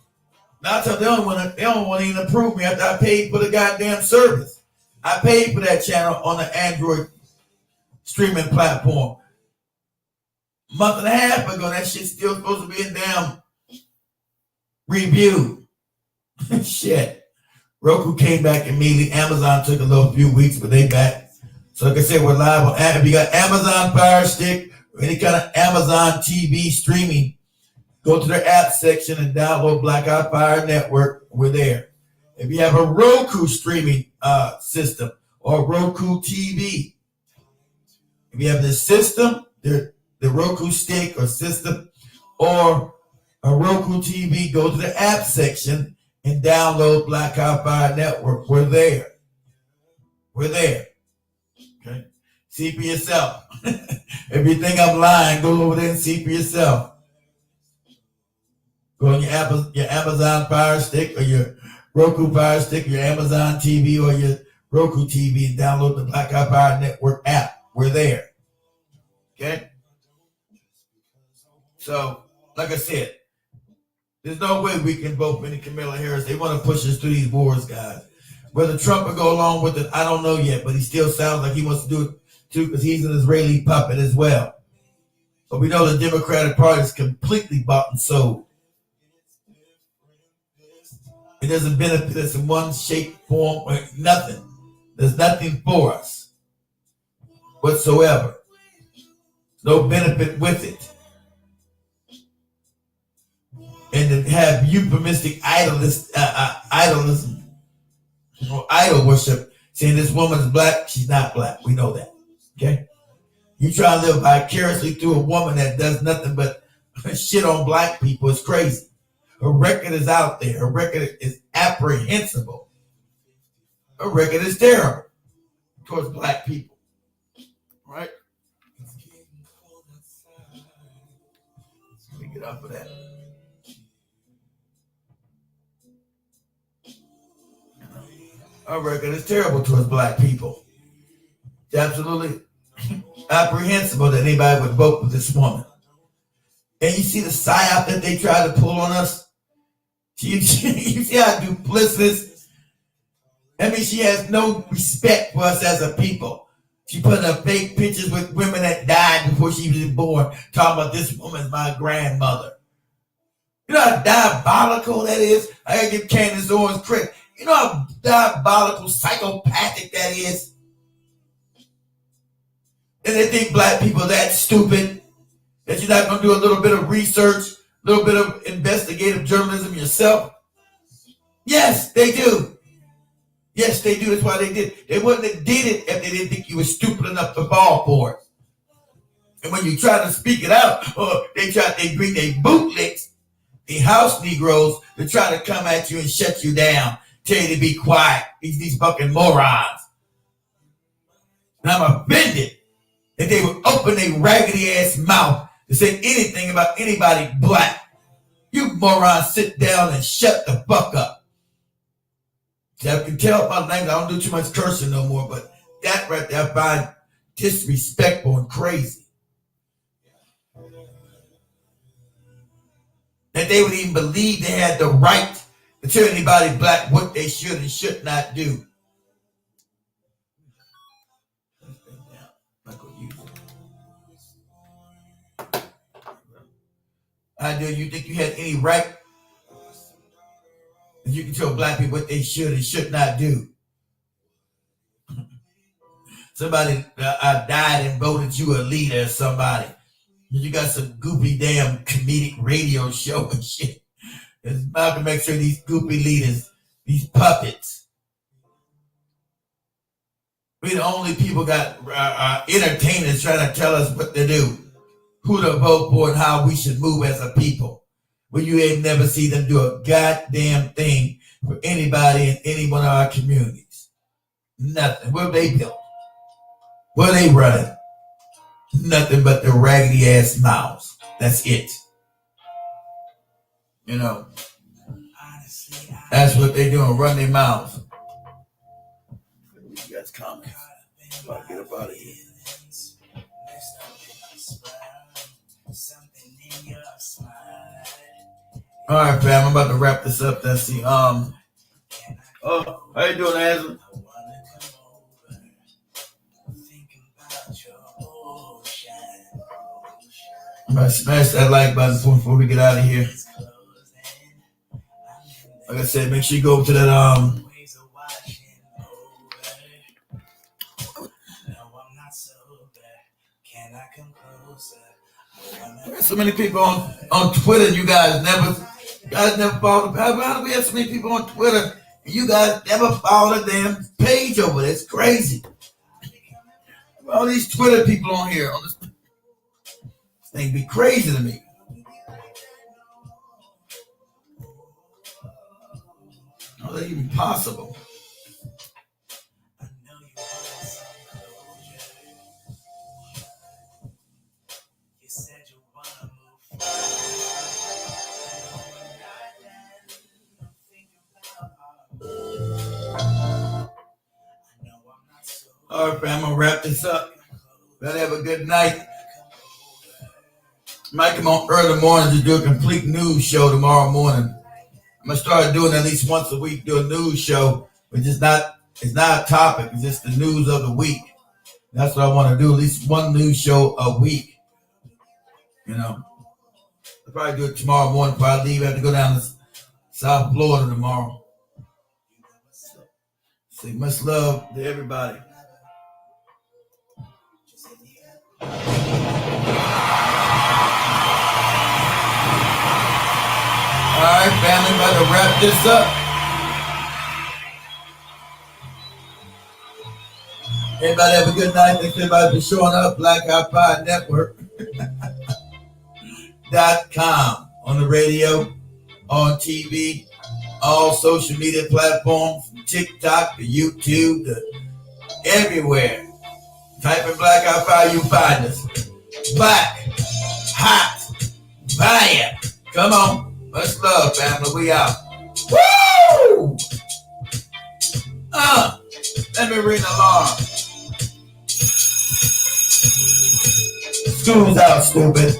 Speaker 1: Now I tell them they don't want to even approve me after I paid for the goddamn service. I paid for that channel on the Android streaming platform. A month and a half ago, that shit's still supposed to be in damn review. Shit. Roku came back immediately. Amazon took a few weeks, but they back. So like I said, we're live on. If you got Amazon Fire Stick or any kind of Amazon TV streaming, go to their app section and download Black Eye Fire Network. We're there. If you have a Roku streaming system or Roku TV, if you have the system, the Roku stick or system, or a Roku TV, go to the app section and download Black Eye Fire Network. We're there. We're there. Okay. See for yourself. If you think I'm lying, go over there and see for yourself. Go on your Amazon Fire Stick or your Roku Fire Stick, your Amazon TV or your Roku TV and download the Black Eye Fire Network app. We're there. Okay? So, like I said, there's no way we can vote for any Kamala Harris. They want to push us through these wars, guys. Whether Trump will go along with it, I don't know yet, but he still sounds like he wants to do it too because he's an Israeli puppet as well. But we know the Democratic Party is completely bought and sold. It doesn't benefit us in one shape, form, or nothing. There's nothing for us whatsoever. No benefit with it. And to have euphemistic idolism, idol worship, saying this woman's black, she's not black. We know that. Okay? You try to live vicariously through a woman that does nothing but shit on black people. It's crazy. Her record is out there. Her record is apprehensible. Her record is terrible towards black people. Right? Let me get up for that. Her record is terrible towards black people. It's absolutely apprehensible that anybody would vote for this woman. And you see the psyop that they try to pull on us? You see how duplicitous? I mean, she has no respect for us as a people. She put up fake pictures with women that died before she was born, talking about this woman's my grandmother. You know how diabolical that is? I gotta give Candace Owens credit. You know how diabolical, psychopathic that is? And they think black people are that stupid that you're not gonna do a little bit of research, a little bit of investigative journalism yourself? Yes, they do. Yes, they do. That's why they did. They wouldn't have did it if they didn't think you were stupid enough to fall for it. And when you try to speak it out, they bring their bootlicks, the house Negroes, to try to come at you and shut you down, tell you to be quiet. These fucking morons. And I'm offended that they would open their raggedy ass mouth to say anything about anybody black. You morons, sit down and shut the fuck up. See, I can tell my language. I don't do too much cursing no more, but that right there I find disrespectful and crazy. That they would even believe they had the right to tell anybody black what they should and should not do. I do. You think you had any right? You can tell black people what they should and should not do. Somebody died and voted you a leader or somebody. You got some goopy damn comedic radio show and shit. It's about to make sure these goopy leaders, these puppets. We the only people got entertainers trying to tell us what to do, who to vote for, and how we should move as a people. But you ain't never see them do a goddamn thing for anybody in any one of our communities. Nothing. What have they built? What are they running? Nothing but the raggedy ass mouths. That's it. You know. That's what they doing. Run their mouths. You guys come. I'll get up out of here. All right, fam. I'm about to wrap this up. Let's see. Oh, how you doing, Aslan? I'm about to smash that like button before we get out of here. Like I said, make sure you go over to that There's so many people on Twitter. You guys never follow. How do we have so many people on Twitter and you guys never follow the damn page over there? It's crazy. All these Twitter people on here on this thing be crazy to me. How is that even possible? All right, fam, I'm gonna wrap this up. Better have a good night. Might come on early morning to do a complete news show tomorrow morning. I'm gonna start doing at least once a week, do a news show, but it's not a topic, it's just the news of the week. That's what I want to do, at least one news show a week. You know, I'll probably do it tomorrow morning before I leave. I have to go down to South Florida tomorrow. So much love to everybody. All right, family, about to wrap this up. Everybody have a good night. Thanks everybody for showing up. Black Hot Fire Network.com on the radio, on TV, all social media platforms, from TikTok to YouTube to everywhere. Type in Black Hot Fire, you find us. Black Hot Fire. Come on. Much love, family. We out. Woo! Let me ring the alarm. School's out, stupid.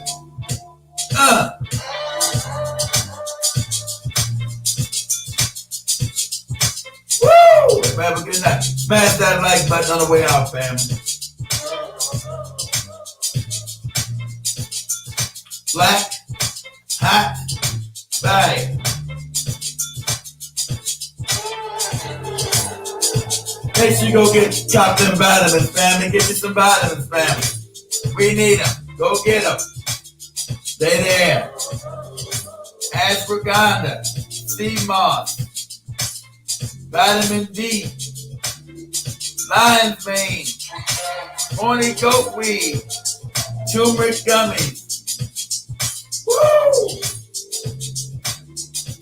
Speaker 1: Woo! Have a good night. Smash that like button on the way out, family. Black Hot Fire. Make sure you go chop them vitamins, family. Get you some vitamins, family. We need them. Go get them. Stay there. Ashwagandha, sea moss, vitamin D, lion's mane, horny goat weed, turmeric gummies. Woo!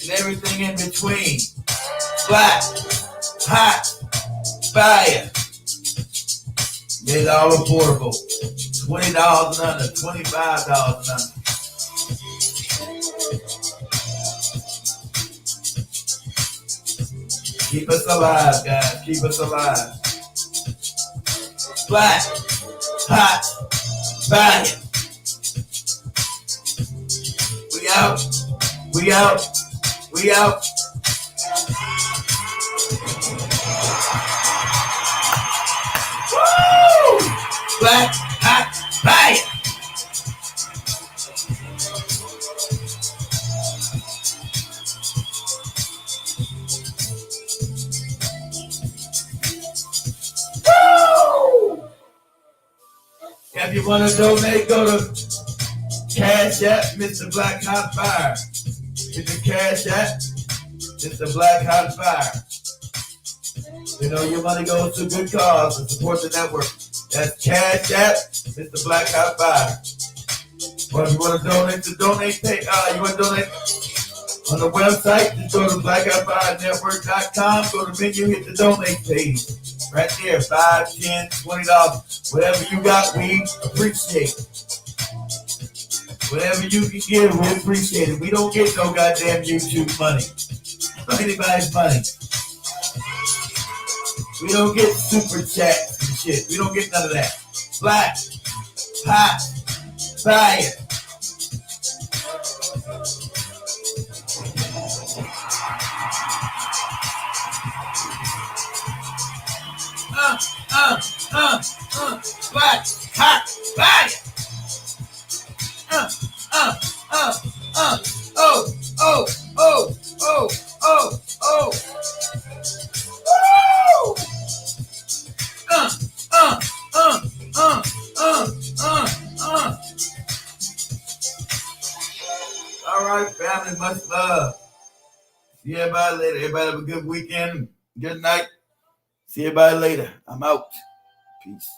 Speaker 1: And everything in between. Black, hot, fire. Made it all affordable. $20 and under, $25 and under. Keep us alive, guys. Keep us alive. Black, hot, fire. We out. We out. We out. Woo! Black, hot, fire. If you want to donate, go to Cash App, Mr. Black Hot Fire. It's the Cash App, Mr. Black Hot Fire. You know, your money goes to a good cause to support the network. That's Cash App, Mr. Black Hot Fire. Or if you want to donate, you want to donate on the website, just go to blackhotfirenetwork.com, go to menu, hit the donate page. Right there, $5, $10, $20. Whatever you got, we appreciate it. Whatever you can give, we appreciate it. We don't get no goddamn YouTube money. Not anybody's money. We don't get super chats and shit. We don't get none of that. Black, hot, fire. Black, hot, fire. All right, family, much love. See everybody later. Everybody have a good weekend. Good night. See everybody later. I'm out. Peace.